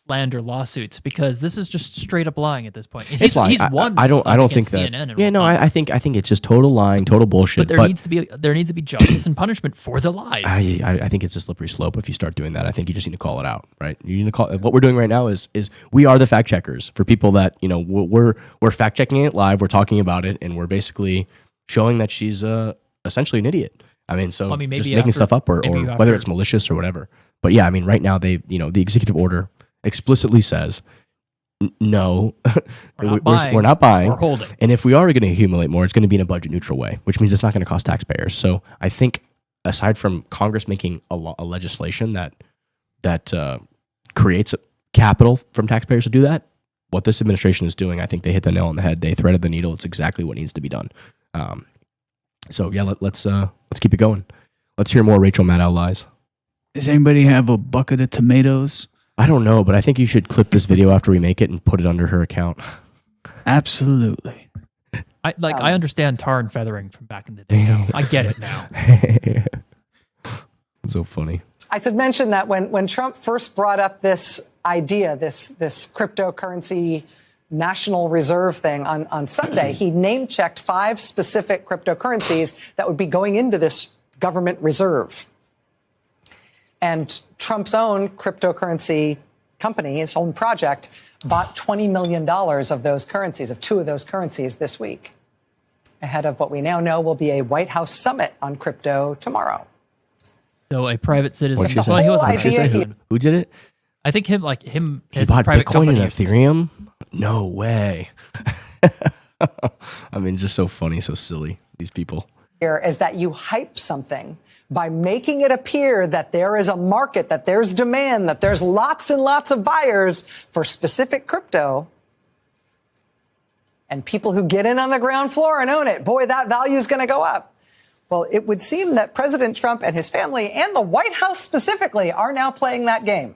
slander lawsuits because this is just straight up lying at this point. And It's lying. He's won. I don't think against that. CNN and Yeah, no, whatnot. I think it's just total lying, total bullshit. But there needs to be justice and punishment for the lies. I think it's a slippery slope if you start doing that. I think you just need to call it out, right? You need to call what we're doing right now is we are the fact checkers for people that, you know, we're fact checking it live, we're talking about it, and we're basically showing that she's essentially an idiot. I mean, so maybe just making stuff up or whether it's malicious or whatever. But yeah, I mean, right now the executive order explicitly says no, we're not buying. We're holding. And if we are going to accumulate more, it's going to be in a budget neutral way, which means it's not going to cost taxpayers. So I think aside from Congress making a legislation that creates capital from taxpayers to do that, what this administration is doing, I think they hit the nail on the head. They threaded the needle. It's exactly what needs to be done. So yeah, let's keep it going. Let's hear more Rachel Maddow lies. Does anybody have a bucket of tomatoes? I don't know, but I think you should clip this video after we make it and put it under her account. Absolutely. I understand tar and feathering from back in the day now. I get it now. So funny. I should mention that when Trump first brought up this idea, this cryptocurrency national reserve thing on Sunday, he name-checked 5 specific cryptocurrencies that would be going into this government reserve. And Trump's own cryptocurrency company, his own project, bought $20 million of those currencies, of 2 of those currencies this week, ahead of what we now know will be a White House summit on crypto tomorrow. So a private citizen. What'd she say? Well, he wasn't. Who did it? I think him. He his bought private Bitcoin and company. Ethereum? No way. I mean, just so funny, so silly, these people. Here is that you hype something by making it appear that there is a market, that there's demand, that there's lots and lots of buyers for specific crypto. And people who get in on the ground floor and own it, boy, that value is going to go up. Well, it would seem that President Trump and his family and the White House specifically are now playing that game.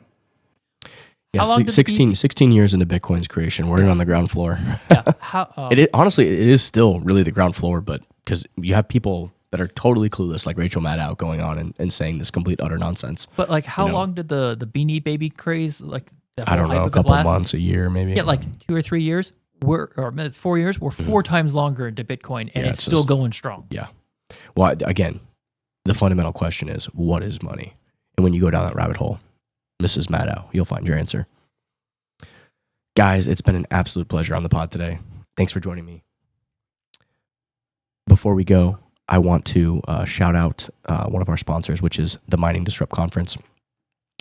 Yeah, 16 years into Bitcoin's creation. We're in on the ground floor. Yeah, honestly, it is still really the ground floor, but because you have people that are totally clueless, like Rachel Maddow, going on and saying this complete utter nonsense. But like, how long did the Beanie Baby craze, like, I don't know, a couple months, a year, maybe. Yeah, like 2 or 3 years. Or 4 years. We're 4 times longer into Bitcoin, and it's still going strong. Yeah. Well, again, the fundamental question is, what is money? And when you go down that rabbit hole, Mrs. Maddow, you'll find your answer. Guys, it's been an absolute pleasure on the pod today. Thanks for joining me. Before we go, I want to shout out one of our sponsors, which is the Mining Disrupt Conference.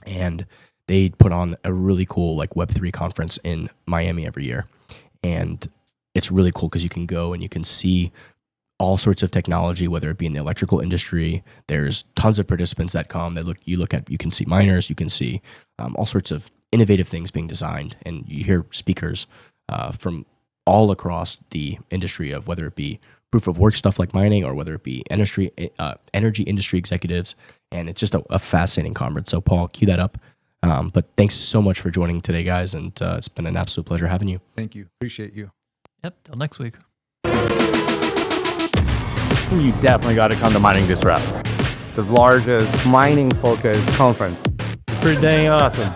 And they put on a really cool Web3 conference in Miami every year. And it's really cool because you can go and you can see all sorts of technology, whether it be in the electrical industry. There's tons of participants that come. You can see miners, you can see all sorts of innovative things being designed, and you hear speakers from all across the industry of whether it be proof of work stuff like mining or whether it be energy industry executives. And it's just a fascinating conference. So Paul, cue that up. But thanks so much for joining today, guys, and it's been an absolute pleasure having you. Thank you. Appreciate you. Yep. Till next week. You definitely got to come to Mining Disrupt, the largest mining-focused conference. It's pretty dang awesome.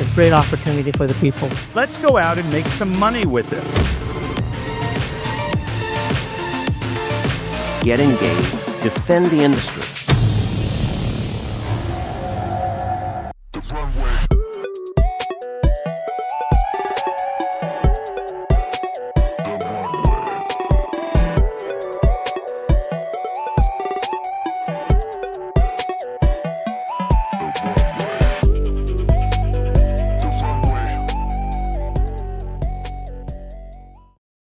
great opportunity for the people. Let's go out and make some money with it. Get engaged, defend the industry.